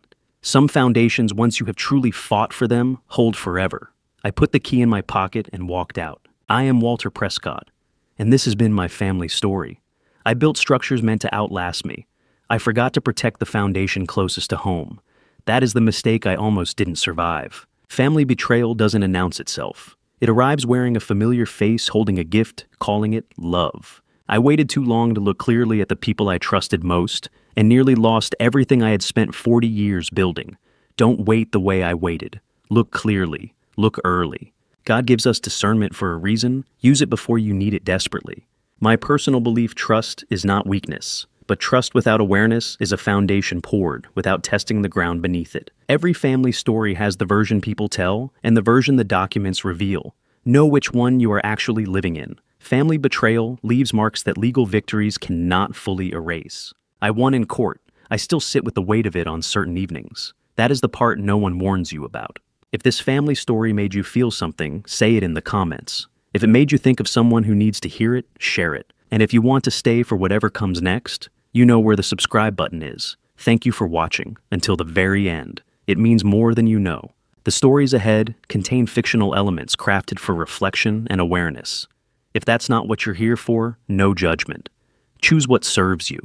Speaker 1: Some foundations, once you have truly fought for them, hold forever. I put the key in my pocket and walked out. I am Walter Prescott, and this has been my family story. I built structures meant to outlast me. I forgot to protect the foundation closest to home. That is the mistake I almost didn't survive. Family betrayal doesn't announce itself. It arrives wearing a familiar face, holding a gift, calling it love. I waited too long to look clearly at the people I trusted most, and nearly lost everything I had spent 40 years building. Don't wait the way I waited. Look clearly. Look early. God gives us discernment for a reason. Use it before you need it desperately. My personal belief: trust is not weakness, but trust without awareness is a foundation poured without testing the ground beneath it. Every family story has the version people tell and the version the documents reveal. Know which one you are actually living in. Family betrayal leaves marks that legal victories cannot fully erase. I won in court. I still sit with the weight of it on certain evenings. That is the part no one warns you about. If this family story made you feel something, say it in the comments. If it made you think of someone who needs to hear it, share it. And if you want to stay for whatever comes next, you know where the subscribe button is. Thank you for watching until the very end. It means more than you know. The stories ahead contain fictional elements crafted for reflection and awareness. If that's not what you're here for, no judgment. Choose what serves you.